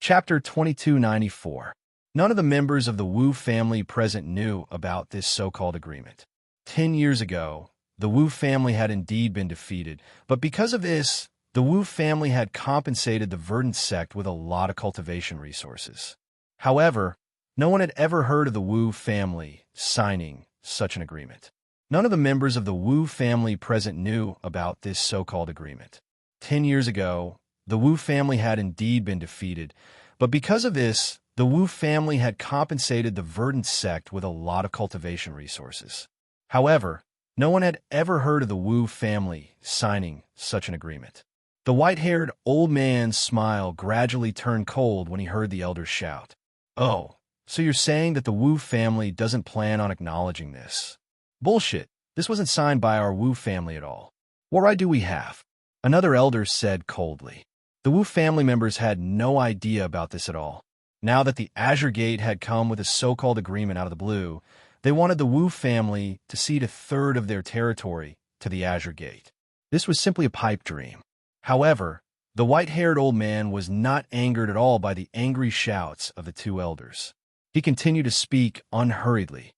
Chapter 2294. None of the members of the Wu family present knew about this so-called agreement. 10 years ago, the Wu family had indeed been defeated, but because of this, the Wu family had compensated the verdant sect with a lot of cultivation resources. However, no one had ever heard of the Wu family signing such an agreement. None of the members of the Wu family present knew about this so-called agreement. 10 years ago, the Wu family had indeed been defeated, but because of this, the Wu family had compensated the verdant sect with a lot of cultivation resources. However, no one had ever heard of the Wu family signing such an agreement. The white-haired old man's smile gradually turned cold when he heard the elders shout, "Oh, so you're saying that the Wu family doesn't plan on acknowledging this? Bullshit, this wasn't signed by our Wu family at all. What right do we have?" Another elder said coldly. The Wu family members had no idea about this at all. Now that the Azure Gate had come with a so-called agreement out of the blue, they wanted the Wu family to cede a third of their territory to the Azure Gate. This was simply a pipe dream. However, the white-haired old man was not angered at all by the angry shouts of the two elders. He continued to speak unhurriedly.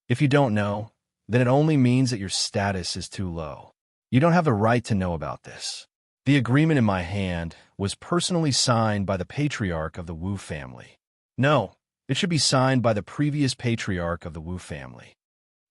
"If you don't know, then it only means that your status is too low. You don't have the right to know about this. The agreement in my hand was personally signed by the patriarch of the Wu family. No, it should be signed by the previous patriarch of the Wu family."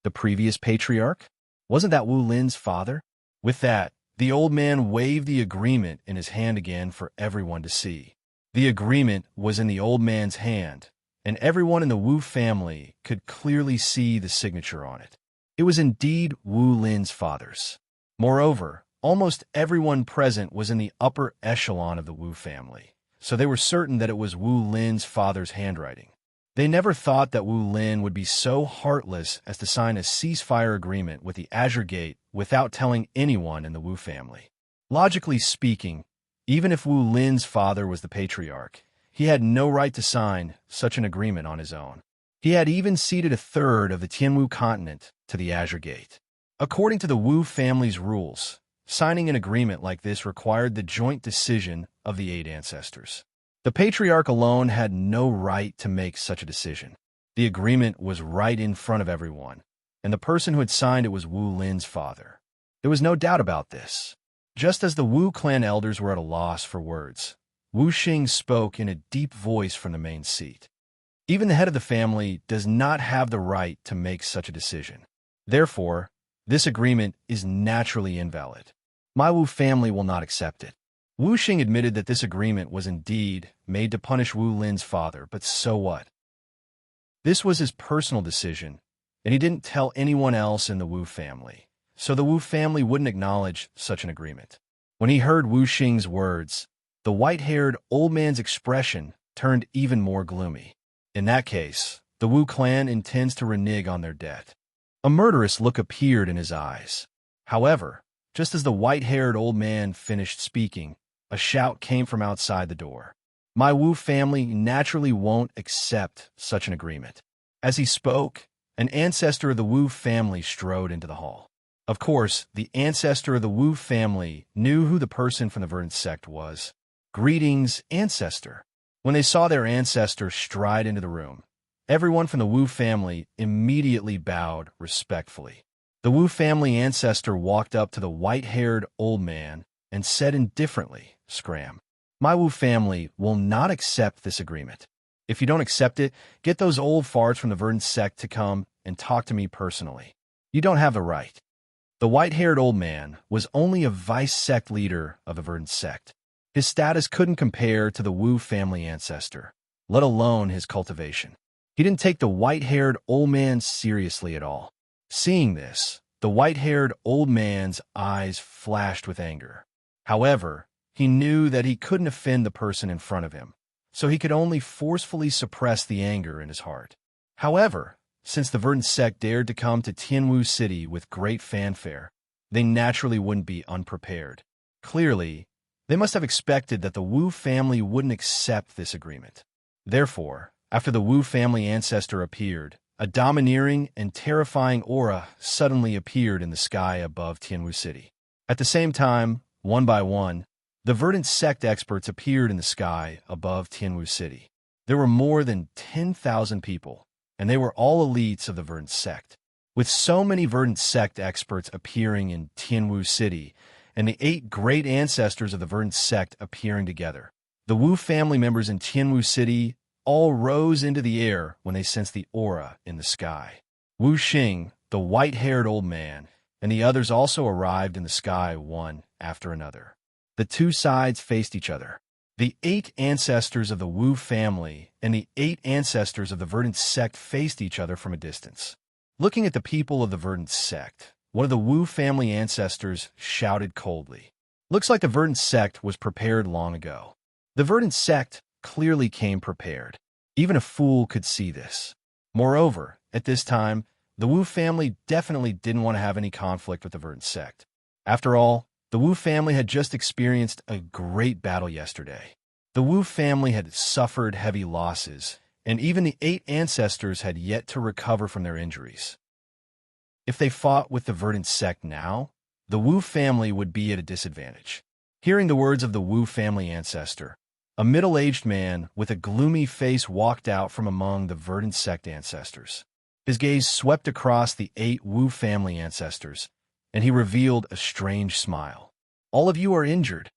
The previous patriarch? Wasn't that Wu Lin's father? With that, the old man waved the agreement in his hand again for everyone to see. The agreement was in the old man's hand, and everyone in the Wu family could clearly see the signature on it. It was indeed Wu Lin's father's. Moreover, almost everyone present was in the upper echelon of the Wu family, so they were certain that it was Wu Lin's father's handwriting. They never thought that Wu Lin would be so heartless as to sign a ceasefire agreement with the Azure Gate without telling anyone in the Wu family. Logically speaking, even if Wu Lin's father was the patriarch, he had no right to sign such an agreement on his own. He had even ceded a third of the Tianwu continent to the Azure Gate. According to the Wu family's rules, signing an agreement like this required the joint decision of the 8 ancestors. The patriarch alone had no right to make such a decision. The agreement was right in front of everyone, and the person who had signed it was Wu Lin's father. There was no doubt about this. Just as the Wu clan elders were at a loss for words, Wu Xing spoke in a deep voice from the main seat. Even the head of the family does not have the right to make such a decision. Therefore, this agreement is naturally invalid. My Wu family will not accept it. Wu Xing admitted that this agreement was indeed made to punish Wu Lin's father, but so what? This was his personal decision, and he didn't tell anyone else in the Wu family, so the Wu family wouldn't acknowledge such an agreement. When he heard Wu Xing's words, the white-haired old man's expression turned even more gloomy. In that case, the Wu clan intends to renege on their debt. A murderous look appeared in his eyes. However, just as the white-haired old man finished speaking, a shout came from outside the door. My Wu family naturally won't accept such an agreement. As he spoke, an ancestor of the Wu family strode into the hall. Of course, the ancestor of the Wu family knew who the person from the verdant sect was. "Greetings, ancestor." When they saw their ancestor stride into the room, everyone from the Wu family immediately bowed respectfully. The Wu family ancestor walked up to the white-haired old man and said indifferently, "Scram. My Wu family will not accept this agreement. If you don't accept it, get those old farts from the verdant sect to come and talk to me personally. You don't have the right." The white-haired old man was only a vice-sect leader of the verdant sect. His status couldn't compare to the Wu family ancestor, let alone his cultivation. He didn't take the white-haired old man seriously at all. Seeing this, the white-haired old man's eyes flashed with anger. However, he knew that he couldn't offend the person in front of him, so he could only forcefully suppress the anger in his heart. However, since the verdant sect dared to come to Tianwu City with great fanfare, they naturally wouldn't be unprepared. Clearly, they must have expected that the Wu family wouldn't accept this agreement. Therefore, after the Wu family ancestor appeared, a domineering and terrifying aura suddenly appeared in the sky above Tianwu City. At the same time, one by one, The verdant sect experts appeared in the sky above Tianwu City. There were more than 10,000 people, and they were all elites of the verdant sect. With so many verdant sect experts appearing in Tianwu City, and the 8 great ancestors of the verdant sect appearing together, the Wu family members in Tianwu City all rose into the air when they sensed the aura in the sky. Wu Xing, the white-haired old man, and the others also arrived in the sky one after another. The two sides faced each other. The 8 ancestors of the Wu family and the 8 ancestors of the verdant sect faced each other from a distance. Looking at the people of the verdant sect, one of the Wu family ancestors shouted coldly, "Looks like the verdant sect was prepared long ago." The verdant sect clearly came prepared. Even a fool could see this. Moreover, at this time, the Wu family definitely didn't want to have any conflict with the verdant sect. After all, the Wu family had just experienced a great battle yesterday. The Wu family had suffered heavy losses, and even the 8 ancestors had yet to recover from their injuries. If they fought with the verdant sect now, the Wu family would be at a disadvantage. Hearing the words of the Wu family ancestor, a middle-aged man with a gloomy face walked out from among the verdant sect ancestors. His gaze swept across the 8 Wu family ancestors, and he revealed a strange smile. "All of you are injured."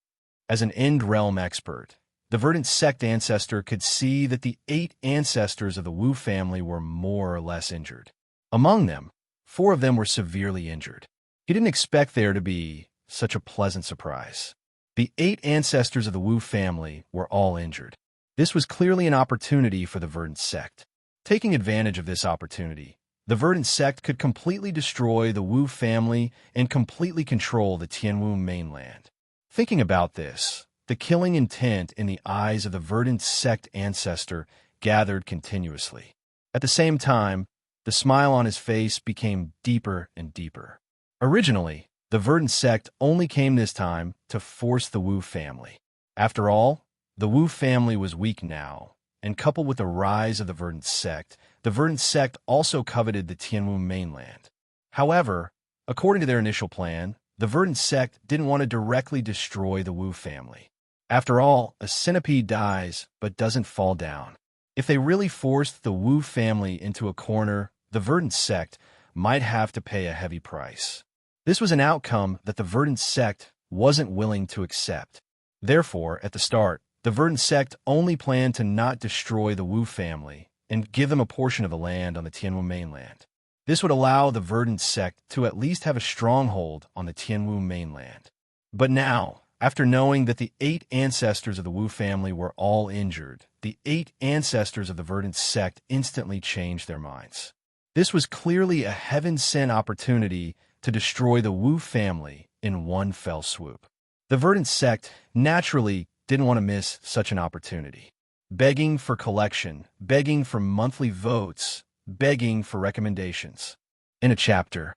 As an End Realm expert, the verdant sect ancestor could see that the 8 ancestors of the Wu family were more or less injured. Among them, 4 of them were severely injured. He didn't expect there to be such a pleasant surprise. The 8 ancestors of the Wu family were all injured. This was clearly an opportunity for the verdant sect. Taking advantage of this opportunity, the verdant sect could completely destroy the Wu family and completely control the Tianwu mainland. Thinking about this, the killing intent in the eyes of the verdant sect ancestor gathered continuously. At the same time, the smile on his face became deeper and deeper. Originally, the verdant sect only came this time to force the Wu family. After all, the Wu family was weak now, and coupled with the rise of the verdant sect also coveted the Tianwu mainland. However, according to their initial plan, the verdant sect didn't want to directly destroy the Wu family. After all, a centipede dies but doesn't fall down. If they really forced the Wu family into a corner, the verdant sect might have to pay a heavy price. This was an outcome that the verdant sect wasn't willing to accept. Therefore, at the start, the verdant sect only planned to not destroy the Wu family and give them a portion of the land on the Tianwu mainland. This would allow the verdant sect to at least have a stronghold on the Tianwu mainland. But now, after knowing that the 8 ancestors of the Wu family were all injured, the 8 ancestors of the verdant sect instantly changed their minds. This was clearly a heaven-sent opportunity to destroy the Wu family in one fell swoop. The verdant sect naturally didn't want to miss such an opportunity. Begging for collection, begging for monthly votes, begging for recommendations. In a chapter.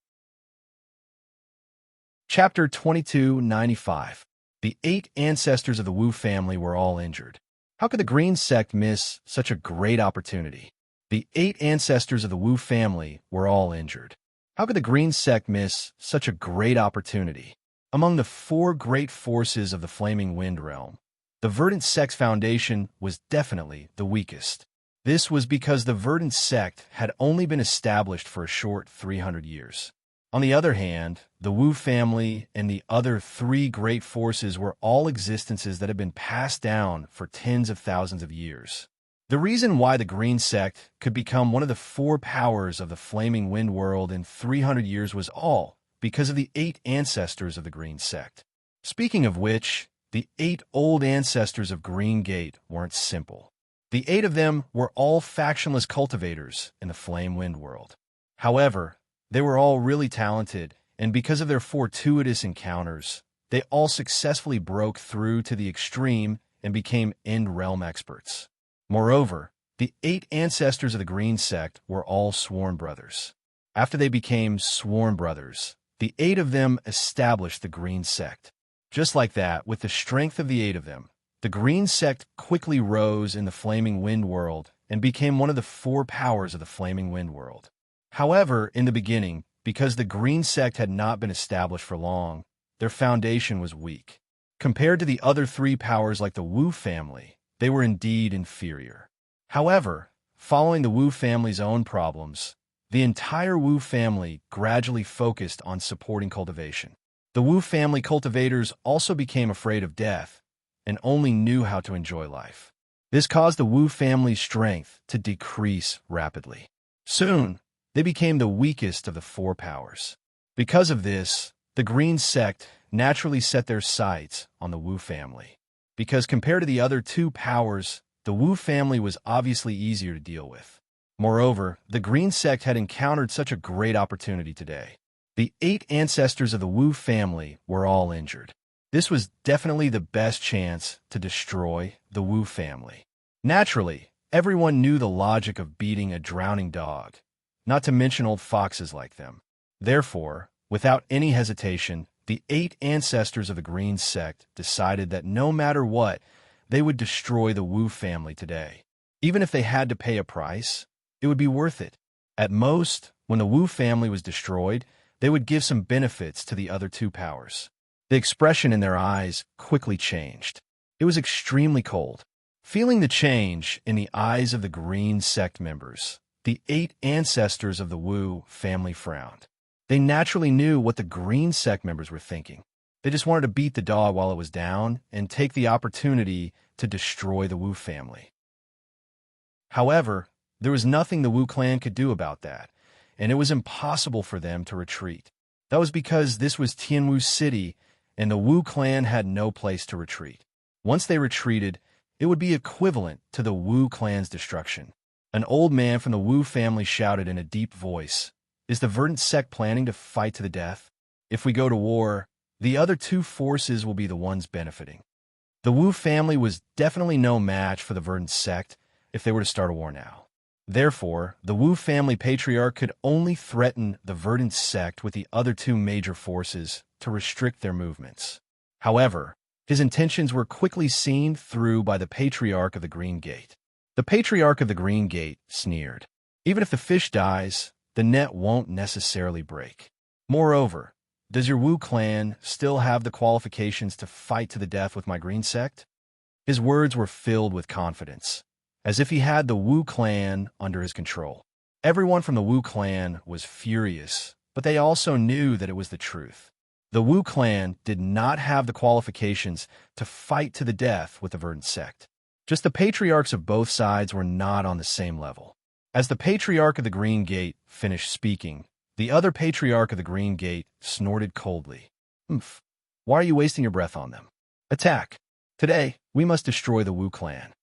Chapter 2295. The 8 ancestors of the Wu family were all injured. How could the Green sect miss such a great opportunity? The 8 ancestors of the Wu family were all injured. How could the Green sect miss such a great opportunity? Among the 4 great forces of the Flaming Wind realm, the verdant sect's foundation was definitely the weakest. This was because the verdant sect had only been established for a short 300 years. On the other hand, the Wu family and the other 3 great forces were all existences that had been passed down for tens of thousands of years. The reason why the Green sect could become one of the 4 powers of the Flaming Wind world in 300 years was all because of the 8 ancestors of the Green sect. Speaking of which, the 8 old ancestors of Green Gate weren't simple. The 8 of them were all factionless cultivators in the Flame Wind world. However, they were all really talented, and because of their fortuitous encounters, they all successfully broke through to the extreme and became End Realm experts. Moreover, the 8 ancestors of the Green sect were all sworn brothers. After they became sworn brothers, the 8 of them established the Green sect. Just like that, with the strength of the 8 of them, the Green sect quickly rose in the Flaming Wind world and became one of the 4 powers of the Flaming Wind world. However, in the beginning, because the Green sect had not been established for long, their foundation was weak. Compared to the other three powers like the Wu family, they were indeed inferior. However, following the Wu family's own problems, the entire Wu family gradually focused on supporting cultivation. The Wu family cultivators also became afraid of death and only knew how to enjoy life. This caused the Wu family's strength to decrease rapidly. Soon, they became the weakest of the four powers. Because of this, the Green sect naturally set their sights on the Wu family. Because compared to the other two powers, the Wu family was obviously easier to deal with. Moreover, the Green sect had encountered such a great opportunity today. The 8 ancestors of the Wu family were all injured. This was definitely the best chance to destroy the Wu family. Naturally, everyone knew the logic of beating a drowning dog, not to mention old foxes like them. Therefore, without any hesitation, the 8 ancestors of the Green sect decided that no matter what, they would destroy the Wu family today. Even if they had to pay a price, it would be worth it. At most, when the Wu family was destroyed, they would give some benefits to the other two powers. The expression in their eyes quickly changed. It was extremely cold. Feeling the change in the eyes of the Green sect members, the 8 ancestors of the Wu family frowned. They naturally knew what the Green sect members were thinking. They just wanted to beat the dog while it was down and take the opportunity to destroy the Wu family. However, there was nothing the Wu clan could do about that, and it was impossible for them to retreat. That was because this was Tianwu City, and the Wu clan had no place to retreat. Once they retreated, it would be equivalent to the Wu clan's destruction. An old man from the Wu family shouted in a deep voice, "Is the verdant sect planning to fight to the death? If we go to war, the other two forces will be the ones benefiting." The Wu family was definitely no match for the verdant sect if they were to start a war now. Therefore, the Wu family patriarch could only threaten the verdant sect with the other two major forces to restrict their movements. However, his intentions were quickly seen through by the patriarch of the Green Gate. The patriarch of the Green Gate sneered, "Even if the fish dies, the net won't necessarily break. Moreover, does your Wu clan still have the qualifications to fight to the death with my Green sect?" His words were filled with confidence, as if he had the Wu clan under his control. Everyone from the Wu clan was furious, but they also knew that it was the truth. The Wu clan did not have the qualifications to fight to the death with the verdant sect. Just the patriarchs of both sides were not on the same level. As the patriarch of the Green Gate finished speaking, the other patriarch of the Green Gate snorted coldly. "Humph. Why are you wasting your breath on them? Attack. Today, we must destroy the Wu clan."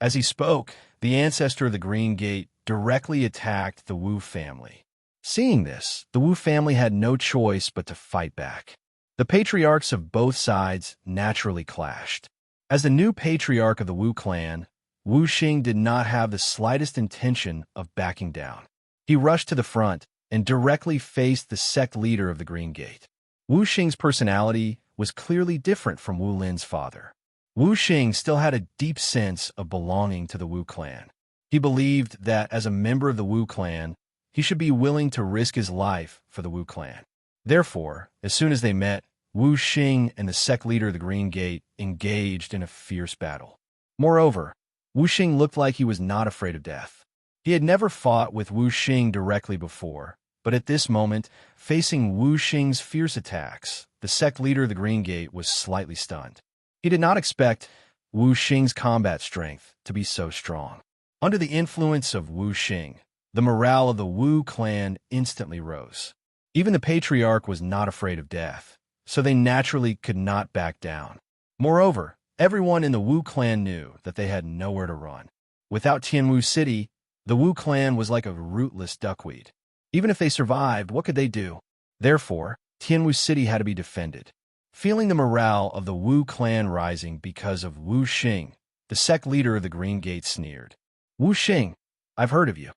As he spoke, the ancestor of the Green Gate directly attacked the Wu family. Seeing this, the Wu family had no choice but to fight back. The patriarchs of both sides naturally clashed. As the new patriarch of the Wu clan, Wu Xing did not have the slightest intention of backing down. He rushed to the front and directly faced the sect leader of the Green Gate. Wu Xing's personality was clearly different from Wu Lin's father. Wu Xing still had a deep sense of belonging to the Wu clan. He believed that as a member of the Wu clan, he should be willing to risk his life for the Wu clan. Therefore, as soon as they met, Wu Xing and the sect leader of the Green Gate engaged in a fierce battle. Moreover, Wu Xing looked like he was not afraid of death. He had never fought with Wu Xing directly before, but at this moment, facing Wu Xing's fierce attacks, the sect leader of the Green Gate was slightly stunned. He did not expect Wu Xing's combat strength to be so strong. Under the influence of Wu Xing, the morale of the Wu clan instantly rose. Even the patriarch was not afraid of death, so they naturally could not back down. Moreover, everyone in the Wu clan knew that they had nowhere to run. Without Tianwu City, the Wu clan was like a rootless duckweed. Even if they survived, what could they do? Therefore, Tianwu City had to be defended. Feeling the morale of the Wu clan rising because of Wu Xing, the sect leader of the Green Gate sneered. "Wu Xing, I've heard of you.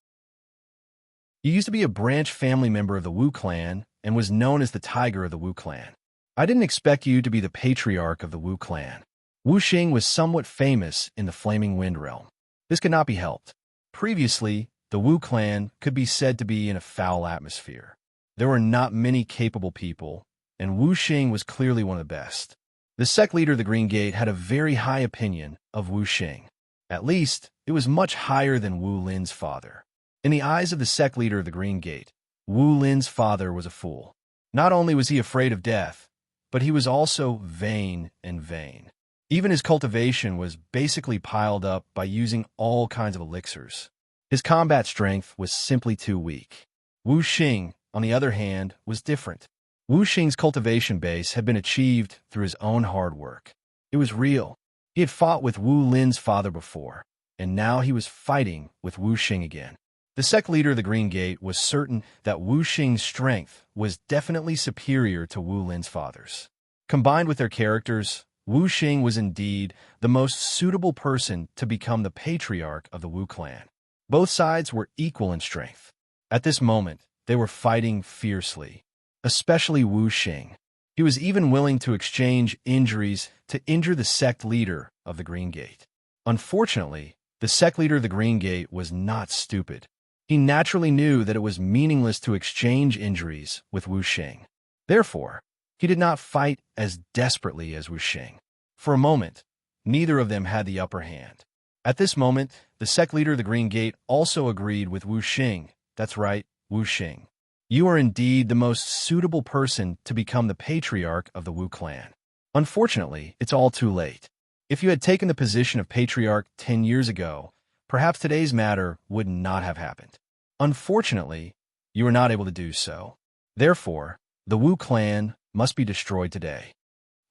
You used to be a branch family member of the Wu clan and was known as the Tiger of the Wu clan. I didn't expect you to be the patriarch of the Wu clan." Wu Xing was somewhat famous in the Flaming Wind realm. This could not be helped. Previously, the Wu clan could be said to be in a foul atmosphere. There were not many capable people, and Wu Xing was clearly one of the best. The sect leader of the Green Gate had a very high opinion of Wu Xing. At least, it was much higher than Wu Lin's father. In the eyes of the sect leader of the Green Gate, Wu Lin's father was a fool. Not only was he afraid of death, but he was also vain and vain. Even his cultivation was basically piled up by using all kinds of elixirs. His combat strength was simply too weak. Wu Xing, on the other hand, was different. Wu Xing's cultivation base had been achieved through his own hard work. It was real. He had fought with Wu Lin's father before, and now he was fighting with Wu Xing again. The sect leader of the Green Gate was certain that Wu Xing's strength was definitely superior to Wu Lin's father's. Combined with their characters, Wu Xing was indeed the most suitable person to become the patriarch of the Wu clan. Both sides were equal in strength. At this moment, they were fighting fiercely, especially Wu Xing. He was even willing to exchange injuries to injure the sect leader of the Green Gate. Unfortunately, the sect leader of the Green Gate was not stupid. He naturally knew that it was meaningless to exchange injuries with Wu Xing. Therefore, he did not fight as desperately as Wu Xing. For a moment, neither of them had the upper hand. At this moment, the sect leader of the Green Gate also agreed with Wu Xing. That's right, Wu Xing. You are indeed the most suitable person to become the patriarch of the Wu clan. Unfortunately, it's all too late. If you had taken the position of patriarch 10 years ago, perhaps today's matter would not have happened. Unfortunately, you were not able to do so. Therefore, the Wu clan must be destroyed today.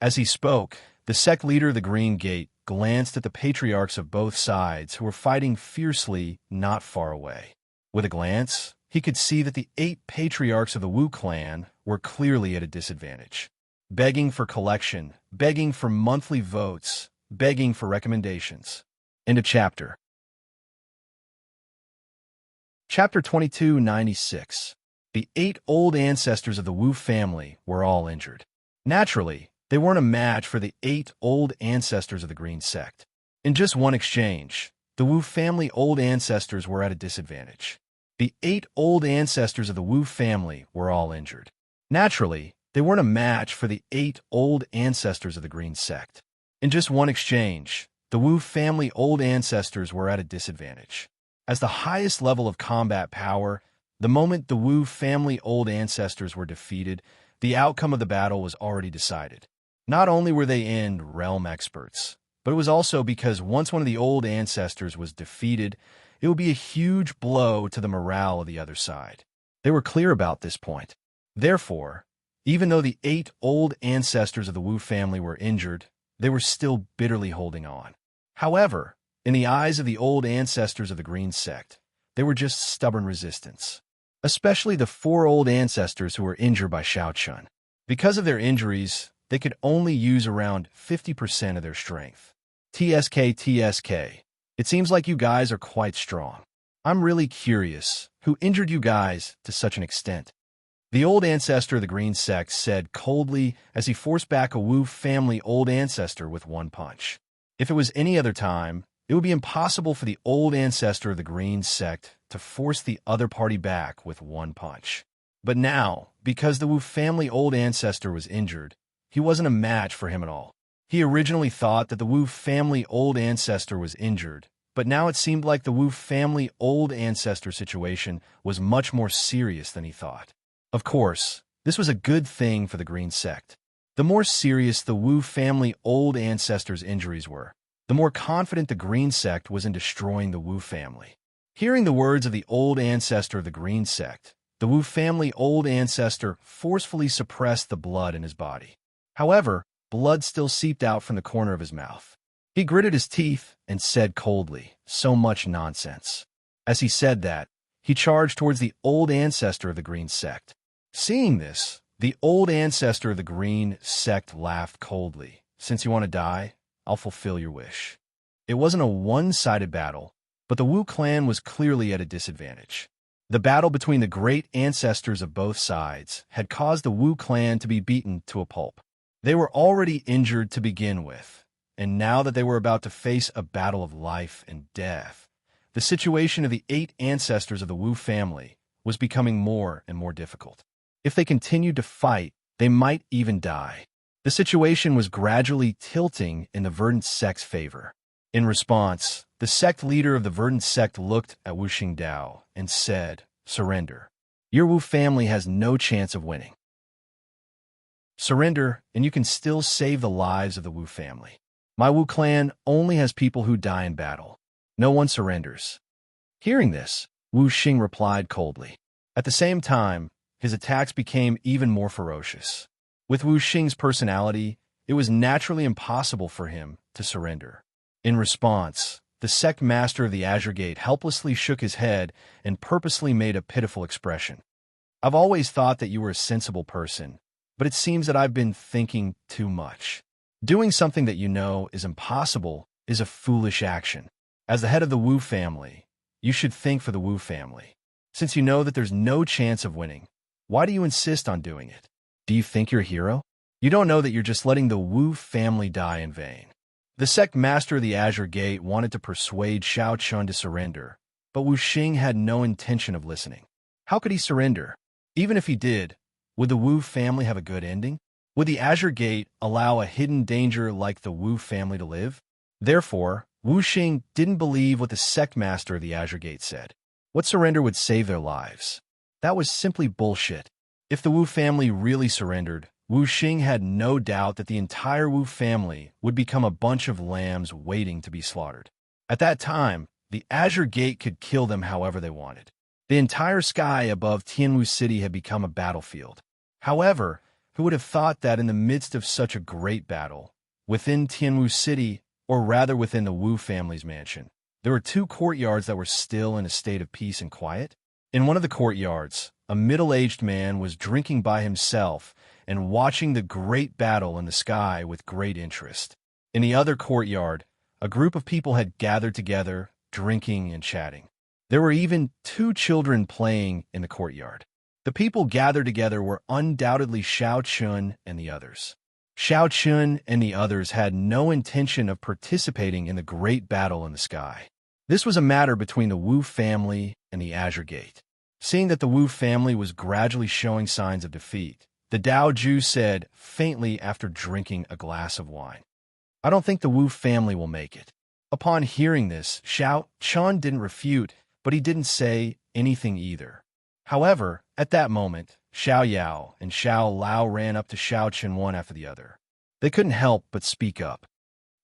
As he spoke, the sect leader of the Green Gate glanced at the patriarchs of both sides who were fighting fiercely not far away. With a glance, he could see that the 8 patriarchs of the Wu clan were clearly at a disadvantage. Begging for collection, begging for monthly votes, begging for recommendations. End of chapter. Chapter 2296. The 8 old ancestors of the Wu family were all injured. Naturally, they weren't a match for the 8 old ancestors of the Green Sect. In just one exchange, the Wu family old ancestors were at a disadvantage. The 8 old ancestors of the Wu family were all injured. Naturally, they weren't a match for the 8 old ancestors of the Green Sect. In just one exchange, the Wu family old ancestors were at a disadvantage. As the highest level of combat power, the moment the Wu family old ancestors were defeated, the outcome of the battle was already decided. Not only were they end realm experts, but it was also because once one of the old ancestors was defeated, it would be a huge blow to the morale of the other side. They were clear about this point. Therefore, even though the 8 old ancestors of the Wu family were injured, they were still bitterly holding on. However, in the eyes of the old ancestors of the Green Sect, they were just stubborn resistance. Especially the 4 old ancestors who were injured by Shao Chun. Because of their injuries, they could only use around 50% of their strength. TSK. It seems like you guys are quite strong. I'm really curious, who injured you guys to such an extent? The old ancestor of the Green Sect said coldly as he forced back a Wu family old ancestor with one punch. If it was any other time, it would be impossible for the old ancestor of the Green Sect to force the other party back with one punch. But now, because the Wu family old ancestor was injured, he wasn't a match for him at all. He originally thought that the Wu family old ancestor was injured, but now it seemed like the Wu family old ancestor situation was much more serious than he thought. Of course, this was a good thing for the Green Sect. The more serious the Wu family old ancestor's injuries were, the more confident the Green Sect was in destroying the Wu family. Hearing the words of the old ancestor of the Green Sect, the Wu family old ancestor forcefully suppressed the blood in his body. However, blood still seeped out from the corner of his mouth. He gritted his teeth and said coldly, "So much nonsense." As he said that, he charged towards the old ancestor of the Green Sect. Seeing this, the old ancestor of the Green Sect laughed coldly. "Since you want to die, I'll fulfill your wish." It wasn't a one-sided battle, but the Wu clan was clearly at a disadvantage. The battle between the great ancestors of both sides had caused the Wu clan to be beaten to a pulp. They were already injured to begin with, and now that they were about to face a battle of life and death, the situation of the 8 ancestors of the Wu family was becoming more and more difficult. If they continued to fight, they might even die. The situation was gradually tilting in the verdant sect's favor. In response, the sect leader of the verdant sect looked at Wu Xingdao and said, "Surrender. Your Wu family has no chance of winning. Surrender, and you can still save the lives of the Wu family. My Wu clan only has people who die in battle. No one surrenders." Hearing this, Wu Xing replied coldly. At the same time, his attacks became even more ferocious. With Wu Xing's personality, it was naturally impossible for him to surrender. In response, the sect master of the Azure Gate helplessly shook his head and purposely made a pitiful expression. "I've always thought that you were a sensible person, but it seems that I've been thinking too much. Doing something that you know is impossible is a foolish action. As the head of the Wu family, you should think for the Wu family. Since you know that there's no chance of winning, why do you insist on doing it? Do you think you're a hero? You don't know that you're just letting the Wu family die in vain." The sect master of the Azure Gate wanted to persuade Xiao Chun to surrender, but Wu Xing had no intention of listening. How could he surrender? Even if he did, would the Wu family have a good ending? Would the Azure Gate allow a hidden danger like the Wu family to live? Therefore, Wu Xing didn't believe what the sect master of the Azure Gate said. What surrender would save their lives? That was simply bullshit. If the Wu family really surrendered, Wu Xing had no doubt that the entire Wu family would become a bunch of lambs waiting to be slaughtered. At that time, the Azure Gate could kill them however they wanted. The entire sky above Tianwu City had become a battlefield. However, who would have thought that in the midst of such a great battle, within Tianwu City, or rather within the Wu family's mansion, there were two courtyards that were still in a state of peace and quiet? In one of the courtyards, a middle-aged man was drinking by himself and watching the great battle in the sky with great interest. In the other courtyard, a group of people had gathered together, drinking and chatting. There were even two children playing in the courtyard. The people gathered together were undoubtedly Xiao Chun and the others. Xiao Chun and the others had no intention of participating in the great battle in the sky. This was a matter between the Wu family and the Azure Gate. Seeing that the Wu family was gradually showing signs of defeat, the Dao Ju said faintly after drinking a glass of wine, "I don't think the Wu family will make it." Upon hearing this, Xiao Chun didn't refute, but he didn't say anything either. However, at that moment, Xiao Yao and Xiao Lao ran up to Xiao Chun one after the other. They couldn't help but speak up.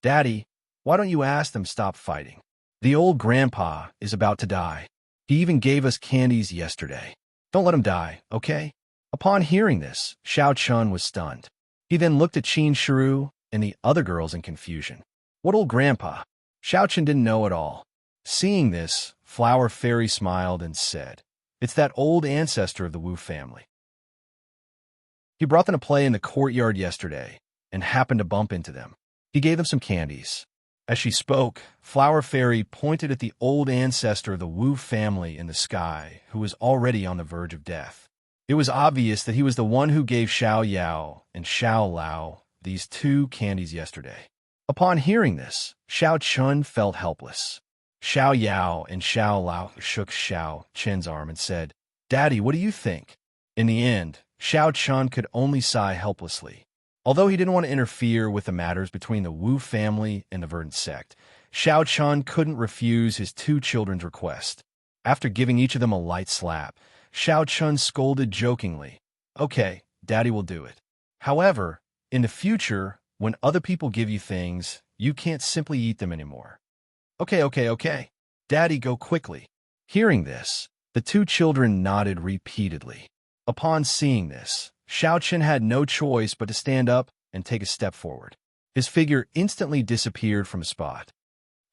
"Daddy, why don't you ask them stop fighting? The old grandpa is about to die. He even gave us candies yesterday. Don't let him die, okay?" Upon hearing this, Xiao Chun was stunned. He then looked at Qin Shiru and the other girls in confusion. What old grandpa? Xiao Chun didn't know at all. Seeing this, Flower Fairy smiled and said, "It's that old ancestor of the Wu family. He brought them to play in the courtyard yesterday and happened to bump into them. He gave them some candies." As she spoke, Flower Fairy pointed at the old ancestor of the Wu family in the sky, who was already on the verge of death. It was obvious that he was the one who gave Xiao Yao and Xiao Lao these two candies yesterday. Upon hearing this, Xiao Chun felt helpless. Xiao Yao and Xiao Lao shook Xiao Chen's arm and said, "Daddy, what do you think?" In the end, Xiao Chun could only sigh helplessly. Although he didn't want to interfere with the matters between the Wu family and the verdant sect, Xiao Chun couldn't refuse his two children's request. After giving each of them a light slap, Xiao Chun scolded jokingly, "Okay, Daddy will do it. However, in the future, when other people give you things, you can't simply eat them anymore." Okay. Daddy, go quickly." Hearing this, the two children nodded repeatedly. Upon seeing this, Xiao Chun had no choice but to stand up and take a step forward. His figure instantly disappeared from a spot.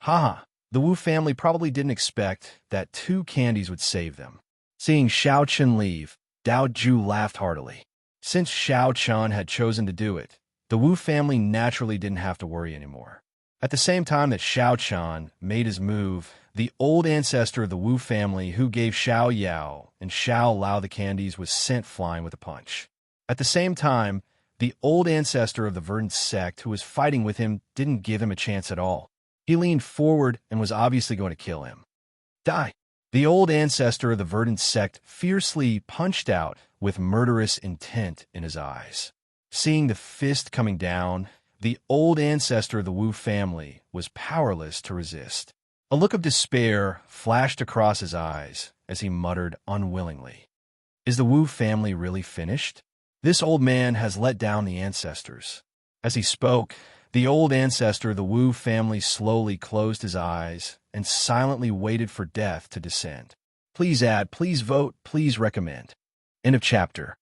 Haha, the Wu family probably didn't expect that two candies would save them. Seeing Xiao Chun leave, Dao Ju laughed heartily. Since Xiao Chun had chosen to do it, the Wu family naturally didn't have to worry anymore. At the same time that Xiao Chun made his move, the old ancestor of the Wu family who gave Xiao Yao and Xiao Lao the candies was sent flying with a punch. At the same time, the old ancestor of the verdant sect who was fighting with him didn't give him a chance at all. He leaned forward and was obviously going to kill him. Die! The old ancestor of the verdant sect fiercely punched out with murderous intent in his eyes. Seeing the fist coming down, the old ancestor of the Wu family was powerless to resist. A look of despair flashed across his eyes as he muttered unwillingly, "Is the Wu family really finished? This old man has let down the ancestors." As he spoke, the old ancestor of the Wu family slowly closed his eyes and silently waited for death to descend. Please add, please vote, please recommend. End of chapter.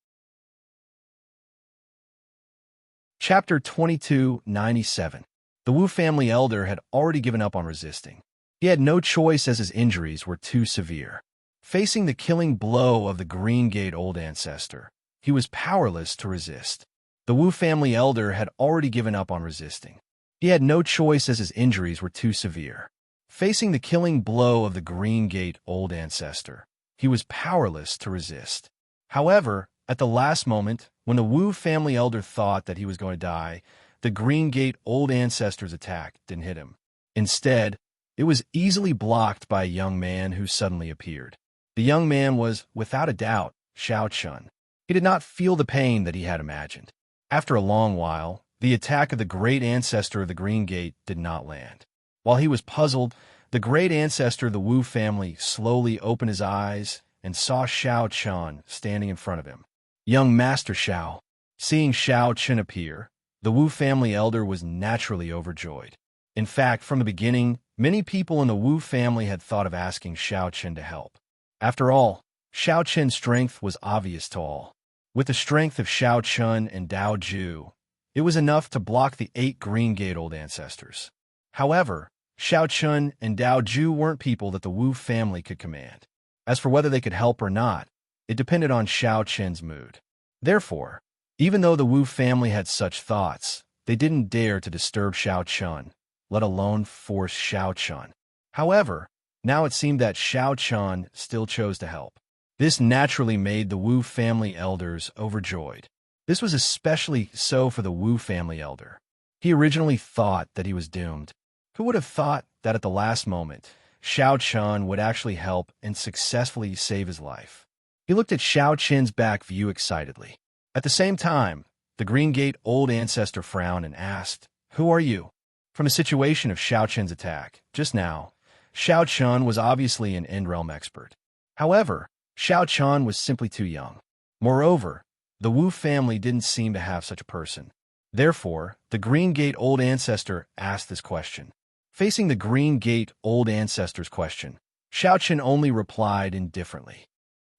Chapter 2297. The Wu family elder had already given up on resisting. He had no choice as his injuries were too severe. Facing the killing blow of the Green Gate old ancestor, he was powerless to resist. The Wu family elder had already given up on resisting. He had no choice as his injuries were too severe. Facing the killing blow of the Green Gate old ancestor, he was powerless to resist. However, at the last moment, when the Wu family elder thought that he was going to die, the Green Gate old ancestor's attack didn't hit him. Instead, it was easily blocked by a young man who suddenly appeared. The young man was, without a doubt, Xiao Chun. He did not feel the pain that he had imagined. After a long while, the attack of the great ancestor of the Green Gate did not land. While he was puzzled, the great ancestor of the Wu family slowly opened his eyes and saw Xiao Chun standing in front of him. Young Master Xiao. Seeing Xiao Chun appear, the Wu family elder was naturally overjoyed. In fact, from the beginning, many people in the Wu family had thought of asking Xiao Chun to help. After all, Xiao Chun's strength was obvious to all. With the strength of Xiao Chun and Dao Ju, it was enough to block the 8 Green Gate old ancestors. However, Xiao Chun and Dao Ju weren't people that the Wu family could command. As for whether they could help or not, it depended on Xiao Chun's mood. Therefore, even though the Wu family had such thoughts, they didn't dare to disturb Xiao Chun, let alone force Xiao Chun. However, now it seemed that Xiao Chun still chose to help. This naturally made the Wu family elders overjoyed. This was especially so for the Wu family elder. He originally thought that he was doomed. Who would have thought that at the last moment, Xiao Chun would actually help and successfully save his life? He looked at Xiao Chun's back view excitedly. At the same time, the Green Gate old ancestor frowned and asked, "Who are you?" From the situation of Xiao Chun's attack, just now, Xiao Chun was obviously an end realm expert. However, Xiao Chun was simply too young. Moreover, the Wu family didn't seem to have such a person. Therefore, the Green Gate old ancestor asked this question. Facing the Green Gate old ancestor's question, Xiao Chun only replied indifferently.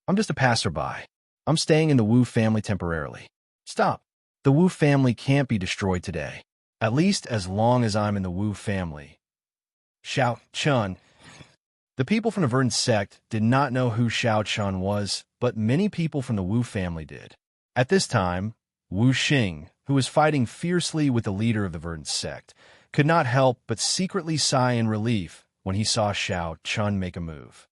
"I'm just a passerby. I'm staying in the Wu family temporarily." Stop. The Wu family can't be destroyed today. At least as long as I'm in the Wu family. Xiao Chun. The people from the Verdant sect did not know who Xiao Chun was, but many people from the Wu family did. At this time, Wu Xing, who was fighting fiercely with the leader of the Verdant sect, could not help but secretly sigh in relief when he saw Xiao Chun make a move.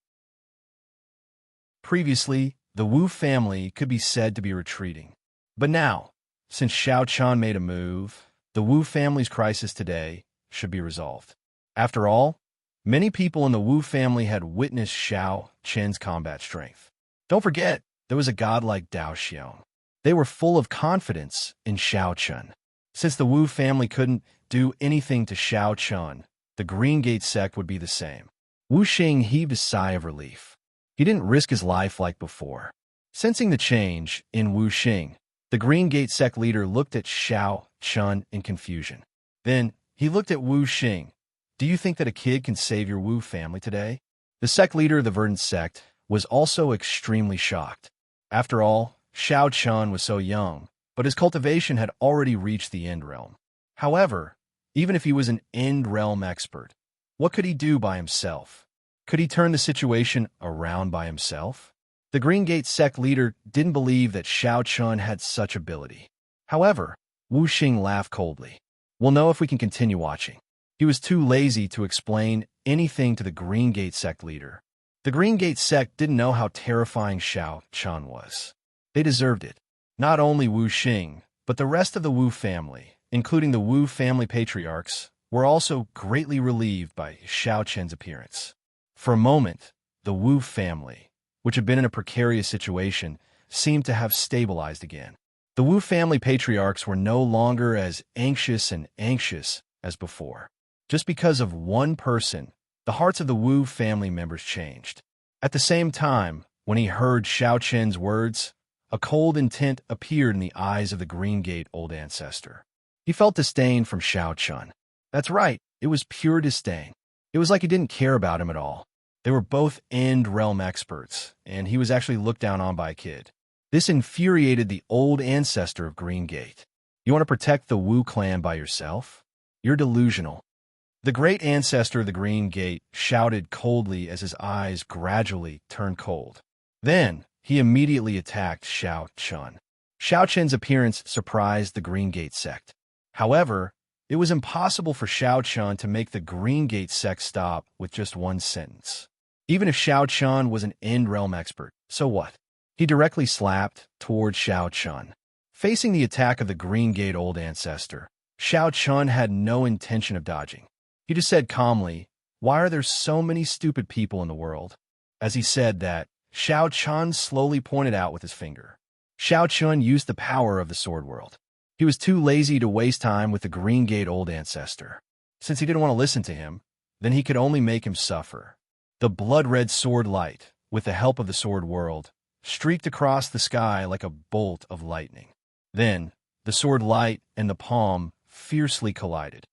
Previously, the Wu family could be said to be retreating. But now, since Xiao Chun made a move, the Wu family's crisis today should be resolved. After all, many people in the Wu family had witnessed Xiao Chun's combat strength. Don't forget, there was a god like Dao Xiong. They were full of confidence in Xiao Chun. Since the Wu family couldn't do anything to Xiao Chun, the Green Gate sect would be the same. Wu Xing heaved a sigh of relief. He didn't risk his life like before. Sensing the change in Wu Xing, the Green Gate sect leader looked at Xiao Chun in confusion. Then, he looked at Wu Xing. "Do you think that a kid can save your Wu family today?" The sect leader of the Verdant sect was also extremely shocked. After all, Xiao Chun was so young, but his cultivation had already reached the end realm. However, even if he was an end realm expert, what could he do by himself? Could he turn the situation around by himself? The Green Gate sect leader didn't believe that Xiao Chun had such ability. However, Wu Xing laughed coldly. "We'll know if we can continue watching." He was too lazy to explain anything to the Green Gate sect leader. The Green Gate sect didn't know how terrifying Xiao Chun was. They deserved it. Not only Wu Xing, but the rest of the Wu family, including the Wu family patriarchs, were also greatly relieved by Xiao Chun's appearance. For a moment, the Wu family, which had been in a precarious situation, seemed to have stabilized again. The Wu family patriarchs were no longer as anxious as before. Just because of one person, the hearts of the Wu family members changed. At the same time, when he heard Xiao Chen's words, a cold intent appeared in the eyes of the Green Gate old ancestor. He felt disdain from Xiao Chen. That's right, it was pure disdain. It was like he didn't care about him at all. They were both End Realm experts, and he was actually looked down on by a kid. This infuriated the old ancestor of Green Gate. You want to protect the Wu clan by yourself? You're delusional. The great ancestor of the Green Gate shouted coldly as his eyes gradually turned cold. Then, he immediately attacked Xiao Chen. Xiao Chen's appearance surprised the Green Gate sect. However, it was impossible for Xiao Chen to make the Green Gate sect stop with just one sentence. Even if Xiao Chen was an End Realm expert, so what? He directly slapped towards Xiao Chen. Facing the attack of the Green Gate old ancestor, Xiao Chen had no intention of dodging. He just said calmly, "Why are there so many stupid people in the world?" As he said that, Xiao Chen slowly pointed out with his finger. Xiao Chen used the power of the sword world. He was too lazy to waste time with the Green Gate old ancestor. Since he didn't want to listen to him, then he could only make him suffer. The blood-red sword light, with the help of the sword world, streaked across the sky like a bolt of lightning. Then, the sword light and the palm fiercely collided.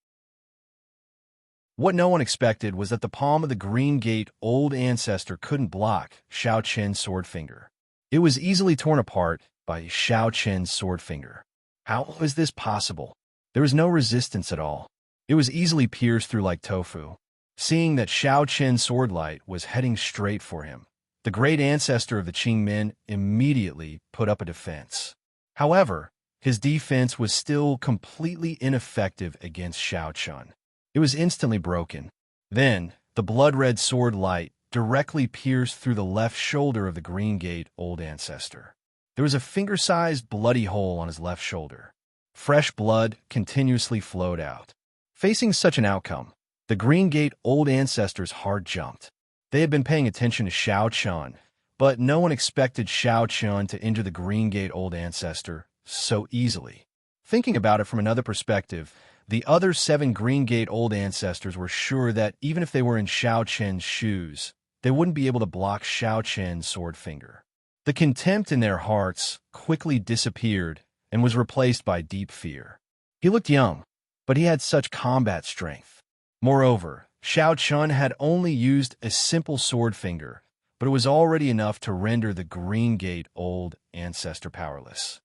What no one expected was that the palm of the Green Gate old ancestor couldn't block Xiao Chen's sword finger. It was easily torn apart by Xiao Chen's sword finger. How was this possible? There was no resistance at all. It was easily pierced through like tofu. Seeing that Xiao Chen's sword light was heading straight for him, the great ancestor of the Qingmen immediately put up a defense. However, his defense was still completely ineffective against Xiao Chen. It was instantly broken. Then, the blood-red sword light directly pierced through the left shoulder of the Green Gate old ancestor. There was a finger-sized bloody hole on his left shoulder. Fresh blood continuously flowed out. Facing such an outcome, the Green Gate old ancestor's heart jumped. They had been paying attention to Xiao Chen, but no one expected Xiao Chen to injure the Green Gate old ancestor so easily. Thinking about it from another perspective, the other 7 Green Gate old ancestors were sure that even if they were in Xiao Chen's shoes, they wouldn't be able to block Xiao Chen's sword finger. The contempt in their hearts quickly disappeared and was replaced by deep fear. He looked young, but he had such combat strength. Moreover, Xiao Chen had only used a simple sword finger, but it was already enough to render the Green Gate old ancestor powerless.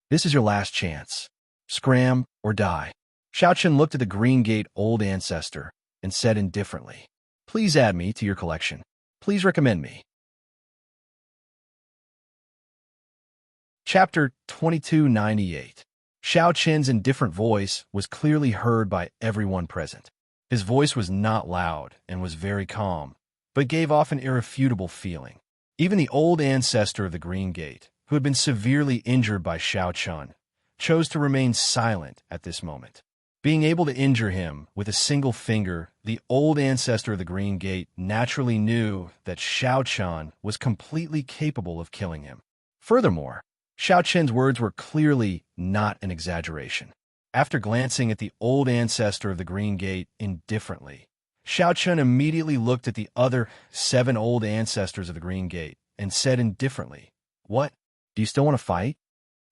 This is your last chance. Scram or die. Xiao Chen looked at the Green Gate old ancestor and said indifferently, "Please add me to your collection. Please recommend me." Chapter 2298. Xiao Chen's indifferent voice was clearly heard by everyone present. His voice was not loud and was very calm, but gave off an irrefutable feeling. Even the old ancestor of the Green Gate, who had been severely injured by Xiao Chen, chose to remain silent at this moment. Being able to injure him with a single finger, the old ancestor of the Green Gate naturally knew that Xiao Chen was completely capable of killing him. Furthermore, Xiao Chen's words were clearly not an exaggeration. After glancing at the old ancestor of the Green Gate indifferently, Xiao Chen immediately looked at the other 7 old ancestors of the Green Gate and said indifferently, "What? Do you still want to fight?"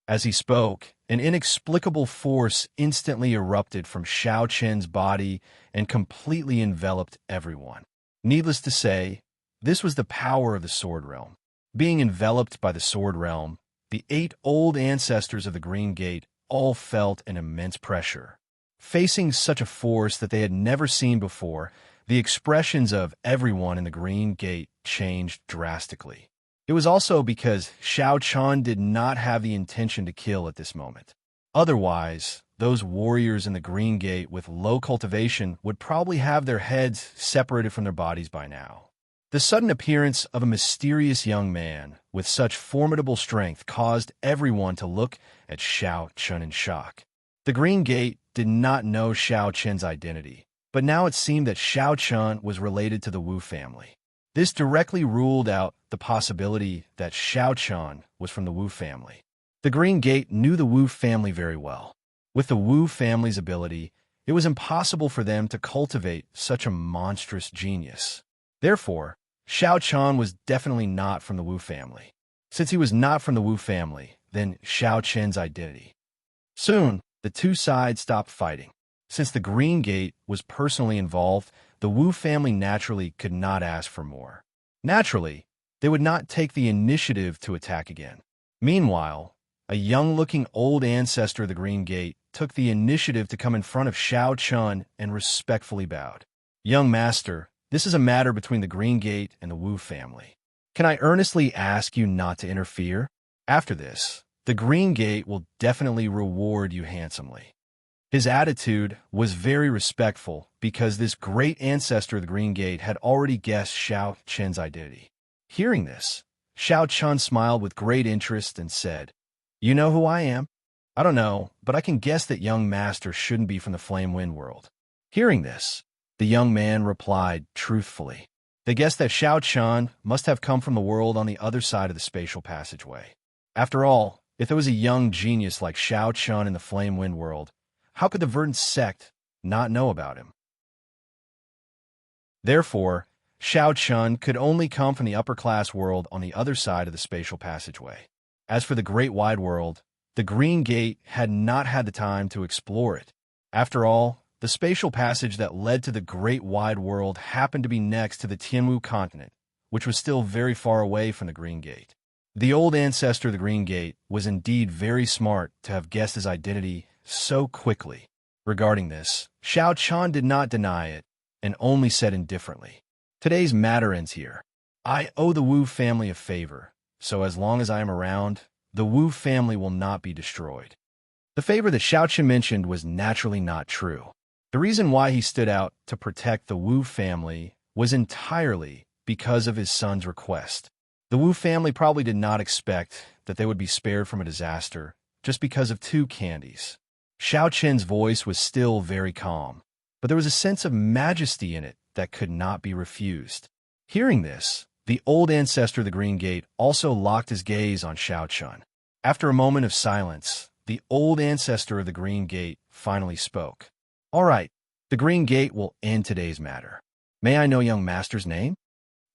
As he spoke, an inexplicable force instantly erupted from Xiao Chen's body and completely enveloped everyone. Needless to say, this was the power of the Sword Realm. Being enveloped by the Sword Realm, the 8 old ancestors of the Green Gate all felt an immense pressure. Facing such a force that they had never seen before, the expressions of everyone in the Green Gate changed drastically. It was also because Xiao Chen did not have the intention to kill at this moment. Otherwise, those warriors in the Green Gate with low cultivation would probably have their heads separated from their bodies by now. The sudden appearance of a mysterious young man with such formidable strength caused everyone to look at Xiao Chen in shock. The Green Gate did not know Xiao Chen's identity, but now it seemed that Xiao Chen was related to the Wu family. This directly ruled out the possibility that Xiao Chen was from the Wu family. The Green Gate knew the Wu family very well. With the Wu family's ability, it was impossible for them to cultivate such a monstrous genius. Therefore, Xiao Chen was definitely not from the Wu family. Since he was not from the Wu family, then Xiao Chen's identity. Soon, the two sides stopped fighting. Since the Green Gate was personally involved, the Wu family naturally could not ask for more. Naturally, they would not take the initiative to attack again. Meanwhile, a young-looking old ancestor of the Green Gate took the initiative to come in front of Xiao Chen and respectfully bowed. "Young master, this is a matter between the Green Gate and the Wu family. Can I earnestly ask you not to interfere? After this, the Green Gate will definitely reward you handsomely." His attitude was very respectful because this great ancestor of the Green Gate had already guessed Xiao Chen's identity. Hearing this, Xiao Chen smiled with great interest and said, "You know who I am?" "I don't know, but I can guess that young master shouldn't be from the Flame Wind world." Hearing this, the young man replied truthfully. They guessed that Xiao Chen must have come from the world on the other side of the spatial passageway. After all, if there was a young genius like Xiao Chen in the Flame Wind world, how could the verdant sect not know about him? Therefore, Xiao Chen could only come from the upper-class world on the other side of the spatial passageway. As for the Great Wide World, the Green Gate had not had the time to explore it. After all, the spatial passage that led to the Great Wide World happened to be next to the Tianwu continent, which was still very far away from the Green Gate. The old ancestor of the Green Gate was indeed very smart to have guessed his identity so quickly. Regarding this, Xiao Chen did not deny it, and only said indifferently, "Today's matter ends here. I owe the Wu family a favor, so as long as I am around, the Wu family will not be destroyed." The favor that Xiao Chen mentioned was naturally not true. The reason why he stood out to protect the Wu family was entirely because of his son's request. The Wu family probably did not expect that they would be spared from a disaster just because of 2 candies. Xiao Chen's voice was still very calm, but there was a sense of majesty in it that could not be refused. Hearing this, the old ancestor of the Green Gate also locked his gaze on Xiao Chen. After a moment of silence, the old ancestor of the Green Gate finally spoke. "All right, the Green Gate will end today's matter. May I know young master's name?"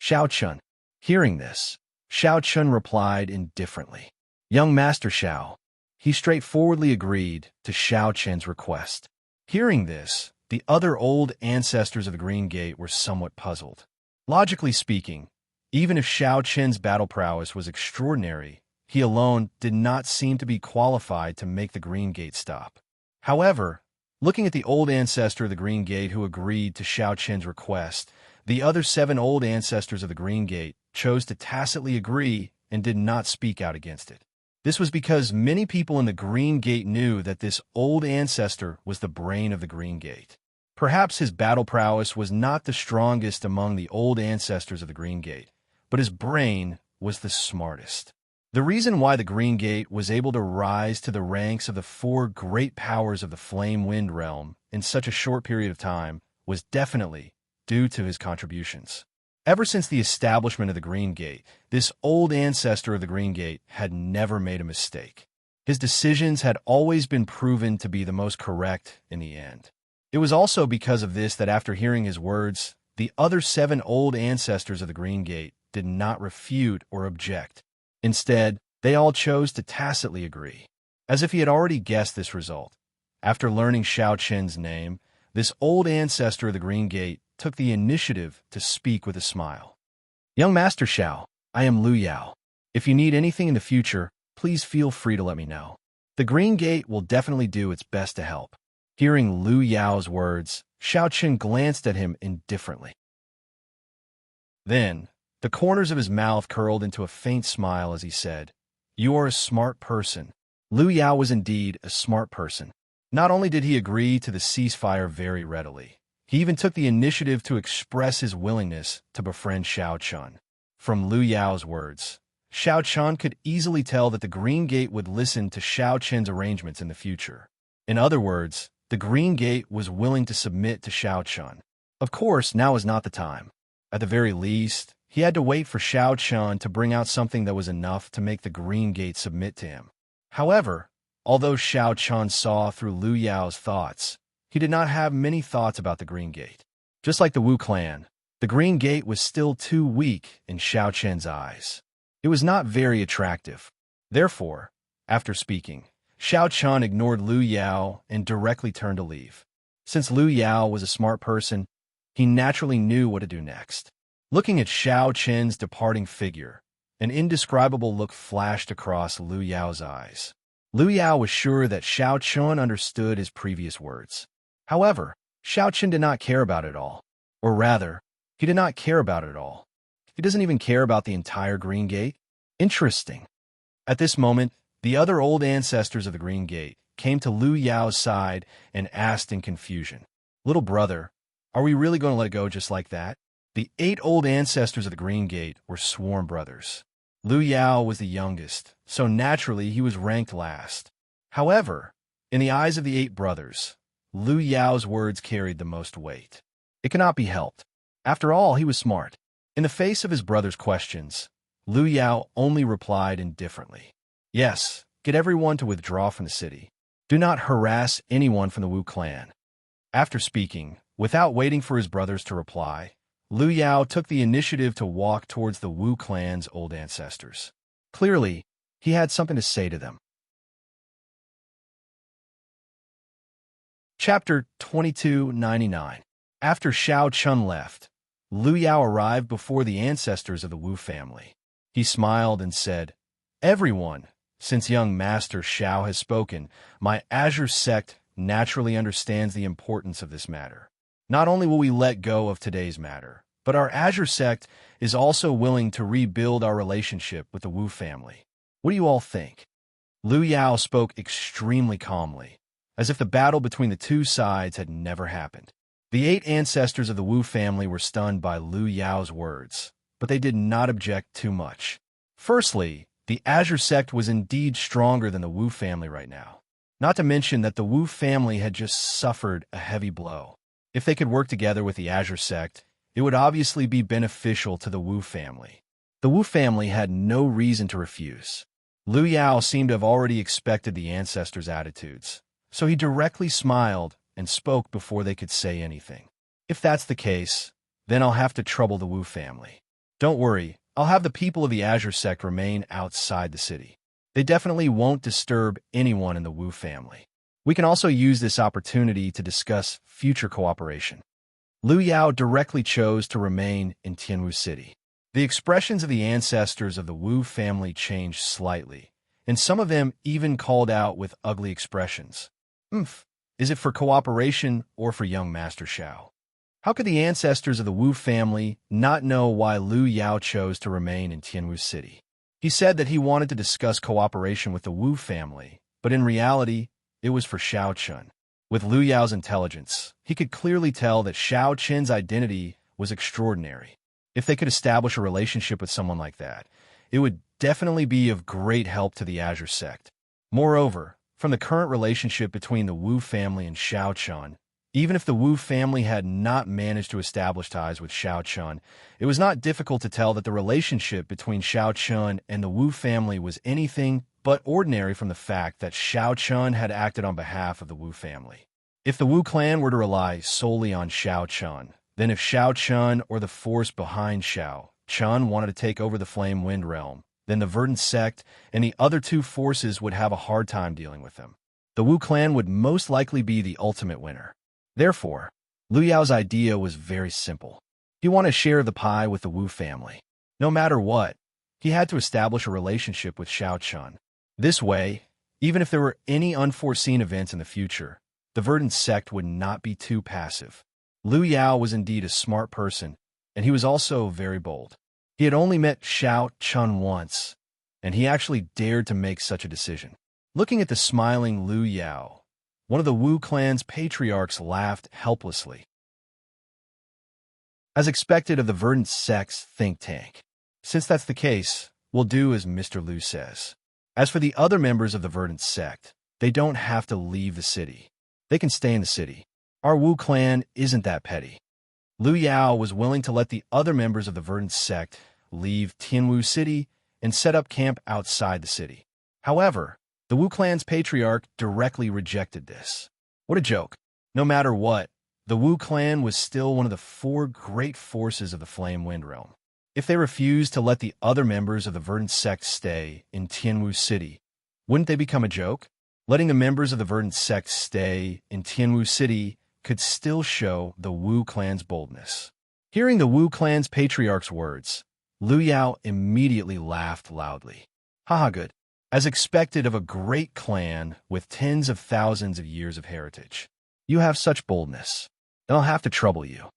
"Xiao Chen." Hearing this, Xiao Chen replied indifferently, "Young Master Xiao." He straightforwardly agreed to Xiao Chen's request. Hearing this, the other old ancestors of the Green Gate were somewhat puzzled. Logically speaking, even if Xiao Chen's battle prowess was extraordinary, he alone did not seem to be qualified to make the Green Gate stop. However, looking at the old ancestor of the Green Gate who agreed to Xiao Chen's request, the other 7 old ancestors of the Green Gate chose to tacitly agree and did not speak out against it. This was because many people in the Green Gate knew that this old ancestor was the brain of the Green Gate. Perhaps his battle prowess was not the strongest among the old ancestors of the Green Gate, but his brain was the smartest. The reason why the Green Gate was able to rise to the ranks of the 4 great powers of the Flame Wind realm in such a short period of time was definitely due to his contributions. Ever since the establishment of the Green Gate, this old ancestor of the Green Gate had never made a mistake. His decisions had always been proven to be the most correct in the end. It was also because of this that after hearing his words, the other 7 old ancestors of the Green Gate did not refute or object. Instead, they all chose to tacitly agree, as if he had already guessed this result. After learning Xiao Chen's name, this old ancestor of the Green Gate took the initiative to speak with a smile. "Young Master Xiao, I am Lu Yao. If you need anything in the future, please feel free to let me know. The Green Gate will definitely do its best to help." Hearing Lu Yao's words, Xiao Chen glanced at him indifferently. Then, the corners of his mouth curled into a faint smile as he said, "You are a smart person." Lu Yao was indeed a smart person. Not only did he agree to the ceasefire very readily, he even took the initiative to express his willingness to befriend Xiao Chen. From Lu Yao's words, Xiao Chen could easily tell that the Green Gate would listen to Xiao Chen's arrangements in the future. In other words, the Green Gate was willing to submit to Xiao Chen. Of course, now was not the time. At the very least, he had to wait for Xiao Chen to bring out something that was enough to make the Green Gate submit to him. However, although Xiao Chun saw through Lu Yao's thoughts, he did not have many thoughts about the Green Gate. Just like the Wu clan, the Green Gate was still too weak in Xiao Chen's eyes. It was not very attractive. Therefore, after speaking, Xiao Chun ignored Lu Yao and directly turned to leave. Since Lu Yao was a smart person, he naturally knew what to do next. Looking at Xiao Chen's departing figure, an indescribable look flashed across Lu Yao's eyes. Lu Yao was sure that Xiao Chun understood his previous words. However, Xiao Chun did not care about it all. Or rather, he did not care about it all. He doesn't even care about the entire Green Gate? Interesting. At this moment, the other old ancestors of the Green Gate came to Lu Yao's side and asked in confusion, "Little brother, are we really going to let it go just like that?" The 8 old ancestors of the Green Gate were sworn brothers. Lu Yao was the youngest, so naturally he was ranked last. However, in the eyes of the 8 brothers, Lu Yao's words carried the most weight. It cannot be helped. After all, he was smart. In the face of his brother's questions, Lu Yao only replied indifferently. "Yes, get everyone to withdraw from the city. Do not harass anyone from the Wu clan." After speaking, without waiting for his brothers to reply, Lu Yao took the initiative to walk towards the Wu clan's old ancestors. Clearly, he had something to say to them. Chapter 2299. After Xiao Chun left, Lu Yao arrived before the ancestors of the Wu family. He smiled and said, "Everyone, since young Master Xiao has spoken, my Azure sect naturally understands the importance of this matter. Not only will we let go of today's matter, but our Azure sect is also willing to rebuild our relationship with the Wu family. What do you all think?" Lu Yao spoke extremely calmly, as if the battle between the two sides had never happened. The 8 ancestors of the Wu family were stunned by Lu Yao's words, but they did not object too much. Firstly, the Azure sect was indeed stronger than the Wu family right now. Not to mention that the Wu family had just suffered a heavy blow. If they could work together with the Azure sect, it would obviously be beneficial to the Wu family. The Wu family had no reason to refuse. Lu Yao seemed to have already expected the ancestors' attitudes, so he directly smiled and spoke before they could say anything. "If that's the case, then I'll have to trouble the Wu family. Don't worry, I'll have the people of the Azure sect remain outside the city. They definitely won't disturb anyone in the Wu family. We can also use this opportunity to discuss future cooperation." Lu Yao directly chose to remain in Tianwu City. The expressions of the ancestors of the Wu family changed slightly, and some of them even called out with ugly expressions. Is it for cooperation or for young Master Xiao? How could the ancestors of the Wu family not know why Lu Yao chose to remain in Tianwu City? He said that he wanted to discuss cooperation with the Wu family, but in reality, it was for Xiao Chun. With Lu Yao's intelligence, he could clearly tell that Xiao Chen's identity was extraordinary. If they could establish a relationship with someone like that, it would definitely be of great help to the Azure sect. Moreover, from the current relationship between the Wu family and Xiao Chun, even if the Wu family had not managed to establish ties with Xiao Chun, it was not difficult to tell that the relationship between Xiao Chun and the Wu family was anything but ordinary from the fact that Xiao Chun had acted on behalf of the Wu family. If the Wu clan were to rely solely on Xiao Chun, then if Xiao Chun or the force behind Xiao Chun wanted to take over the Flame Wind Realm, then the Verdant sect and the other 2 forces would have a hard time dealing with them. The Wu clan would most likely be the ultimate winner. Therefore, Lu Yao's idea was very simple. He wanted a share of the pie with the Wu family. No matter what, he had to establish a relationship with Xiao Chun. This way, even if there were any unforeseen events in the future, the Verdant sect would not be too passive. Lu Yao was indeed a smart person, and he was also very bold. He had only met Xiao Chun once, and he actually dared to make such a decision. Looking at the smiling Lu Yao, one of the Wu clan's patriarchs laughed helplessly. As expected of the Verdant sect's think tank. Since that's the case, we'll do as Mr. Lu says. As for the other members of the Verdant sect, they don't have to leave the city. They can stay in the city. Our Wu clan isn't that petty. Lu Yao was willing to let the other members of the Verdant sect leave Tianwu City and set up camp outside the city. However, The Wu clan's patriarch directly rejected this. What a joke. No matter what, the Wu clan was still one of the four great forces of the Flame Wind Realm. If they refused to let the other members of the Verdant sect stay in Tianwu City, wouldn't they become a joke? Letting the members of the Verdant sect stay in Tianwu City could still show the Wu clan's boldness. Hearing the Wu clan's patriarch's words, Liu Yao immediately laughed loudly. Haha, good. As expected of a great clan with tens of thousands of years of heritage. You have such boldness. Then I'll have to trouble you.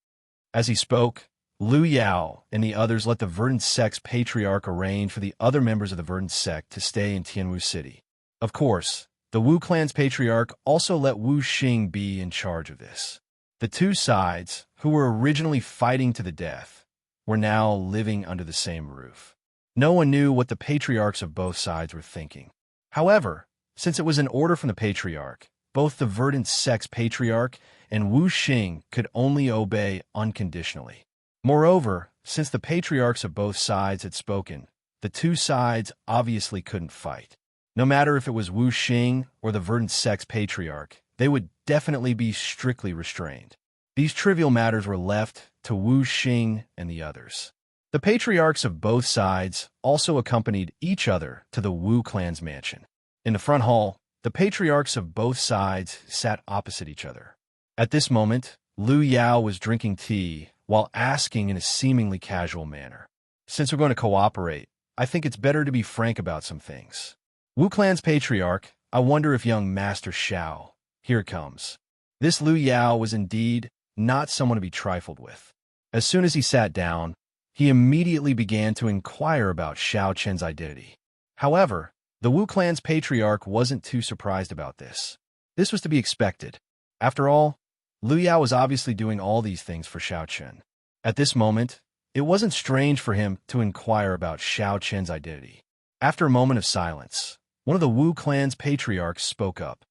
As he spoke, Liu Yao and the others let the Verdant sect's patriarch arrange for the other members of the Verdant sect to stay in Tianwu City. Of course, the Wu clan's patriarch also let Wu Xing be in charge of this. The two sides, who were originally fighting to the death, were now living under the same roof. No one knew what the patriarchs of both sides were thinking. However, since it was an order from the patriarch, both the Verdant sect's patriarch and Wu Xing could only obey unconditionally. Moreover, since the patriarchs of both sides had spoken, the two sides obviously couldn't fight. No matter if it was Wu Xing or the Verdant sect's patriarch, they would definitely be strictly restrained. These trivial matters were left to Wu Xing and the others. The patriarchs of both sides also accompanied each other to the Wu clan's mansion. In the front hall, the patriarchs of both sides sat opposite each other. At this moment, Liu Yao was drinking tea while asking in a seemingly casual manner. Since we're going to cooperate, I think it's better to be frank about some things. Wu clan's patriarch, I wonder if young Master Xiao, here it comes. This Liu Yao was indeed not someone to be trifled with. As soon as he sat down, he immediately began to inquire about Xiao Chen's identity. However, the Wu clan's patriarch wasn't too surprised about this. This was to be expected. After all, Liu Yao was obviously doing all these things for Xiao Chen. At this moment, it wasn't strange for him to inquire about Xiao Chen's identity. After a moment of silence, one of the Wu clan's patriarchs spoke up.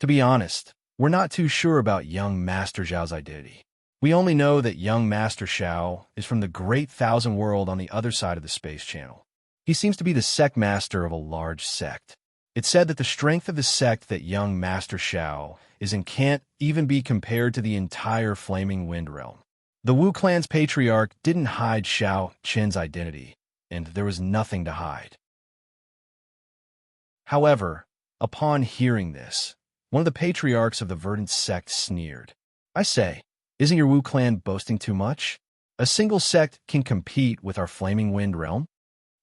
To be honest, we're not too sure about young Master Xiao's identity. We only know that young Master Xiao is from the Great Thousand World on the other side of the space channel. He seems to be the sect master of a large sect. It's said that the strength of the sect that young Master Xiao is in can't even be compared to the entire Flaming Wind Realm. The Wu clan's patriarch didn't hide Xiao Chen's identity, and there was nothing to hide. However, upon hearing this, one of the patriarchs of the Verdant sect sneered. I say, isn't your Wu clan boasting too much? A single sect can compete with our Flaming Wind Realm?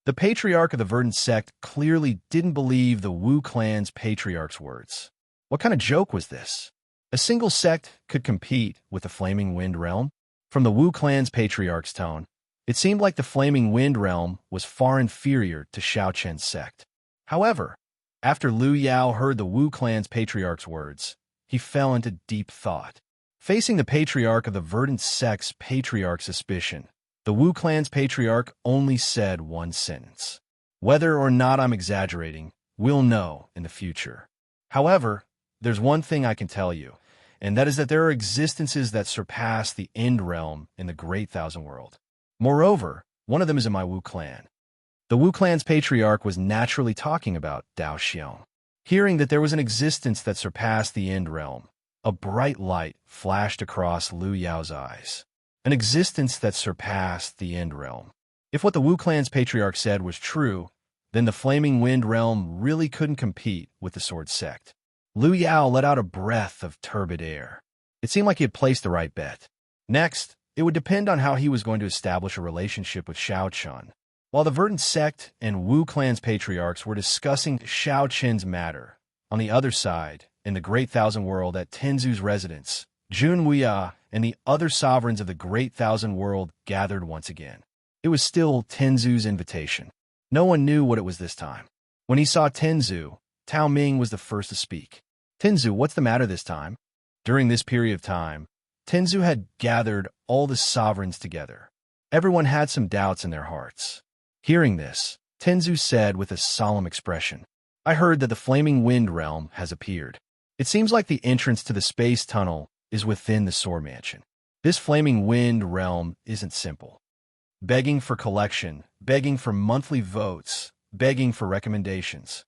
The patriarch of the Verdant sect clearly didn't believe the Wu clan's patriarch's words. What kind of joke was this? A single sect could compete with the Flaming Wind Realm? From the Wu clan's patriarch's tone, it seemed like the Flaming Wind Realm was far inferior to Xiao Chen's sect. However, after Liu Yao heard the Wu clan's patriarch's words, he fell into deep thought. Facing the patriarch of the Verdant sect's patriarch's suspicion, the Wu clan's patriarch only said one sentence. Whether or not I'm exaggerating, we'll know in the future. However, there's one thing I can tell you, and that is that there are existences that surpass the End Realm in the Great Thousand World. Moreover, one of them is in my Wu clan. The Wu clan's patriarch was naturally talking about Dao Xiong. Hearing that there was an existence that surpassed the End Realm, a bright light flashed across Liu Yao's eyes. An existence that surpassed the End Realm. If what the Wu clan's patriarch said was true, then the Flaming Wind Realm really couldn't compete with the Sword Sect. Liu Yao let out a breath of turbid air. It seemed like he had placed the right bet. Next, it would depend on how he was going to establish a relationship with Xiao Chen. While the Verdant sect and Wu clan's patriarchs were discussing Xiao Chen's matter, on the other side, in the Great Thousand World at Tenzu's residence, Jun Wuya and the other sovereigns of the Great Thousand World gathered once again. It was still Tenzu's invitation. No one knew what it was this time. When he saw Tenzu, Tao Ming was the first to speak. Tenzu, what's the matter this time? During this period of time, Tenzu had gathered all the sovereigns together. Everyone had some doubts in their hearts. Hearing this, Tenzu said with a solemn expression, I heard that the Flaming Wind Realm has appeared. It seems like the entrance to the space tunnel is within the Sword Mansion. This Flaming Wind Realm isn't simple. Begging for collection, begging for monthly votes, begging for recommendations.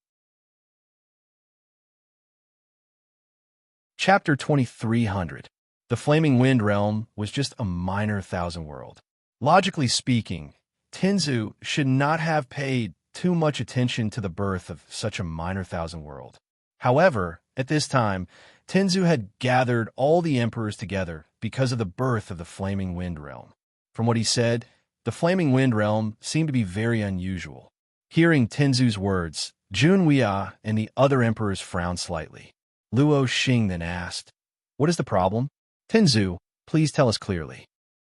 Chapter 2300. The Flaming Wind Realm was just a minor thousand world. Logically speaking, Tenzu should not have paid too much attention to the birth of such a minor thousand world. However, at this time, Tenzu had gathered all the emperors together because of the birth of the Flaming Wind Realm. From what he said, the Flaming Wind Realm seemed to be very unusual. Hearing Tenzu's words, Junwia and the other emperors frowned slightly. Luo Xing then asked, "What is the problem? Tenzu, please tell us clearly."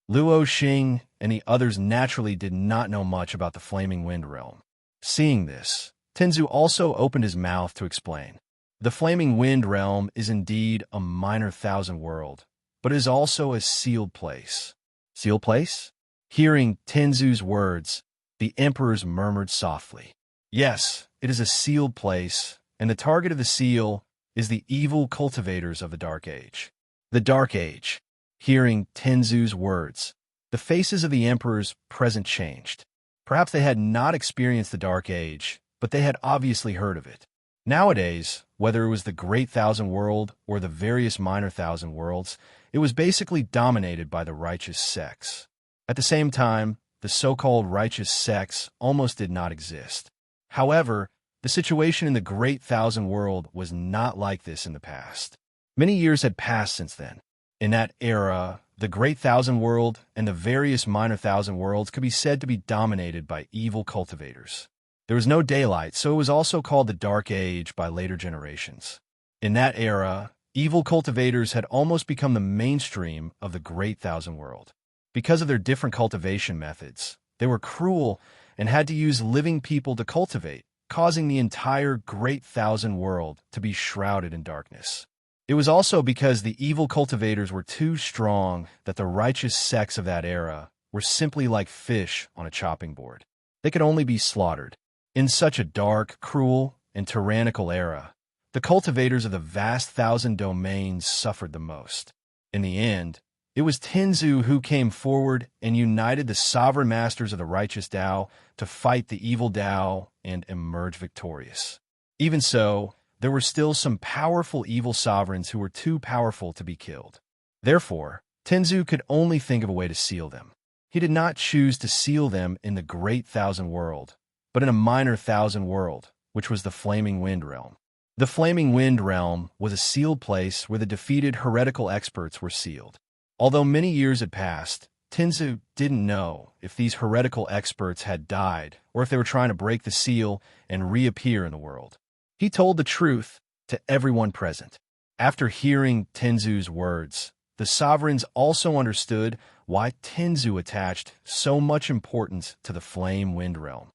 Luo Xing and the others naturally did not know much about the Flaming Wind Realm. Seeing this, Tenzu also opened his mouth to explain. The Flaming Wind Realm is indeed a minor thousand world, but is also a sealed place. Sealed place? Hearing Tenzu's words, the emperors murmured softly. Yes, it is a sealed place, and the target of the seal is the evil cultivators of the Dark Age. The Dark Age. Hearing Tenzu's words, the faces of the emperors present changed. Perhaps they had not experienced the Dark Age, but they had obviously heard of it. Nowadays, whether it was the Great Thousand World or the various minor thousand worlds, it was basically dominated by the righteous sects. At the same time, the so-called righteous sects almost did not exist. However, the situation in the Great Thousand World was not like this in the past. Many years had passed since then. In that era, the Great Thousand World and the various minor thousand worlds could be said to be dominated by evil cultivators. There was no daylight, so it was also called the Dark Age by later generations. In that era, evil cultivators had almost become the mainstream of the Great Thousand World. Because of their different cultivation methods, they were cruel and had to use living people to cultivate, causing the entire Great Thousand World to be shrouded in darkness. It was also because the evil cultivators were too strong that the righteous sects of that era were simply like fish on a chopping board. They could only be slaughtered. In such a dark, cruel, and tyrannical era, the cultivators of the vast thousand domains suffered the most. In the end, it was Tenzu who came forward and united the sovereign masters of the righteous Tao to fight the evil Tao and emerge victorious. Even so, there were still some powerful evil sovereigns who were too powerful to be killed. Therefore, Tenzu could only think of a way to seal them. He did not choose to seal them in the Great Thousand World, but in a minor thousand world, which was the Flaming Wind Realm. The Flaming Wind Realm was a sealed place where the defeated heretical experts were sealed. Although many years had passed, Tenzu didn't know if these heretical experts had died or if they were trying to break the seal and reappear in the world. He told the truth to everyone present. After hearing Tenzu's words, the sovereigns also understood why Tenzu attached so much importance to the Flame Wind Realm.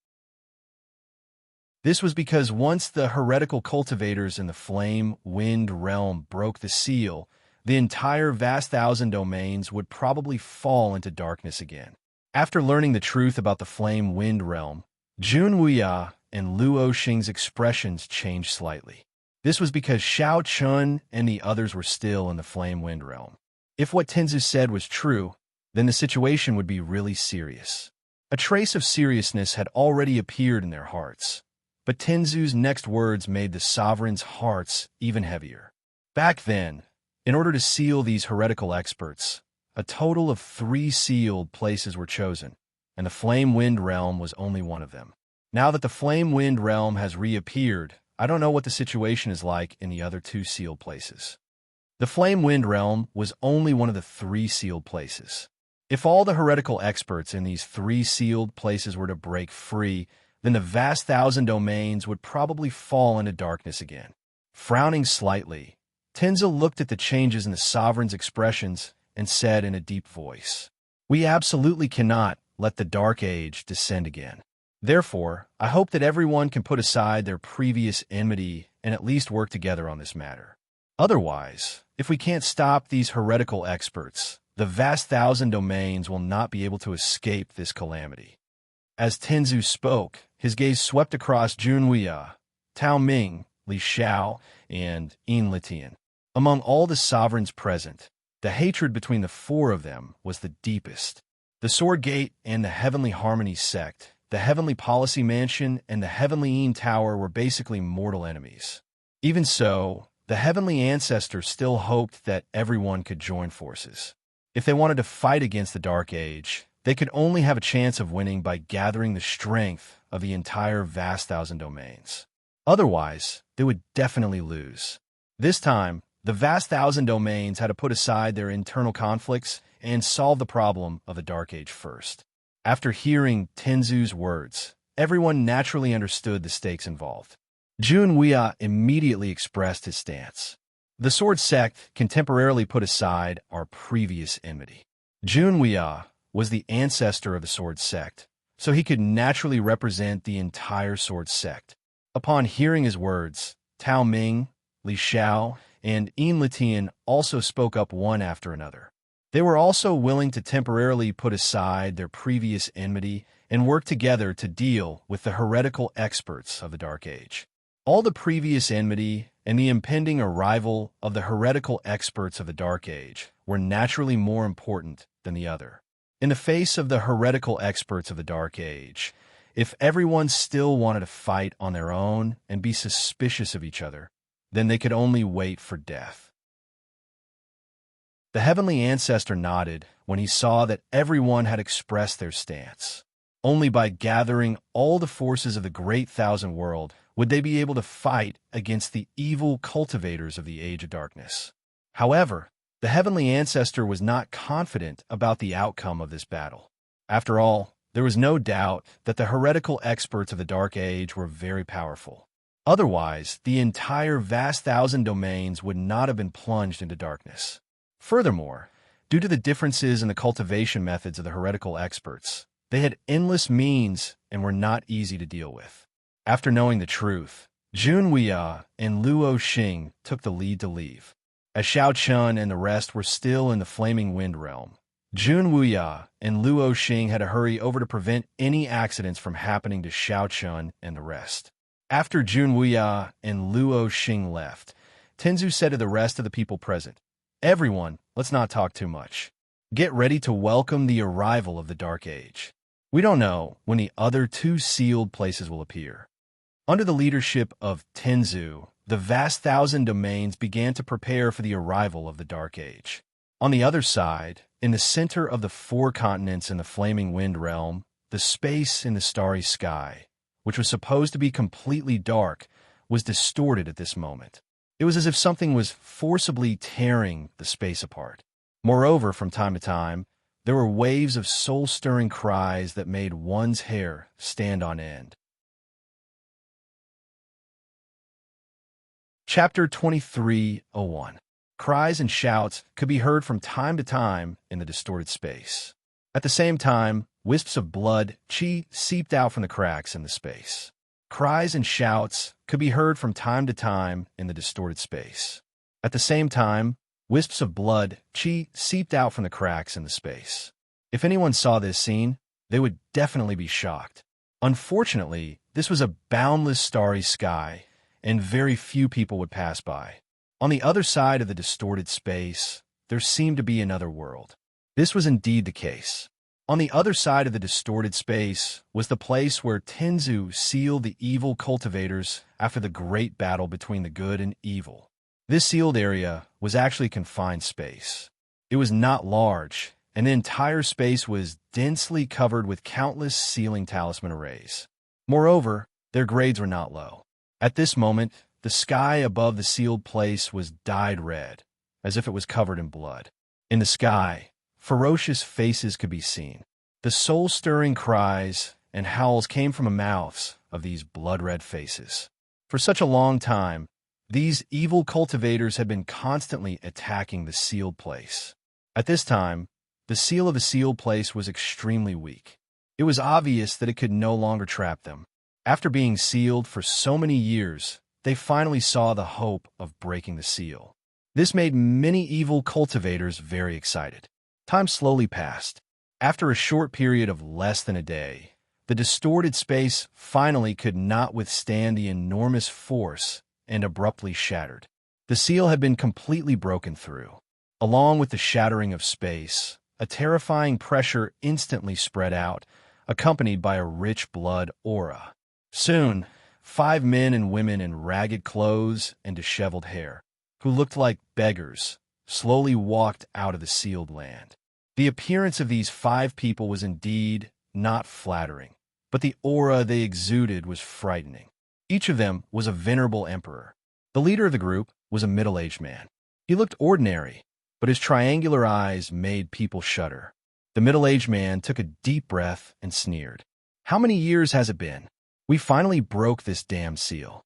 This was because once the heretical cultivators in the Flame Wind Realm broke the seal, the entire vast thousand domains would probably fall into darkness again. After learning the truth about the Flame Wind Realm, Junwuya and Luo Xing's expressions changed slightly. This was because Xiao Chun and the others were still in the Flame Wind Realm. If what Tenzu said was true, then the situation would be really serious. A trace of seriousness had already appeared in their hearts, but Tenzu's next words made the sovereigns' hearts even heavier. Back then, in order to seal these heretical experts, a total of 3 sealed places were chosen, and the Flame Wind Realm was only one of them. Now that the Flame Wind Realm has reappeared, I don't know what the situation is like in the other 2 sealed places. The Flame Wind Realm was only one of the 3 sealed places. If all the heretical experts in these 3 sealed places were to break free, then the vast thousand domains would probably fall into darkness again. Frowning slightly, Tenzu looked at the changes in the sovereign's expressions and said in a deep voice, "We absolutely cannot let the Dark Age descend again. Therefore, I hope that everyone can put aside their previous enmity and at least work together on this matter. Otherwise, if we can't stop these heretical experts, the vast thousand domains will not be able to escape this calamity." As Tenzu spoke, his gaze swept across Junwuya, Tao Ming, Li Xiao, and Yin Litian. Among all the sovereigns present, the hatred between the 4 of them was the deepest. The Sword Gate and the Heavenly Harmony sect, the Heavenly Policy Mansion, and the Heavenly Yin Tower were basically mortal enemies. Even so, the heavenly ancestor still hoped that everyone could join forces. If they wanted to fight against the Dark Age, they could only have a chance of winning by gathering the strength of the entire vast thousand domains. Otherwise, they would definitely lose. This time, the vast thousand domains had to put aside their internal conflicts and solve the problem of the Dark Age first. After hearing Tenzu's words, everyone naturally understood the stakes involved. Junwei immediately expressed his stance. The Sword Sect can temporarily put aside our previous enmity. Junwei was the ancestor of the Sword Sect, so he could naturally represent the entire Sword Sect. Upon hearing his words, Tao Ming, Li Xiao, and Yin Litian also spoke up one after another. They were also willing to temporarily put aside their previous enmity and work together to deal with the heretical experts of the Dark Age. All the previous enmity and the impending arrival of the heretical experts of the Dark Age were naturally more important than the other. In the face of the heretical experts of the Dark Age, if everyone still wanted to fight on their own and be suspicious of each other, then they could only wait for death. The heavenly ancestor nodded when he saw that everyone had expressed their stance. Only by gathering all the forces of the Great Thousand World would they be able to fight against the evil cultivators of the Age of Darkness. However, the heavenly ancestor was not confident about the outcome of this battle. After all, there was no doubt that the heretical experts of the Dark Age were very powerful. Otherwise, the entire vast thousand domains would not have been plunged into darkness. Furthermore, due to the differences in the cultivation methods of the heretical experts, they had endless means and were not easy to deal with. After knowing the truth, Junwei and Luo Xing took the lead to leave. As Xiao Chun and the rest were still in the Flaming Wind realm, Junwei and Luo Xing had to hurry over to prevent any accidents from happening to Xiao Chun and the rest. After Junwei and Luo Xing left, Tenzu said to the rest of the people present, "Everyone, let's not talk too much. Get ready to welcome the arrival of the Dark Age. We don't know when the other two sealed places will appear." Under the leadership of Tenzu, the vast thousand domains began to prepare for the arrival of the Dark Age. On the other side, in the center of the four continents in the Flaming Wind realm, the space in the starry sky, which was supposed to be completely dark, was distorted at this moment. It was as if something was forcibly tearing the space apart. Moreover, from time to time, there were waves of soul-stirring cries that made one's hair stand on end. Chapter 23:01. Cries and shouts could be heard from time to time in the distorted space. At the same time, wisps of blood, chi, seeped out from the cracks in the space. Cries and shouts could be heard from time to time in the distorted space. At the same time, wisps of blood, chi, seeped out from the cracks in the space. If anyone saw this scene, they would definitely be shocked. Unfortunately, this was a boundless starry sky, and very few people would pass by. On the other side of the distorted space, there seemed to be another world. This was indeed the case. On the other side of the distorted space was the place where Tenzu sealed the evil cultivators after the great battle between the good and evil. This sealed area was actually confined space. It was not large, and the entire space was densely covered with countless sealing talisman arrays. Moreover, their grades were not low. At this moment, the sky above the sealed place was dyed red, as if it was covered in blood. In the sky, ferocious faces could be seen. The soul-stirring cries and howls came from the mouths of these blood-red faces. For such a long time, these evil cultivators had been constantly attacking the sealed place. At this time, the seal of the sealed place was extremely weak. It was obvious that it could no longer trap them. After being sealed for so many years, they finally saw the hope of breaking the seal. This made many evil cultivators very excited. Time slowly passed. After a short period of less than a day, the distorted space finally could not withstand the enormous force and abruptly shattered. The seal had been completely broken through. Along with the shattering of space, a terrifying pressure instantly spread out, accompanied by a rich blood aura. Soon, 5 men and women in ragged clothes and disheveled hair, who looked like beggars, slowly walked out of the sealed land. The appearance of these 5 people was indeed not flattering, but the aura they exuded was frightening. Each of them was a venerable emperor. The leader of the group was a middle-aged man. He looked ordinary, but his triangular eyes made people shudder. The middle-aged man took a deep breath and sneered. "How many years has it been? We finally broke this damn seal.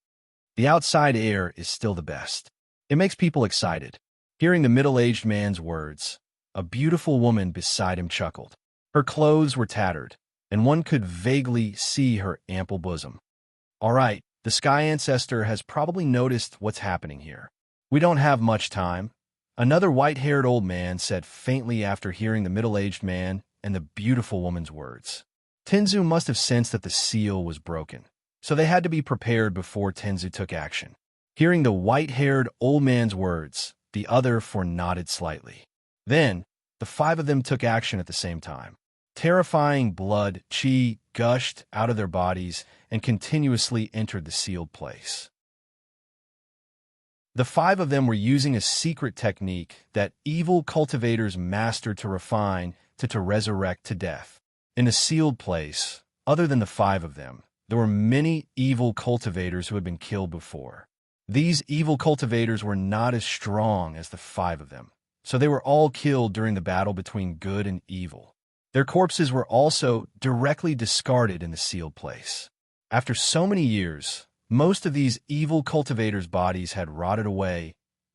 The outside air is still the best." It makes people excited. Hearing the middle-aged man's words, a beautiful woman beside him chuckled. Her clothes were tattered, and one could vaguely see her ample bosom. "All right, the Sky Ancestor has probably noticed what's happening here. We don't have much time," another white-haired old man said faintly after hearing the middle-aged man and the beautiful woman's words. Tenzu must have sensed that the seal was broken, so they had to be prepared before Tenzu took action. Hearing the white-haired old man's words, the other four nodded slightly. Then, the 5 of them took action at the same time. Terrifying blood, chi, gushed out of their bodies and continuously entered the sealed place. The 5 of them were using a secret technique that evil cultivators mastered to refine to resurrect to death. In the sealed place, other than the 5 of them, there were many evil cultivators who had been killed before. These evil cultivators were not as strong as the 5 of them, so they were all killed during the battle between good and evil. Their corpses were also directly discarded in the sealed place. After so many years, most of these evil cultivators' bodies had rotted away,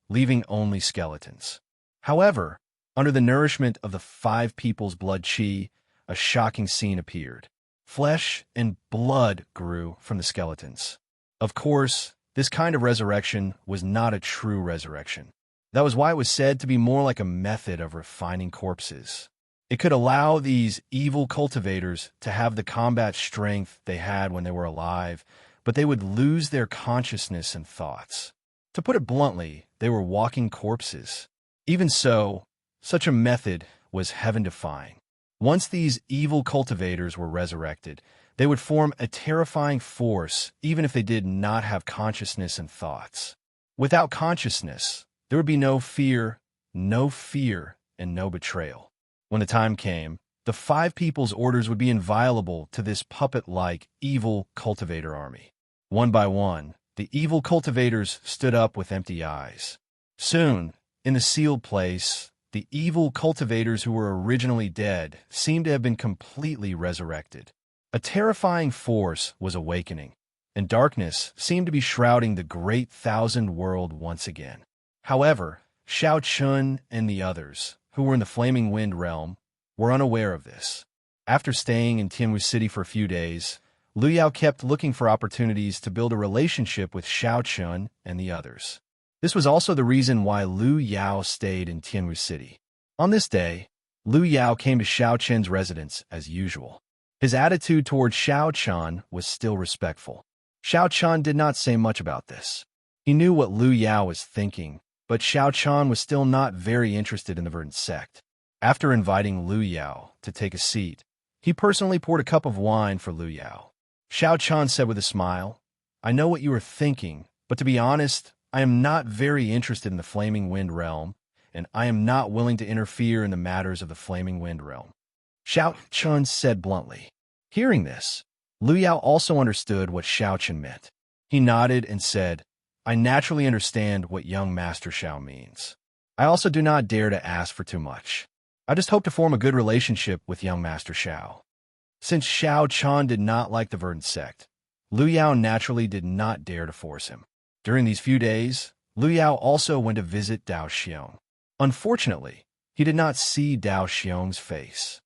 leaving only skeletons. However, under the nourishment of the 5 people's blood chi, a shocking scene appeared. Flesh and blood grew from the skeletons. Of course, this kind of resurrection was not a true resurrection. That was why it was said to be more like a method of refining corpses. It could allow these evil cultivators to have the combat strength they had when they were alive, but they would lose their consciousness and thoughts. To put it bluntly, they were walking corpses. Even so, such a method was heaven-defying. Once these evil cultivators were resurrected, they would form a terrifying force even if they did not have consciousness and thoughts. Without consciousness, there would be no fear, and no betrayal. When the time came, the 5 people's orders would be inviolable to this puppet-like evil cultivator army. One by one, the evil cultivators stood up with empty eyes. Soon, in the sealed place, the evil cultivators who were originally dead seemed to have been completely resurrected. A terrifying force was awakening, and darkness seemed to be shrouding the great thousand world once again. However, Xiao Chun and the others, who were in the Flaming Wind realm, were unaware of this. After staying in Tianwu City for a few days, Lu Yao kept looking for opportunities to build a relationship with Xiao Chun and the others. This was also the reason why Lu Yao stayed in Tianwu City. On this day, Lu Yao came to Xiao Chun's residence as usual. His attitude toward Xiao Chun was still respectful. Xiao Chun did not say much about this. He knew what Lu Yao was thinking, but Xiao Chun was still not very interested in the verdant sect. After inviting Lu Yao to take a seat, he personally poured a cup of wine for Lu Yao. Xiao Chun said with a smile, "I know what you are thinking, but to be honest, I am not very interested in the Flaming Wind realm, and I am not willing to interfere in the matters of the Flaming Wind realm," Xiao Chun said bluntly. Hearing this, Lu Yao also understood what Xiao Chun meant. He nodded and said, "I naturally understand what young Master Xiao means. I also do not dare to ask for too much. I just hope to form a good relationship with young Master Xiao." Since Xiao Chun did not like the verdant sect, Lu Yao naturally did not dare to force him. During these few days, Lu Yao also went to visit Dao Xiong. Unfortunately, he did not see Dao Xiong's face.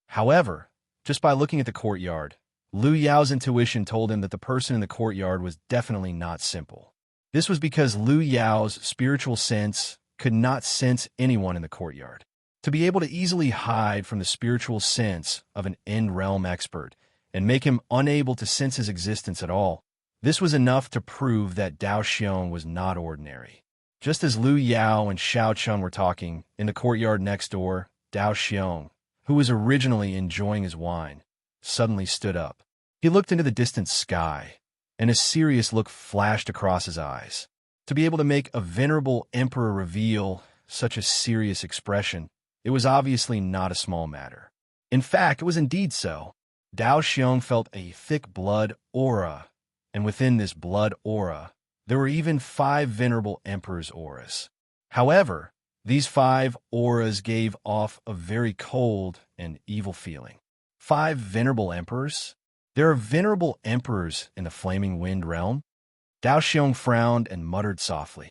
However, just by looking at the courtyard, Lu Yao's intuition told him that the person in the courtyard was definitely not simple. This was because Lu Yao's spiritual sense could not sense anyone in the courtyard. To be able to easily hide from the spiritual sense of an end-realm expert and make him unable to sense his existence at all, this was enough to prove that Dao Xiong was not ordinary. Just as Lu Yao and Xiao Chun were talking, in the courtyard next door, Dao Xiong, who was originally enjoying his wine, suddenly stood up. He looked into the distant sky, and a serious look flashed across his eyes. To be able to make a venerable emperor reveal such a serious expression, it was obviously not a small matter. In fact, it was indeed so. Dao Xiong felt a thick blood aura, and within this blood aura, there were even 5 venerable emperor's auras. However, these 5 auras gave off a very cold and evil feeling. 5 venerable emperors? There are venerable emperors in the Flaming Wind realm? Dao Xiong frowned and muttered softly.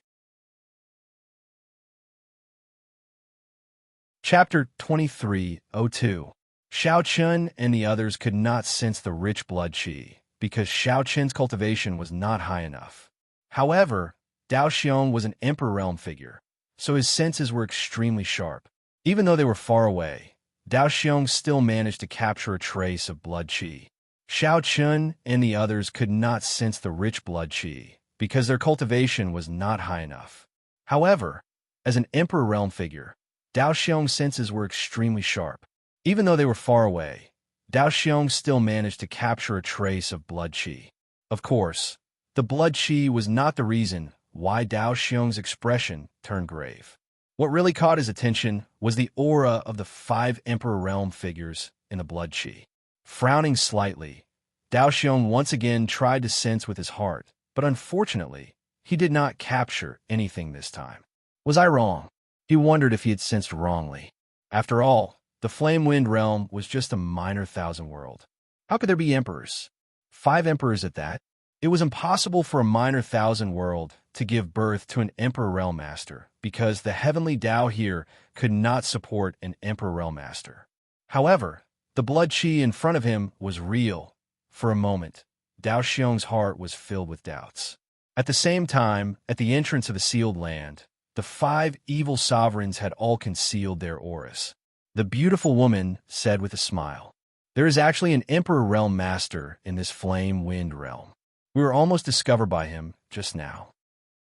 Chapter 23:02. Xiao Chun and the others could not sense the rich blood qi, because Xiao Chun's cultivation was not high enough. However, Dao Xiong was an emperor realm figure, so his senses were extremely sharp. Even though they were far away, Dao Xiong still managed to capture a trace of blood qi. Xiao Chun and the others could not sense the rich blood qi, because their cultivation was not high enough. However, as an emperor realm figure, Dao Xiong's senses were extremely sharp. Even though they were far away, Dao Xiong still managed to capture a trace of blood qi. Of course, the blood qi was not the reason why Dao Xiong's expression turned grave. What really caught his attention was the aura of the 5 emperor realm figures in the blood qi. Frowning slightly, Dao Xiong once again tried to sense with his heart, but unfortunately, he did not capture anything this time. Was I wrong? He wondered if he had sensed wrongly. After all, the Flame Wind realm was just a minor thousand world. How could there be emperors? 5 emperors at that? It was impossible for a minor thousand world to give birth to an emperor realm master, because the heavenly Dao here could not support an emperor realm master. However, the blood qi in front of him was real. For a moment, Dao Xiong's heart was filled with doubts. At the same time, at the entrance of the sealed land, the 5 evil sovereigns had all concealed their auras. The beautiful woman said with a smile, "There is actually an Emperor Realm Master in this Flame Wind realm. We were almost discovered by him just now."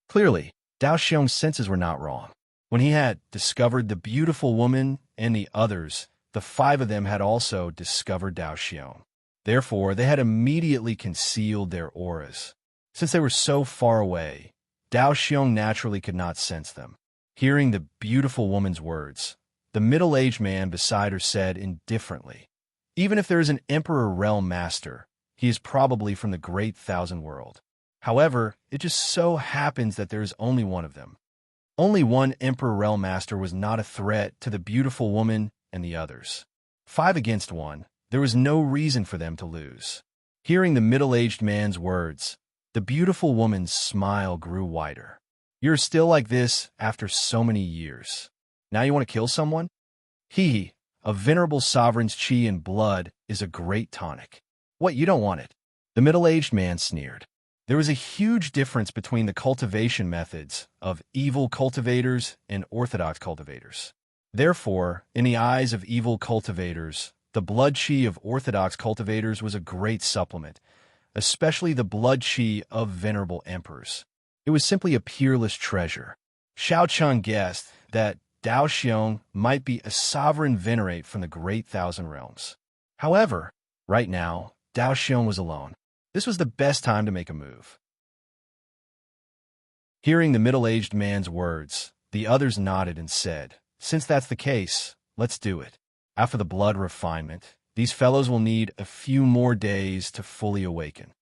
Clearly, Dao Xiong's senses were not wrong. When he had discovered the beautiful woman and the others, the 5 of them had also discovered Dao Xiong. Therefore, they had immediately concealed their auras. Since they were so far away, Dao Xiong naturally could not sense them. Hearing the beautiful woman's words, the middle-aged man beside her said indifferently, "Even if there is an Emperor Realm Master, he is probably from the Great Thousand World. However, it just so happens that there is only one of them." Only one Emperor Realm Master was not a threat to the beautiful woman and the others. 5 against 1, there was no reason for them to lose. Hearing the middle-aged man's words, the beautiful woman's smile grew wider. "You're still like this after so many years. Now you want to kill someone? He, a venerable sovereign's qi and blood, is a great tonic. What, you don't want it?" The middle-aged man sneered. There was a huge difference between the cultivation methods of evil cultivators and orthodox cultivators. Therefore, in the eyes of evil cultivators, the blood qi of orthodox cultivators was a great supplement, especially the blood qi of venerable emperors. It was simply a peerless treasure. Xiao Chun guessed that Dao Xiong might be a sovereign venerate from the Great Thousand Realms. However, right now, Dao Xiong was alone. This was the best time to make a move. Hearing the middle-aged man's words, the others nodded and said, "Since that's the case, let's do it. After the blood refinement, these fellows will need a few more days to fully awaken."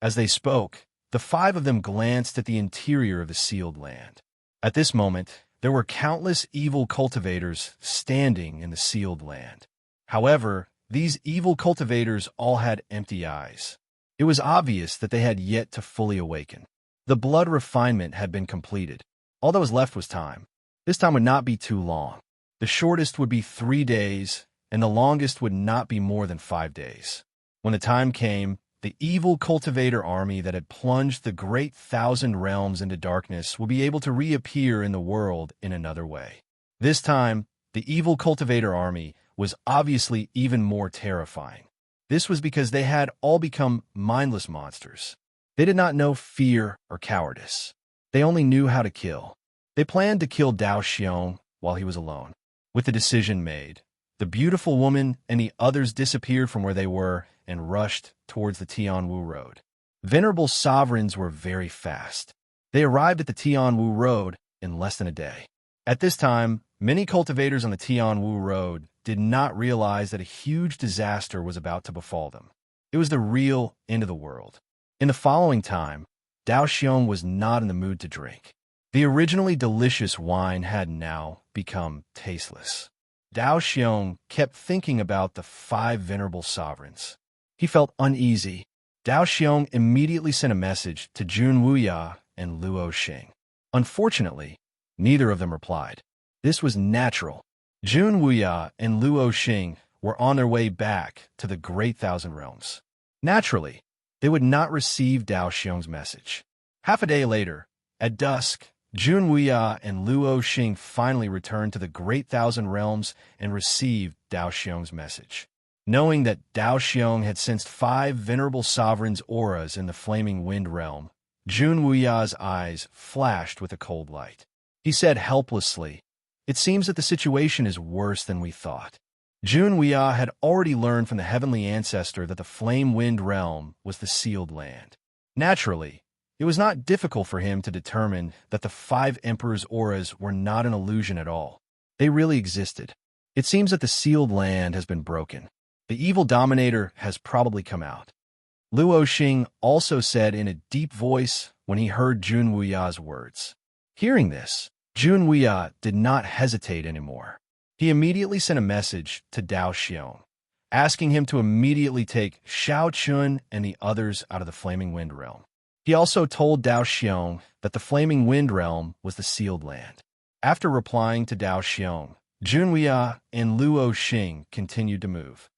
As they spoke, the 5 of them glanced at the interior of the sealed land. At this moment, there were countless evil cultivators standing in the sealed land. However, these evil cultivators all had empty eyes. It was obvious that they had yet to fully awaken. The blood refinement had been completed. All that was left was time. This time would not be too long. The shortest would be 3 days, and the longest would not be more than 5 days. When the time came, the evil cultivator army that had plunged the Great Thousand Realms into darkness would be able to reappear in the world in another way. This time, the evil cultivator army was obviously even more terrifying. This was because they had all become mindless monsters. They did not know fear or cowardice. They only knew how to kill. They planned to kill Dao Xiong while he was alone. With the decision made, the beautiful woman and the others disappeared from where they were and rushed towards the Tianwu Road. Venerable sovereigns were very fast. They arrived at the Tianwu Road in less than a day. At this time, many cultivators on the Tianwu Road did not realize that a huge disaster was about to befall them. It was the real end of the world. In the following time, Dao Xiong was not in the mood to drink. The originally delicious wine had now become tasteless. Dao Xiong kept thinking about the 5 venerable sovereigns. He felt uneasy. Dao Xiong immediately sent a message to Jun Wuya and Luo Xing. Unfortunately, neither of them replied. This was natural. Jun Wuya and Luo Xing were on their way back to the Great Thousand Realms. Naturally, they would not receive Dao Xiong's message. Half a day later, at dusk, Jun Wuya and Luo Xing finally returned to the Great Thousand Realms and received Dao Xiong's message. Knowing that Dao Xiong had sensed 5 venerable sovereigns' auras in the Flaming Wind Realm, Jun Wuya's eyes flashed with a cold light. He said helplessly, "It seems that the situation is worse than we thought." Jun Wuya had already learned from the heavenly ancestor that the Flame Wind Realm was the sealed land. Naturally, it was not difficult for him to determine that the 5 emperors' auras were not an illusion at all. They really existed. It seems that the sealed land has been broken. The evil dominator has probably come out. Luo Xing also said in a deep voice when he heard Jun Wuya's words. Hearing this, Jun Wuya did not hesitate anymore. He immediately sent a message to Dao Xiong, asking him to immediately take Xiao Chun and the others out of the Flaming Wind Realm. He also told Dao Xiong that the Flaming Wind Realm was the sealed land. After replying to Dao Xiong, Jun Wuya and Luo Xing continued to move.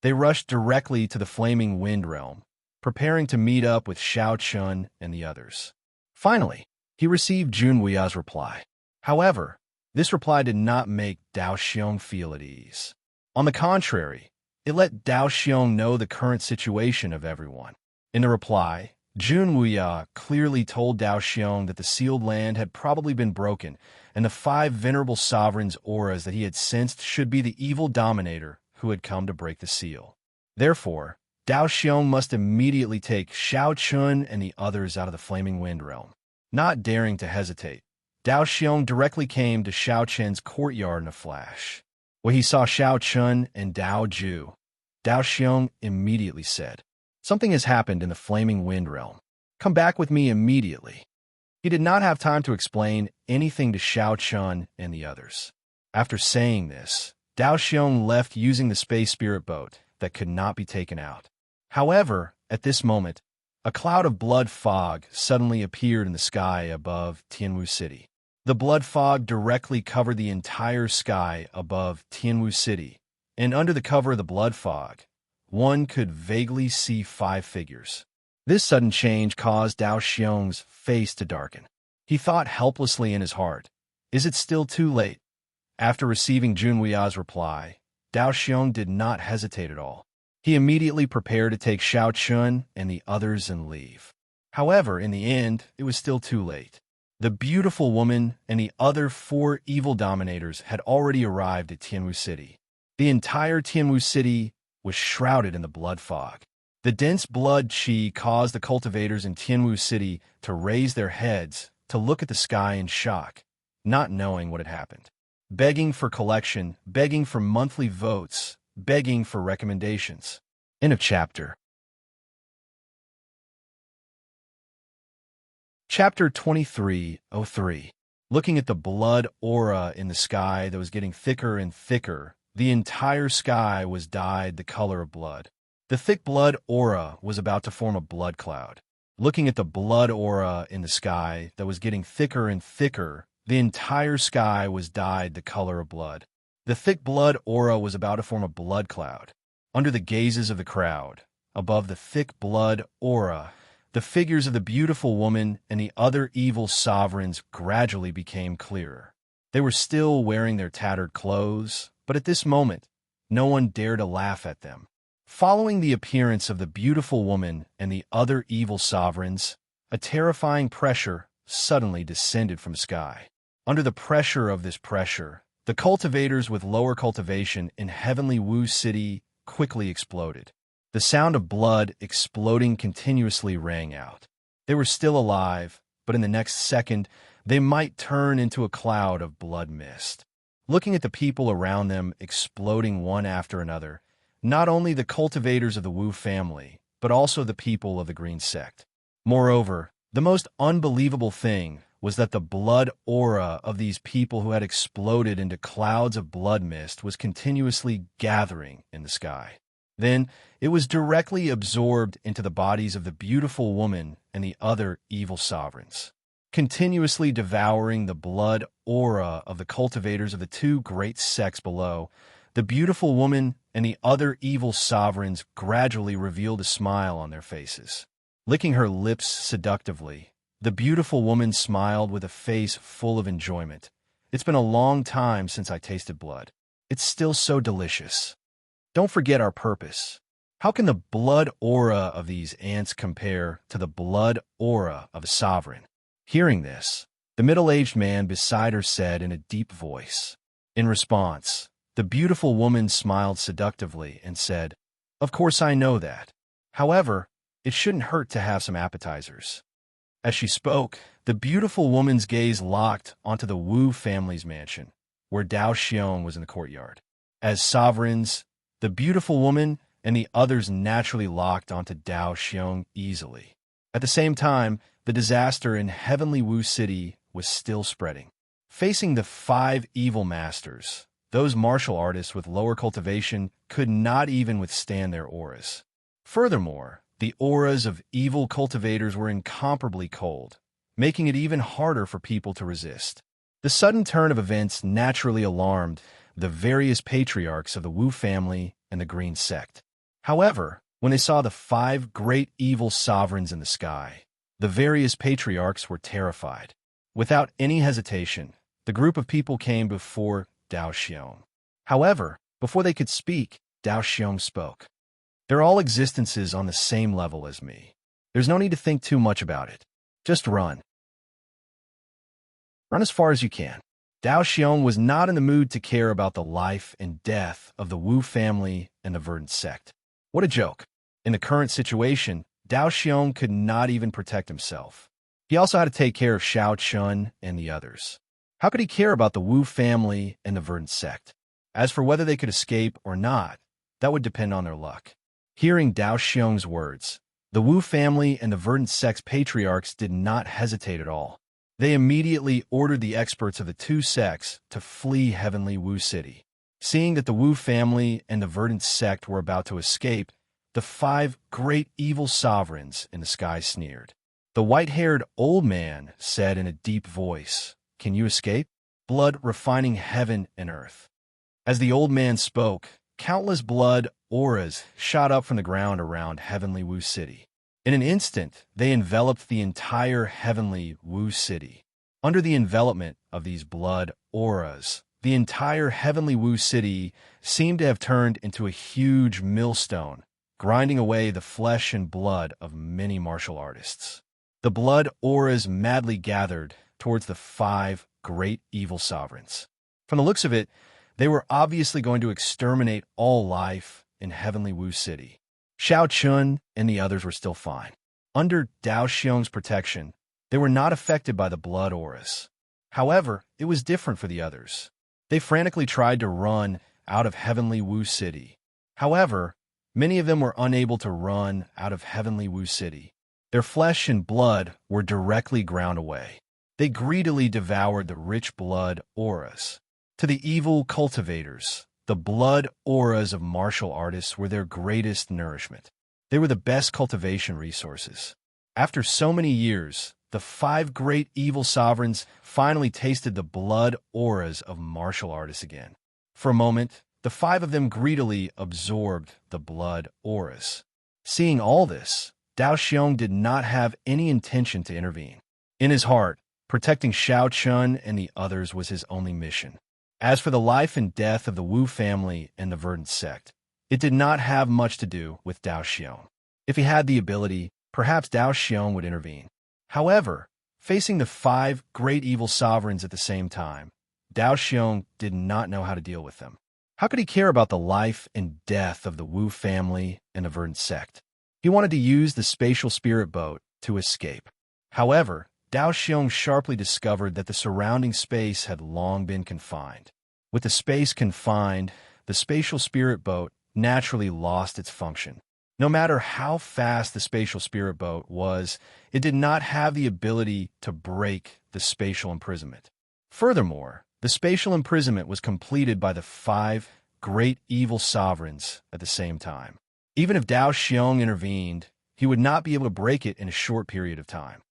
They rushed directly to the Flaming Wind Realm, preparing to meet up with Xiao Chun and the others. Finally, he received Jun Wuya's reply. However, this reply did not make Dao Xiong feel at ease. On the contrary, it let Dao Xiong know the current situation of everyone. In the reply, Jun Wuya clearly told Dao Xiong that the sealed land had probably been broken, and the 5 venerable sovereigns' auras that he had sensed should be the evil dominator who had come to break the seal. Therefore, Dao Xiong must immediately take Xiao Chun and the others out of the Flaming Wind Realm. Not daring to hesitate, Dao Xiong directly came to Xiao Chun's courtyard in a flash. When he saw Xiao Chun and Dao Ju, Dao Xiong immediately said, "Something has happened in the Flaming Wind Realm. Come back with me immediately." He did not have time to explain anything to Xiao Chun and the others. After saying this, Dao Xiong left using the space spirit boat that could not be taken out. However, at this moment, a cloud of blood fog suddenly appeared in the sky above Tianwu City. The blood fog directly covered the entire sky above Tianwu City, and under the cover of the blood fog, one could vaguely see 5 figures. This sudden change caused Dao Xiong's face to darken. He thought helplessly in his heart, "Is it still too late?" After receiving Jun Wuya's reply, Dao Xiong did not hesitate at all. He immediately prepared to take Xiao Chun and the others and leave. However, in the end, it was still too late. The beautiful woman and the other 4 evil dominators had already arrived at Tianwu City. The entire Tianwu City was shrouded in the blood fog. The dense blood qi caused the cultivators in Tianwu City to raise their heads to look at the sky in shock, not knowing what had happened. Begging for collection, begging for monthly votes, begging for recommendations. End of chapter. Chapter 2303. Looking at the blood aura in the sky that was getting thicker and thicker, the entire sky was dyed the color of blood. The thick blood aura was about to form a blood cloud. Looking at the blood aura in the sky that was getting thicker and thicker, the entire sky was dyed the color of blood. The thick blood aura was about to form a blood cloud. Under the gazes of the crowd, above the thick blood aura, the figures of the beautiful woman and the other evil sovereigns gradually became clearer. They were still wearing their tattered clothes, but at this moment, no one dared to laugh at them. Following the appearance of the beautiful woman and the other evil sovereigns, a terrifying pressure suddenly descended from the sky. Under the pressure of this pressure, the cultivators with lower cultivation in Heavenly Wu City quickly exploded. The sound of blood exploding continuously rang out. They were still alive, but in the next second, they might turn into a cloud of blood mist. Looking at the people around them exploding one after another, not only the cultivators of the Wu family, but also the people of the Green Sect. Moreover, the most unbelievable thing was that the blood aura of these people who had exploded into clouds of blood mist was continuously gathering in the sky. Then, it was directly absorbed into the bodies of the beautiful woman and the other evil sovereigns, continuously devouring the blood aura of the cultivators of the two great sects below. The beautiful woman and the other evil sovereigns gradually revealed a smile on their faces. Licking her lips seductively, the beautiful woman smiled with a face full of enjoyment. It's been a long time since I tasted blood. It's still so delicious. Don't forget our purpose. How can the blood aura of these ants compare to the blood aura of a sovereign? Hearing this, the middle-aged man beside her said in a deep voice. In response, the beautiful woman smiled seductively and said, "Of course I know that. However, it shouldn't hurt to have some appetizers." As she spoke, the beautiful woman's gaze locked onto the Wu family's mansion, where Dao Xiong was in the courtyard. As sovereigns, the beautiful woman and the others naturally locked onto Dao Xiong easily. At the same time, the disaster in Heavenly Wu City was still spreading. Facing the five evil masters, those martial artists with lower cultivation could not even withstand their auras. Furthermore, the auras of evil cultivators were incomparably cold, making it even harder for people to resist. The sudden turn of events naturally alarmed the various patriarchs of the Wu family and the Green Sect. However, when they saw the five great evil sovereigns in the sky, the various patriarchs were terrified. Without any hesitation, the group of people came before Dao Xiong. However, before they could speak, Dao Xiong spoke. "They're all existences on the same level as me. There's no need to think too much about it. Just run. Run as far as you can." Dao Xiong was not in the mood to care about the life and death of the Wu family and the Verdant Sect. What a joke. In the current situation, Dao Xiong could not even protect himself. He also had to take care of Xiao Chun and the others. How could he care about the Wu family and the Verdant Sect? As for whether they could escape or not, that would depend on their luck. Hearing Dao Xiong's words, the Wu family and the Verdant Sect's patriarchs did not hesitate at all. They immediately ordered the experts of the two sects to flee Heavenly Wu City. Seeing that the Wu family and the Verdant Sect were about to escape, the five great evil sovereigns in the sky sneered. The white-haired old man said in a deep voice, "Can you escape? Blood refining heaven and earth." As the old man spoke, countless blood auras shot up from the ground around Heavenly Wu City. In an instant, they enveloped the entire Heavenly Wu City. Under the envelopment of these blood auras, the entire Heavenly Wu City seemed to have turned into a huge millstone, grinding away the flesh and blood of many martial artists. The blood auras madly gathered towards the five great evil sovereigns. From the looks of it, they were obviously going to exterminate all life in Heavenly Wu City. Xiao Chun and the others were still fine. Under Dao Xiong's protection, they were not affected by the blood auras. However, it was different for the others. They frantically tried to run out of Heavenly Wu City. However, many of them were unable to run out of Heavenly Wu City. Their flesh and blood were directly ground away. They greedily devoured the rich blood auras. To the evil cultivators, the blood auras of martial artists were their greatest nourishment. They were the best cultivation resources. After so many years, the five great evil sovereigns finally tasted the blood auras of martial artists again. For a moment, the five of them greedily absorbed the blood auras. Seeing all this, Dao Xiong did not have any intention to intervene. In his heart, protecting Xiao Chun and the others was his only mission. As for the life and death of the Wu family and the Verdant Sect, it did not have much to do with Dao Xiong. If he had the ability, perhaps Dao Xiong would intervene. However, facing the five great evil sovereigns at the same time, Dao Xiong did not know how to deal with them. How could he care about the life and death of the Wu family and the Verdant Sect? He wanted to use the spatial spirit boat to escape. However, Dao Xiong sharply discovered that the surrounding space had long been confined. With the space confined, the spatial spirit boat naturally lost its function. No matter how fast the spatial spirit boat was, it did not have the ability to break the spatial imprisonment. Furthermore, the spatial imprisonment was completed by the 5 great evil sovereigns at the same time. Even if Dao Xiong intervened, he would not be able to break it in a short period of time.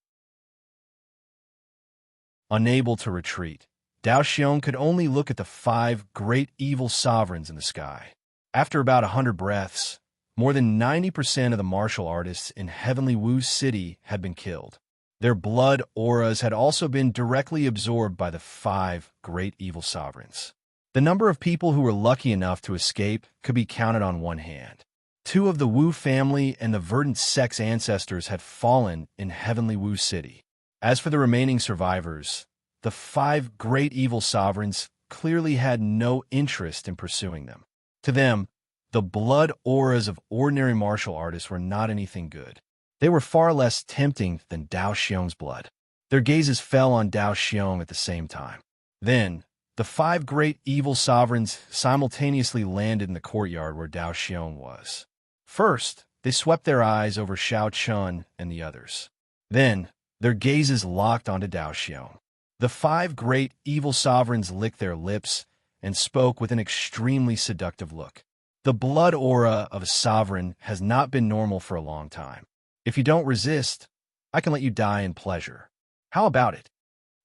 Unable to retreat, Dao Xiong could only look at the 5 great evil sovereigns in the sky. After about 100 breaths, more than 90% of the martial artists in Heavenly Wu City had been killed. Their blood auras had also been directly absorbed by the 5 great evil sovereigns. The number of people who were lucky enough to escape could be counted on one hand. 2 of the Wu family and the verdant sex ancestors had fallen in Heavenly Wu City. As for the remaining survivors, the 5 great evil sovereigns clearly had no interest in pursuing them. To them, the blood auras of ordinary martial artists were not anything good. They were far less tempting than Dao Xiong's blood. Their gazes fell on Dao Xiong at the same time. Then, the 5 great evil sovereigns simultaneously landed in the courtyard where Dao Xiong was. First, they swept their eyes over Xiao Chun and the others. Then, their gazes locked onto Dao Xiong. The 5 great evil sovereigns licked their lips and spoke with an extremely seductive look. The blood aura of a sovereign has not been normal for a long time. If you don't resist, I can let you die in pleasure. How about it?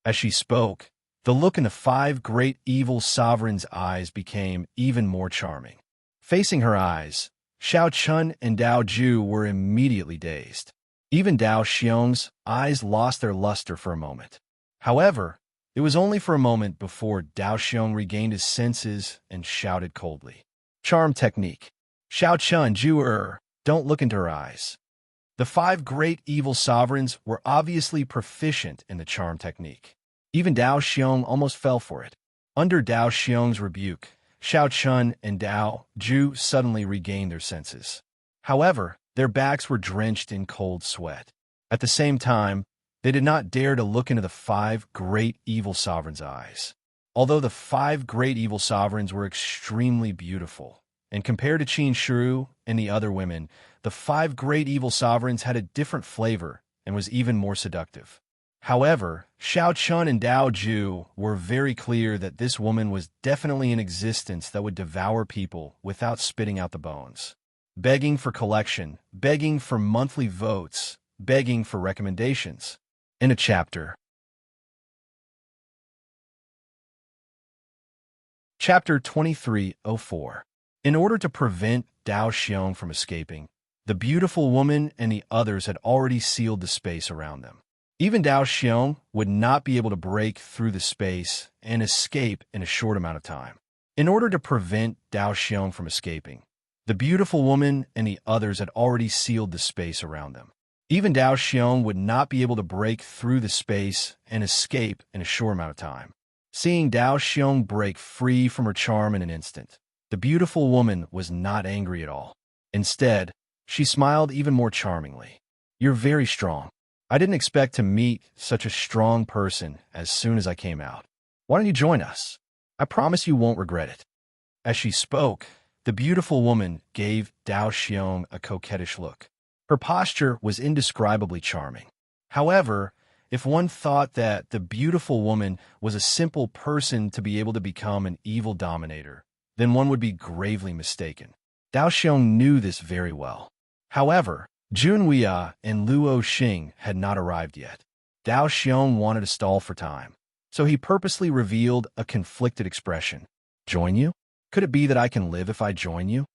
As she spoke, the look in the 5 great evil sovereigns' eyes became even more charming. Facing her eyes, Xiao Chun and Dao Ju were immediately dazed. Even Dao Xiong's eyes lost their luster for a moment. However, it was only for a moment before Dao Xiong regained his senses and shouted coldly, "Charm technique. Xiao Chun, Ju don't look into her eyes." The 5 great evil sovereigns were obviously proficient in the charm technique. Even Dao Xiong almost fell for it. Under Dao Xiong's rebuke, Xiao Chun and Dao Ju suddenly regained their senses. However, their backs were drenched in cold sweat. At the same time, they did not dare to look into the 5 great evil sovereigns' eyes. Although the 5 great evil sovereigns were extremely beautiful, and compared to Qin Shiru and the other women, the 5 great evil sovereigns had a different flavor and was even more seductive. However, Xiao Chun and Dao Ju were very clear that this woman was definitely in existence that would devour people without spitting out the bones. Begging for collection, begging for monthly votes, begging for recommendations. In a chapter. Chapter 2304. In order to prevent Dao Xiong from escaping, the beautiful woman and the others had already sealed the space around them. Even Dao Xiong would not be able to break through the space and escape in a short amount of time. In order to prevent Dao Xiong from escaping, the beautiful woman and the others had already sealed the space around them. Even Dao Xiong would not be able to break through the space and escape in a short amount of time. Seeing Dao Xiong break free from her charm in an instant, the beautiful woman was not angry at all. Instead, she smiled even more charmingly. "You're very strong. I didn't expect to meet such a strong person as soon as I came out. Why don't you join us? I promise you won't regret it." As she spoke, the beautiful woman gave Dao Xiong a coquettish look. Her posture was indescribably charming. However, if one thought that the beautiful woman was a simple person to be able to become an evil dominator, then one would be gravely mistaken. Dao Xiong knew this very well. However, Jun Weia and Luo Xing had not arrived yet. Dao Xiong wanted to stall for time, so he purposely revealed a conflicted expression. "Join you? Could it be that I can live if I join you?"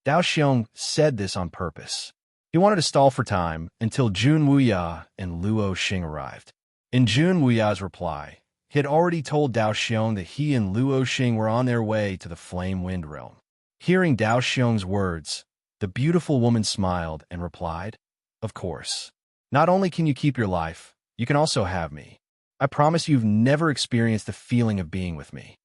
Dao Xiong said this on purpose. He wanted to stall for time until Jun Weia and Luo Xing arrived. In Jun Weia's reply, he had already told Dao Xiong that he and Luo Xing were on their way to the Flame Wind Realm. Hearing Dao Xiong's words, the beautiful woman smiled and replied, "Of course. Not only can you keep your life, you can also have me. I promise you've never experienced the feeling of being with me."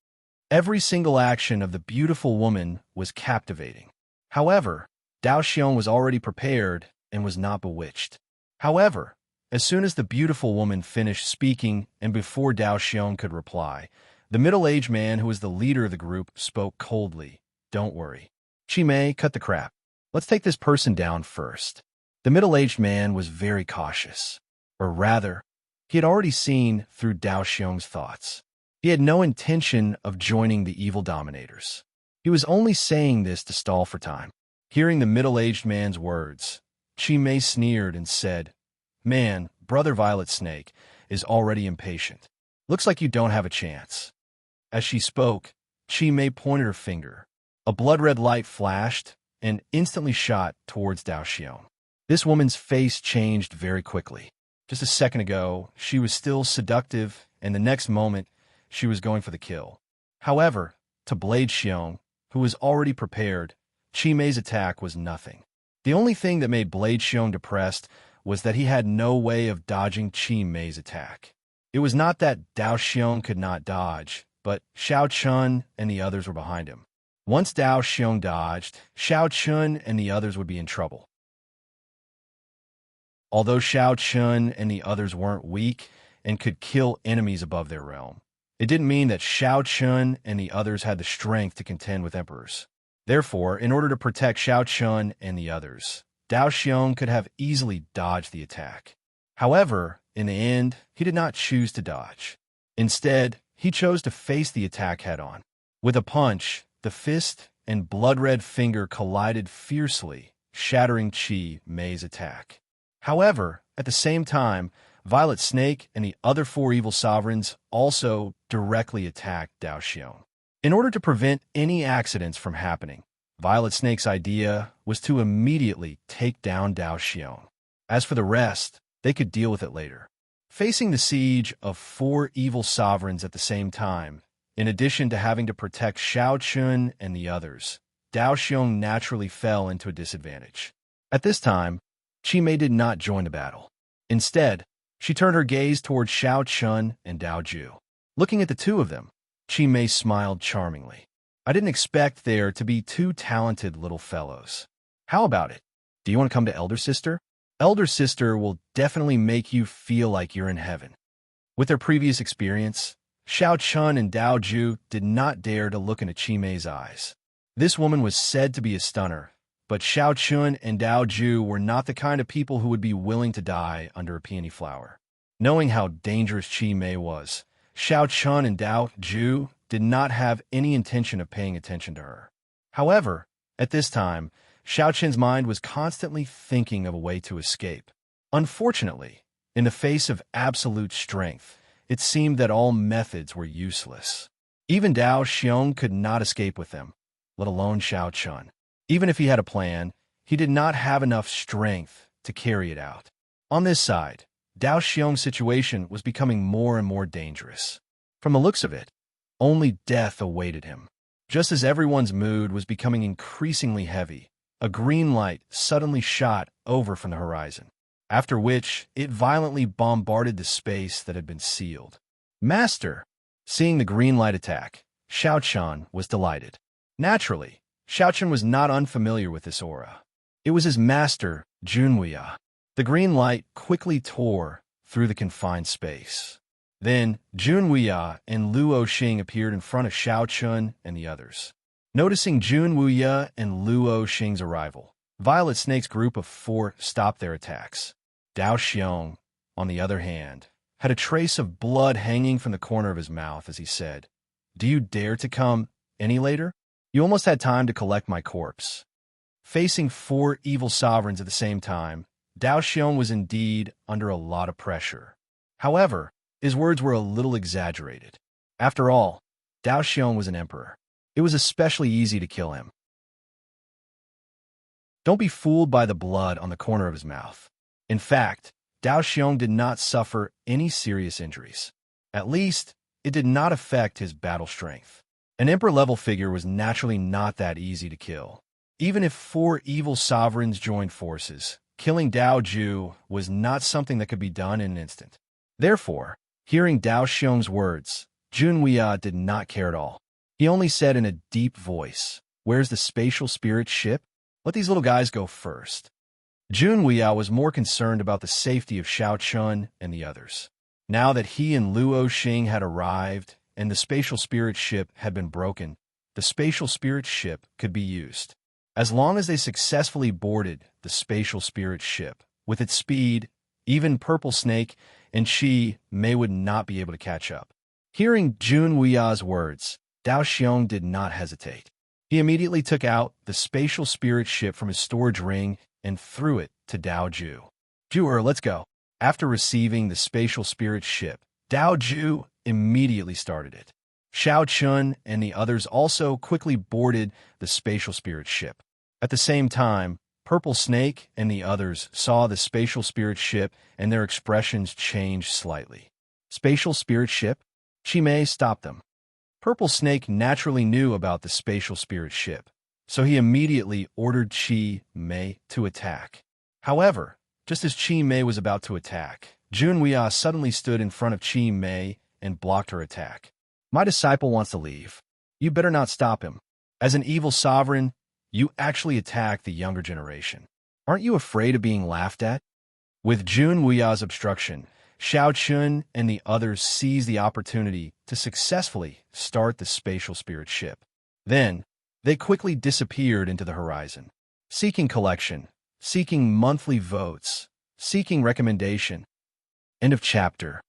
Every single action of the beautiful woman was captivating. However, Dao Xiong was already prepared and was not bewitched. However, As soon as the beautiful woman finished speaking and before Dao Xiong could reply, the middle-aged man who was the leader of the group spoke coldly. Don't worry. Chi Mei, cut the crap. Let's take this person down first. The middle-aged man was very cautious. Or rather, he had already seen through Dao Xiong's thoughts. He had no intention of joining the evil dominators. He was only saying this to stall for time. Hearing the middle-aged man's words, Chi Mei sneered and said, Man, Brother Violet Snake is already impatient. Looks like you don't have a chance. As she spoke, Chi Mei pointed her finger. A blood-red light flashed and instantly shot towards Dao Xiong. This woman's face changed very quickly. Just a second ago, she was still seductive, and the next moment, she was going for the kill. However, to Blade Xiong, who was already prepared, Chi Mei's attack was nothing. The only thing that made Blade Xiong depressed was that he had no way of dodging Chi Mei's attack. It was not that Dao Xiong could not dodge, but Xiao Chun and the others were behind him. Once Dao Xiong dodged, Xiao Chun and the others would be in trouble. Although Xiao Chun and the others weren't weak and could kill enemies above their realm, it didn't mean that Xiao Chun and the others had the strength to contend with emperors. Therefore, in order to protect Xiao Chun and the others, Dao Xiong could have easily dodged the attack. However, in the end, he did not choose to dodge. Instead, he chose to face the attack head-on. With a punch, the fist and blood-red finger collided fiercely, shattering Chi Mei's attack. However, at the same time, Violet Snake and the other 4 evil sovereigns also directly attacked Dao Xiong. In order to prevent any accidents from happening, Violet Snake's idea was to immediately take down Dao Xiong. As for the rest, they could deal with it later. Facing the siege of 4 evil sovereigns at the same time, in addition to having to protect Xiao Chun and the others, Dao Xiong naturally fell into a disadvantage. At this time, Chi Mei did not join the battle. Instead, she turned her gaze towards Xiao Chun and Dao Ju. Looking at the two of them, Chi Mei smiled charmingly. I didn't expect there to be 2 talented little fellows. How about it? Do you want to come to Elder Sister? Elder Sister will definitely make you feel like you're in heaven. With their previous experience, Xiao Chun and Dao Ju did not dare to look into Chi Mei's eyes. This woman was said to be a stunner, but Xiao Chun and Dao Ju were not the kind of people who would be willing to die under a peony flower. Knowing how dangerous Chi Mei was, Xiao Chun and Dao Ju did not have any intention of paying attention to her. However, at this time, Xiao Chun's mind was constantly thinking of a way to escape. Unfortunately, in the face of absolute strength, it seemed that all methods were useless. Even Dao Xiong could not escape with them, let alone Xiao Chun. Even if he had a plan, he did not have enough strength to carry it out. On this side, Dao Xiong's situation was becoming more and more dangerous. From the looks of it, only death awaited him. Just as everyone's mood was becoming increasingly heavy, a green light suddenly shot over from the horizon, after which it violently bombarded the space that had been sealed. Master! Seeing the green light attack, Xiao Chun was delighted. Naturally, Xiao Chun was not unfamiliar with this aura. It was his master, Junwuya. The green light quickly tore through the confined space. Then, Junwuya and Luo Xing appeared in front of Xiao Chun and the others. Noticing Junwuya and Luo Xing's arrival, Violet Snake's group of 4 stopped their attacks. Dao Xiong, on the other hand, had a trace of blood hanging from the corner of his mouth as he said, "Do you dare to come any later? You almost had time to collect my corpse." Facing 4 evil sovereigns at the same time, Dao Xiong was indeed under a lot of pressure. However, his words were a little exaggerated. After all, Dao Xiong was an emperor. It was especially easy to kill him. Don't be fooled by the blood on the corner of his mouth. In fact, Dao Xiong did not suffer any serious injuries. At least, it did not affect his battle strength. An emperor-level figure was naturally not that easy to kill. Even if 4 evil sovereigns joined forces, killing Dao Ju was not something that could be done in an instant. Therefore, hearing Dao Xiong's words, Junwuya did not care at all. He only said in a deep voice, "Where's the spatial spirit ship? Let these little guys go first." Jun Wuya was more concerned about the safety of Xiao Chun and the others. Now that he and Luo Xing had arrived and the spatial spirit ship had been broken, the spatial spirit ship could be used. As long as they successfully boarded the spatial spirit ship, with its speed, even Purple Snake and Chi Mei would not be able to catch up. Hearing Jun Wuya's words, Dao Xiong did not hesitate. He immediately took out the spatial spirit ship from his storage ring and threw it to Dao Ju. Ju, let's go. After receiving the spatial spirit ship, Dao Ju immediately started it. Xiao Chun and the others also quickly boarded the spatial spirit ship. At the same time, Purple Snake and the others saw the spatial spirit ship and their expressions changed slightly. Spatial spirit ship? Chi Mei stopped them. Purple Snake naturally knew about the spatial spirit ship, so he immediately ordered Chi Mei to attack. However, just as Chi Mei was about to attack, Jun Wuya suddenly stood in front of Chi Mei and blocked her attack. My disciple wants to leave. You better not stop him. As an evil sovereign, you actually attack the younger generation. Aren't you afraid of being laughed at? With Jun Wuya's obstruction, Xiao Chun and the others seized the opportunity to successfully start the spatial spirit ship. Then, they quickly disappeared into the horizon, seeking collection, seeking monthly votes, seeking recommendation. End of chapter.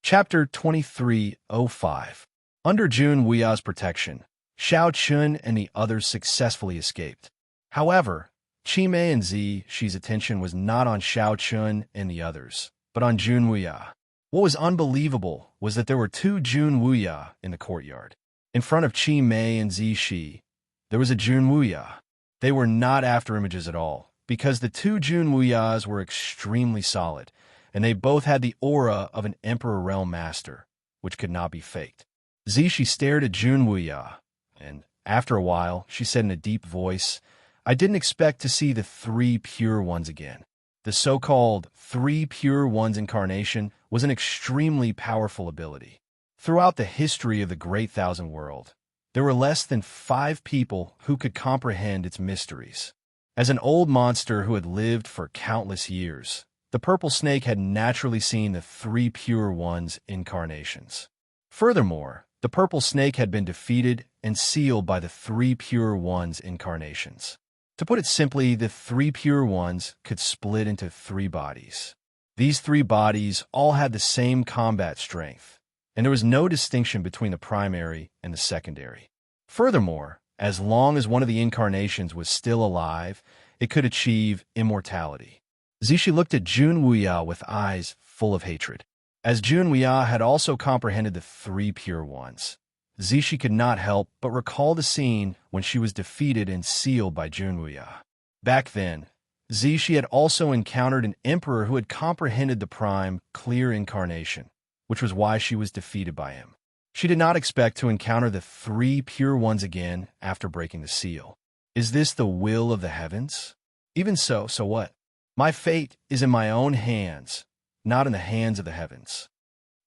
Chapter 2305. Under Jun Wuya's protection, Xiao Chun and the others successfully escaped. However, Chi Mei and Zhi's attention was not on Xiao Chun and the others, but on Jun Wuya. What was unbelievable was that there were two Jun Wuya in the courtyard. In front of Chi Mei and Zhi, there was a Jun Wuya. They were not afterimages at all, because the two Jun Wuyas were extremely solid, and they both had the aura of an Emperor Realm Master, which could not be faked. Zhi stared at Jun Wuya, and after a while, she said in a deep voice, I didn't expect to see the three pure ones again. The so-called three pure ones incarnation was an extremely powerful ability. Throughout the history of the Great Thousand World, there were less than 5 people who could comprehend its mysteries. As an old monster who had lived for countless years, the Purple Snake had naturally seen the three pure ones incarnations. Furthermore, the Purple Snake had been defeated and sealed by the three pure ones incarnations. To put it simply, the three pure ones could split into 3 bodies. These 3 bodies all had the same combat strength, and there was no distinction between the primary and the secondary. Furthermore, as long as one of the incarnations was still alive, it could achieve immortality. Zhi looked at Jun Wuya with eyes full of hatred. As Jun Wuya had also comprehended the 3 pure ones, Zhi could not help but recall the scene when she was defeated and sealed by Jun Wuya. Back then, Zhi had also encountered an emperor who had comprehended the prime, clear incarnation, which was why she was defeated by him. She did not expect to encounter the 3 pure ones again after breaking the seal. Is this the will of the heavens? Even so what? My fate is in my own hands, not in the hands of the heavens.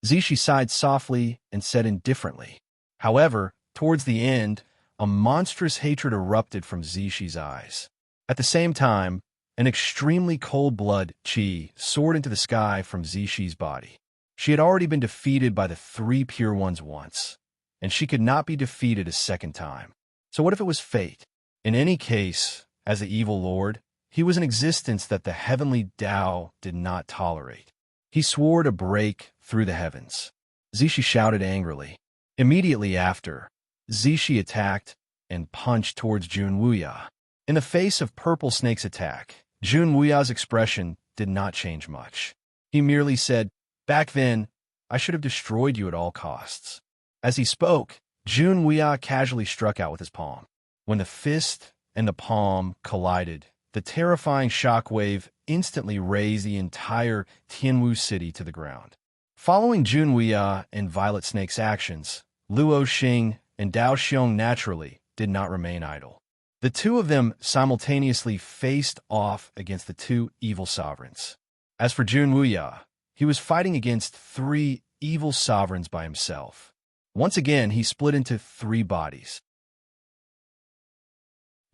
Zhi sighed softly and said indifferently. However, towards the end, a monstrous hatred erupted from Zhi's eyes. At the same time, an extremely cold blood qi soared into the sky from Zhi's body. She had already been defeated by the 3 pure ones once, and she could not be defeated a second time. So what if it was fate? In any case, as the evil lord, he was an existence that the heavenly Tao did not tolerate. He swore to break through the heavens. Zhi shouted angrily. Immediately after, Zhi attacked and punched towards Jun Wuya. In the face of Purple Snake's attack, Jun Wuya's expression did not change much. He merely said, Back then, I should have destroyed you at all costs. As he spoke, Jun Wuya casually struck out with his palm. When the fist and the palm collided, the terrifying shockwave instantly razed the entire Tianwu city to the ground. Following Jun Wuya and Violet Snake's actions, Luo Xing and Dao Xiong naturally did not remain idle. The two of them simultaneously faced off against the 2 evil sovereigns. As for Jun Wuya, he was fighting against 3 evil sovereigns by himself. Once again, he split into 3 bodies.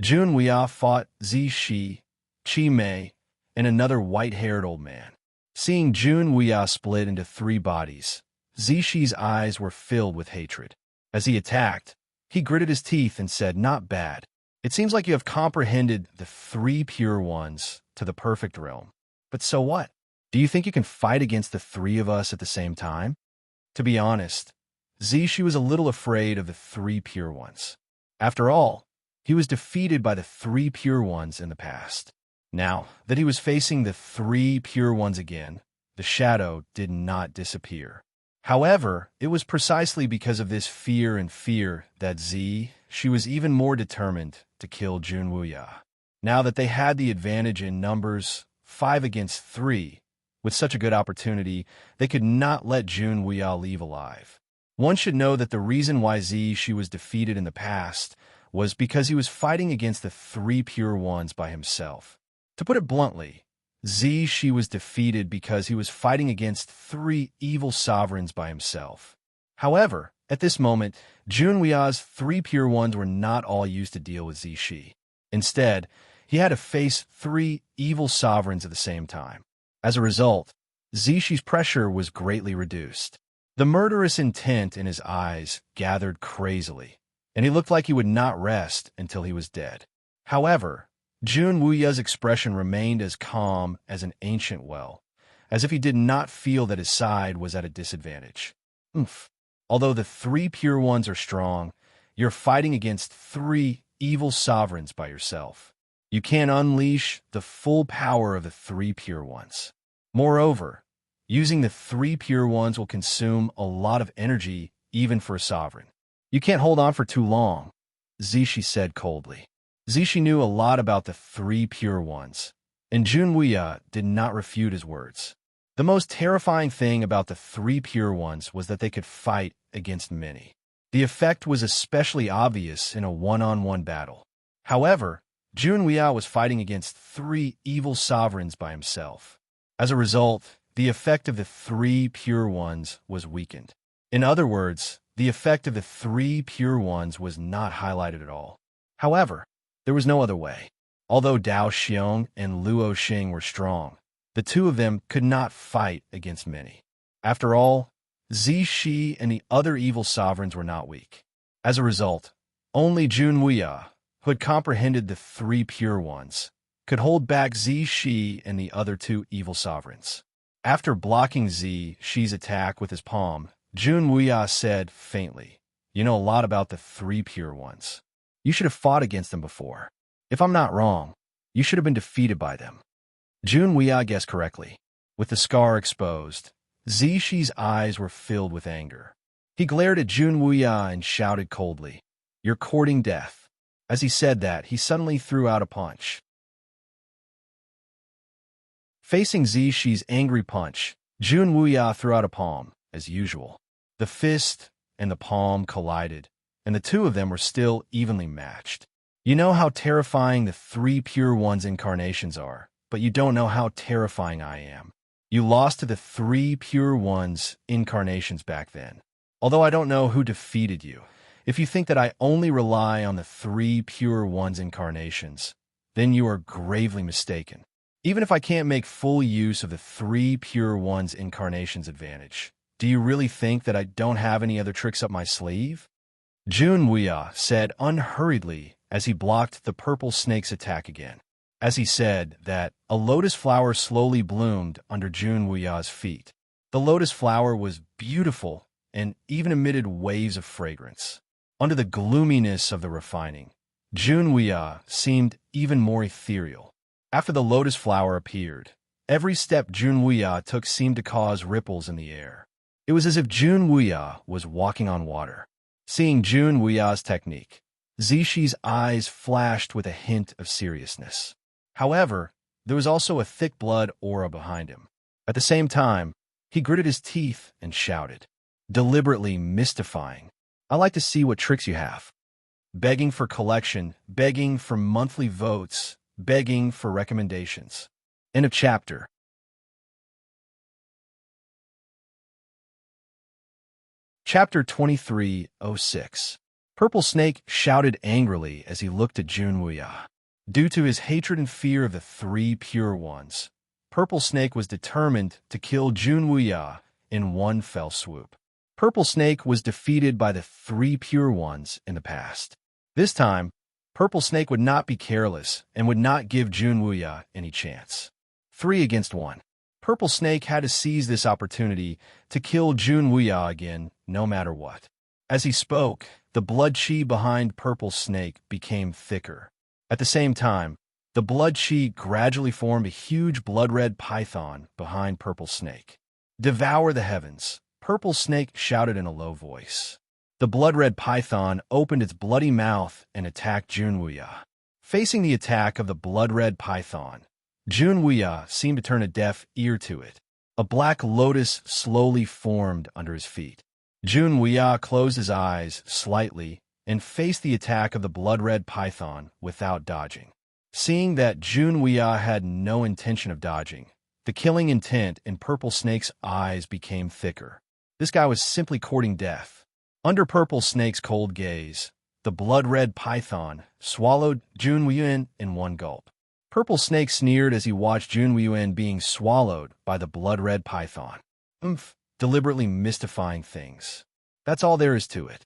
Jun Weia fought Zishi, Chi Mei, and another white-haired old man. Seeing Jun Weia split into three bodies, Zishi's eyes were filled with hatred. As he attacked, he gritted his teeth and said, "Not bad. It seems like you have comprehended the three pure ones to the perfect realm. But so what? Do you think you can fight against the three of us at the same time?" To be honest, Zishi was a little afraid of the three pure ones. After all, he was defeated by the three pure ones in the past. Now that he was facing the three pure ones again, the shadow did not disappear. However, it was precisely because of this fear that she was even more determined to kill Jun Wuya. Now that they had the advantage in numbers, 5 against 3, with such a good opportunity, they could not let Jun Wuya leave alive. One should know that the reason why she was defeated in the past was because he was fighting against the three pure ones by himself. To put it bluntly, she was defeated because he was fighting against three evil sovereigns by himself. However, at this moment, Jun Wuya's three pure ones were not all used to deal with Zishi. Instead, he had to face three evil sovereigns at the same time. As a result, Zishi's pressure was greatly reduced. The murderous intent in his eyes gathered crazily, and he looked like he would not rest until he was dead. However, Jun Wuya's expression remained as calm as an ancient well, as if he did not feel that his side was at a disadvantage. Although the three pure ones are strong, you're fighting against three evil sovereigns by yourself. You can't unleash the full power of the three pure ones. Moreover, using the three pure ones will consume a lot of energy even for a sovereign. You can't hold on for too long, Zishi said coldly. Zishi knew a lot about the three pure ones, and Jun Wuya did not refute his words. The most terrifying thing about the three pure ones was that they could fight against many. The effect was especially obvious in a one-on-one battle. However, Jun Wuya was fighting against three evil sovereigns by himself. As a result, the effect of the three pure ones was weakened. In other words, the effect of the three pure ones was not highlighted at all. However, there was no other way. Although Dao Xiong and Luo Xing were strong, the two of them could not fight against many. After all, Zishi and the other evil sovereigns were not weak. As a result, only Jun Wuya, who had comprehended the three pure ones, could hold back Zishi and the other two evil sovereigns. After blocking Zishi's attack with his palm, Jun Wuya said faintly, "You know a lot about the three pure ones. You should have fought against them before. If I'm not wrong, you should have been defeated by them." Jun Wuya guessed correctly. With the scar exposed, Zishi's eyes were filled with anger. He glared at Jun Wuya and shouted coldly, "You're courting death." As he said that, he suddenly threw out a punch. Facing Zishi's angry punch, Jun Wuya threw out a palm, as usual. The fist and the palm collided, and the two of them were still evenly matched. You know how terrifying the three pure ones incarnations are, but you don't know how terrifying I am. You lost to the three pure ones incarnations back then. Although I don't know who defeated you, if you think that I only rely on the three pure ones incarnations, then you are gravely mistaken. Even if I can't make full use of the three pure ones incarnations advantage, do you really think that I don't have any other tricks up my sleeve? Jun Wuya said unhurriedly as he blocked the purple snake's attack again. As he said that, a lotus flower slowly bloomed under Jun Wuya's feet. The lotus flower was beautiful and even emitted waves of fragrance. Under the gloominess of the refining, Jun Wuya seemed even more ethereal. After the lotus flower appeared, every step Jun Wuya took seemed to cause ripples in the air. It was as if Jun Wuya was walking on water. Seeing Jun Wuya's technique, Zishi's eyes flashed with a hint of seriousness. However, there was also a thick blood aura behind him. At the same time, he gritted his teeth and shouted, deliberately mystifying, "I like to see what tricks you have. Begging for collection, begging for monthly votes, begging for recommendations." End of chapter. Chapter 2306. Purple Snake shouted angrily as he looked at Junwuya. Due to his hatred and fear of the three pure ones, Purple Snake was determined to kill Junwuya in one fell swoop. Purple Snake was defeated by the three pure ones in the past. This time, Purple Snake would not be careless and would not give Junwuya any chance. 3 against 1. Purple Snake had to seize this opportunity to kill Junwuya again, no matter what. As he spoke, the blood chi behind Purple Snake became thicker. At the same time, the blood chi gradually formed a huge blood-red python behind Purple Snake. "Devour the heavens," Purple Snake shouted in a low voice. The blood-red python opened its bloody mouth and attacked Junwuya. Facing the attack of the blood-red python, Junwuya seemed to turn a deaf ear to it. A black lotus slowly formed under his feet. Junwuya closed his eyes slightly and faced the attack of the blood-red python without dodging. Seeing that Junwuya had no intention of dodging, the killing intent in Purple Snake's eyes became thicker. This guy was simply courting death. Under Purple Snake's cold gaze, the blood-red python swallowed Junwuya in one gulp. Purple Snake sneered as he watched Junwuya being swallowed by the blood-red python. Deliberately mystifying things. That's all there is to it.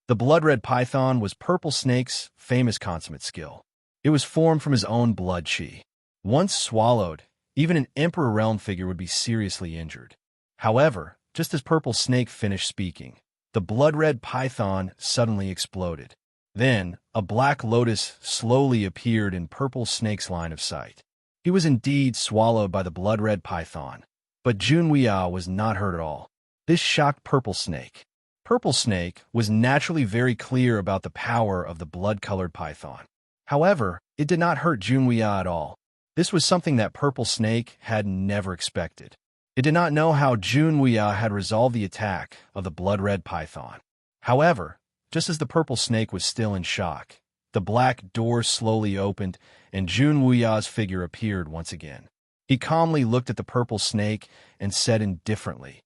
The blood-red python was Purple Snake's famous consummate skill. It was formed from his own blood chi. Once swallowed, even an Emperor Realm figure would be seriously injured. However, just as Purple Snake finished speaking, the blood-red python suddenly exploded. Then, a black lotus slowly appeared in Purple Snake's line of sight. He was indeed swallowed by the blood-red python, but Junwuya was not hurt at all. This shocked Purple Snake. Purple Snake was naturally very clear about the power of the blood-colored python. However, it did not hurt Junwuya at all. This was something that Purple Snake had never expected. It did not know how Junwuya had resolved the attack of the blood-red python. However, just as the Purple Snake was still in shock, the black door slowly opened and Junwuya's figure appeared once again. He calmly looked at the Purple Snake and said indifferently,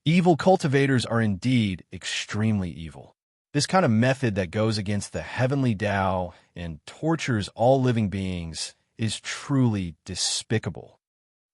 "Evil cultivators are indeed extremely evil. This kind of method that goes against the heavenly Tao and tortures all living beings is truly despicable."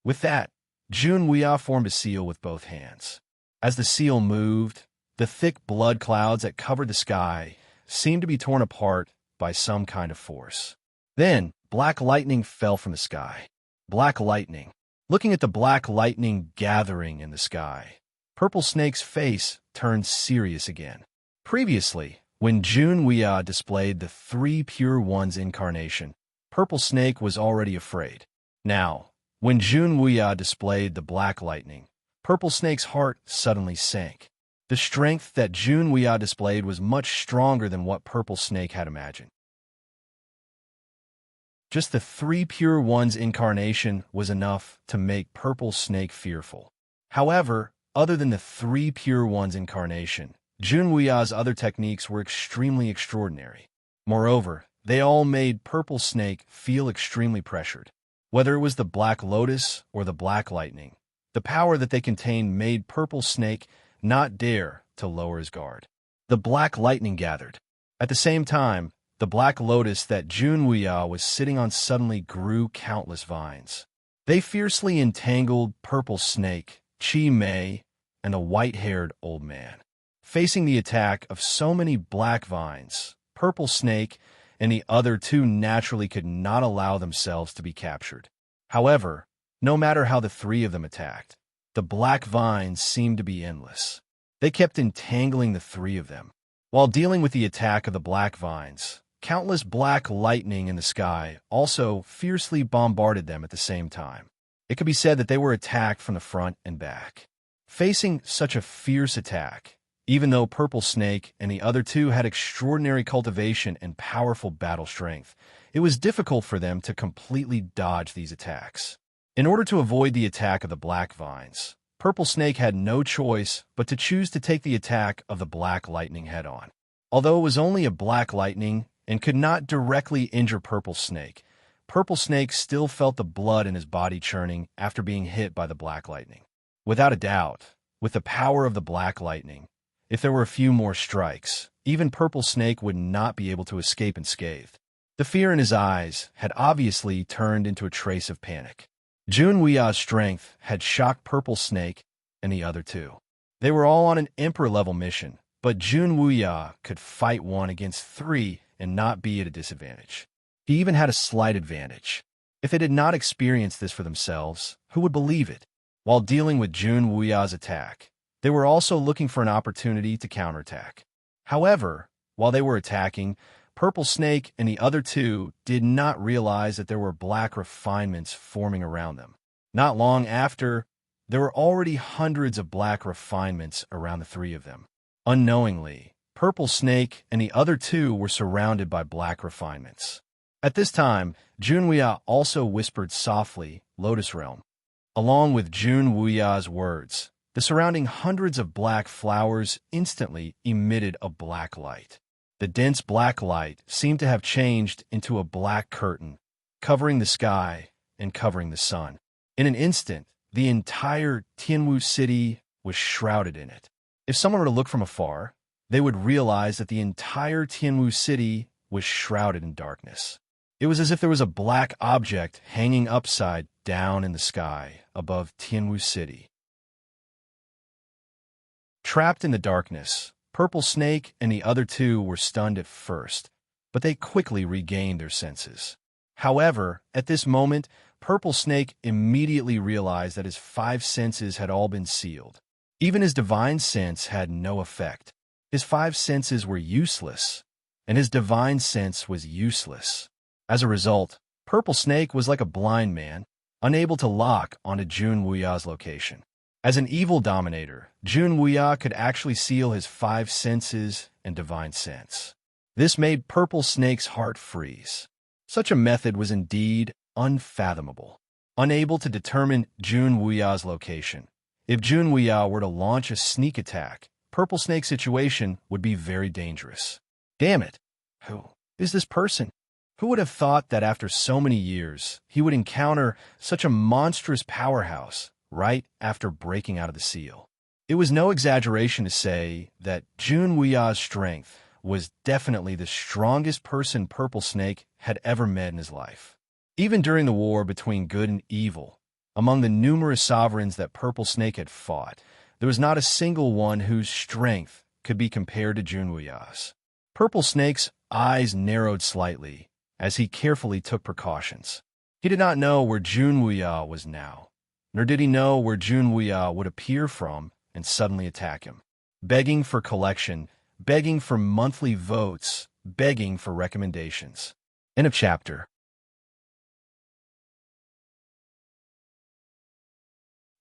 With that, Junwuya formed a seal with both hands. As the seal moved, the thick blood clouds that covered the sky seemed to be torn apart by some kind of force. Then, black lightning fell from the sky. Black lightning. Looking at the black lightning gathering in the sky, Purple Snake's face turned serious again. Previously, when Junwuya displayed the three pure ones incarnation, Purple Snake was already afraid. Now, when Junwuya displayed the black lightning, Purple Snake's heart suddenly sank. The strength that Junwuya displayed was much stronger than what Purple Snake had imagined. Just the three pure ones incarnation was enough to make Purple Snake fearful. However, other than the three pure ones incarnation, Junwuya's other techniques were extremely extraordinary. Moreover, they all made Purple Snake feel extremely pressured. Whether it was the Black Lotus or the Black Lightning, the power that they contained made Purple Snake not dare to lower his guard. The Black Lightning gathered. At the same time, the Black Lotus that Junwuya was sitting on suddenly grew countless vines. They fiercely entangled Purple Snake, Chi Mei, and a white-haired old man. Facing the attack of so many black vines, Purple Snake and the other two naturally could not allow themselves to be captured. However, no matter how the three of them attacked, the black vines seemed to be endless. They kept entangling the three of them. While dealing with the attack of the black vines, countless black lightning in the sky also fiercely bombarded them at the same time. It could be said that they were attacked from the front and back. Facing such a fierce attack, even though Purple Snake and the other two had extraordinary cultivation and powerful battle strength, it was difficult for them to completely dodge these attacks. In order to avoid the attack of the black vines, Purple Snake had no choice but to choose to take the attack of the black lightning head-on. Although it was only a black lightning and could not directly injure Purple Snake still felt the blood in his body churning after being hit by the black lightning. Without a doubt, with the power of the black lightning, If there were a few more strikes, even Purple Snake would not be able to escape unscathed. The fear in his eyes had obviously turned into a trace of panic. Jun Wuya's strength had shocked Purple Snake and the other two. They were all on an Emperor-level mission, but Jun Wuya could fight one against three and not be at a disadvantage. He even had a slight advantage. If they did not experience this for themselves, who would believe it? While dealing with Jun Wuya's attack, they were also looking for an opportunity to counterattack. However, while they were attacking, Purple Snake and the other two did not realize that there were black refinements forming around them. Not long after, there were already hundreds of black refinements around the three of them. Unknowingly, Purple Snake and the other two were surrounded by black refinements. At this time, Jun Wuya also whispered softly, "Lotus Realm." Along with Jun Wuya's words, the surrounding hundreds of black flowers instantly emitted a black light. The dense black light seemed to have changed into a black curtain, covering the sky and covering the sun. In an instant, the entire Tianwu city was shrouded in it. If someone were to look from afar, they would realize that the entire Tianwu city was shrouded in darkness. It was as if there was a black object hanging upside down in the sky above Tianwu city. Trapped in the darkness, Purple Snake and the other two were stunned at first, but they quickly regained their senses. However, at this moment, Purple Snake immediately realized that his 5 senses had all been sealed. Even his divine sense had no effect. His 5 senses were useless, and his divine sense was useless. As a result, Purple Snake was like a blind man, unable to lock onto Jun Wuya's location. As an evil dominator, Jun Wuya could actually seal his 5 senses and divine sense. This made Purple Snake's heart freeze. Such a method was indeed unfathomable. Unable to determine Jun Wuya's location, if Jun Wuya were to launch a sneak attack, Purple Snake's situation would be very dangerous. Damn it! Who is this person? Who would have thought that after so many years, he would encounter such a monstrous powerhouse right after breaking out of the seal? It was no exaggeration to say that Jun Wuya's strength was definitely the strongest person Purple Snake had ever met in his life. Even during the war between good and evil, among the numerous sovereigns that Purple Snake had fought, there was not a single one whose strength could be compared to Jun Wuya's. Purple Snake's eyes narrowed slightly as he carefully took precautions. He did not know where Jun Wuya was now, nor did he know where Jun Wuya would appear from and suddenly attack him. Begging for collection, begging for monthly votes, begging for recommendations. End of chapter.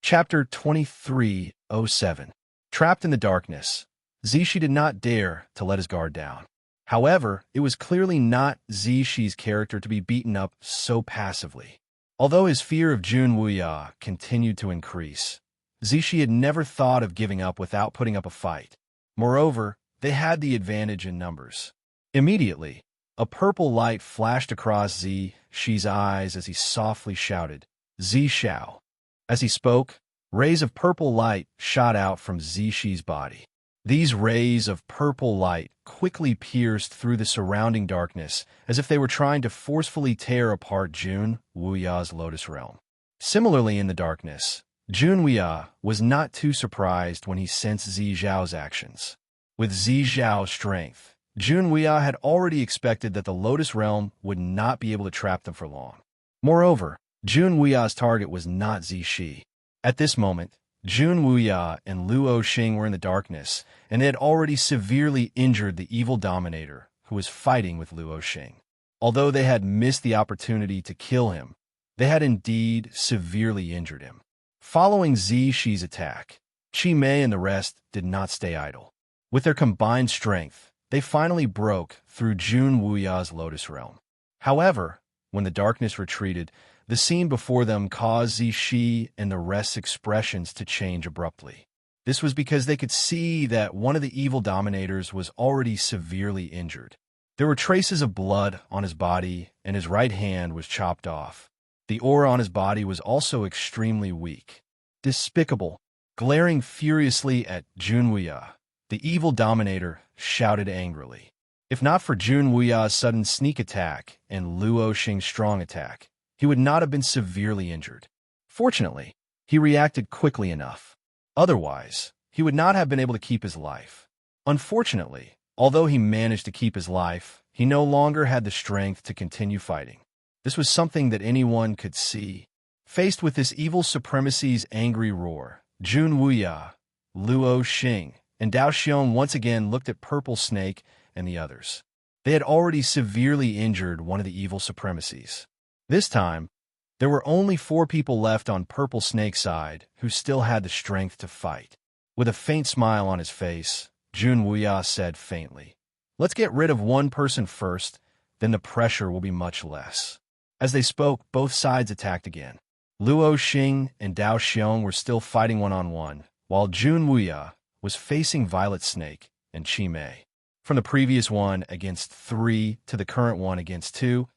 Chapter 2307. Trapped in the darkness, Zishi did not dare to let his guard down. However, it was clearly not Zishi's character to be beaten up so passively. Although his fear of Jun Wuya continued to increase, Zishi had never thought of giving up without putting up a fight. Moreover, they had the advantage in numbers. Immediately, a purple light flashed across Zishi's eyes as he softly shouted, "Zishao." As he spoke, rays of purple light shot out from Zishi's body. These rays of purple light quickly pierced through the surrounding darkness as if they were trying to forcefully tear apart Jun Wuya's Lotus Realm. Similarly in the darkness, Jun Wuya was not too surprised when he sensed Zizhao's actions. With Zizhao's strength, Jun Wuya had already expected that the Lotus Realm would not be able to trap them for long. Moreover, Jun Wuya's target was not Zishi. At this moment, Jun Wuya and Luo Xing were in the darkness, and they had already severely injured the evil dominator who was fighting with Luo Xing. Although they had missed the opportunity to kill him, they had indeed severely injured him. Following Zishi's attack, Qi Mei and the rest did not stay idle. With their combined strength, they finally broke through Jun Wuya's Lotus Realm. However, when the darkness retreated, the scene before them caused Zishi and the rest's expressions to change abruptly. This was because they could see that one of the evil dominators was already severely injured. There were traces of blood on his body, and his right hand was chopped off. The aura on his body was also extremely weak. Despicable. Glaring furiously at Jun Wuya, the evil dominator shouted angrily. If not for Jun Wuya's sudden sneak attack and Luo Xing's strong attack, he would not have been severely injured. Fortunately, he reacted quickly enough. Otherwise, he would not have been able to keep his life. Unfortunately, although he managed to keep his life, he no longer had the strength to continue fighting. This was something that anyone could see. Faced with this evil supremacy's angry roar, Jun Wuya, Luo Xing, and Dao Xiong once again looked at Purple Snake and the others. They had already severely injured one of the evil supremacies. This time, there were only 4 people left on Purple Snake's side who still had the strength to fight. With a faint smile on his face, Jun Wuya said faintly, "Let's get rid of one person first, then the pressure will be much less." As they spoke, both sides attacked again. Luo Xing and Dao Xiong were still fighting one-on-one, while Jun Wuya was facing Violet Snake and Qi Mei. From the previous 1 against 3 to the current 1 against 2,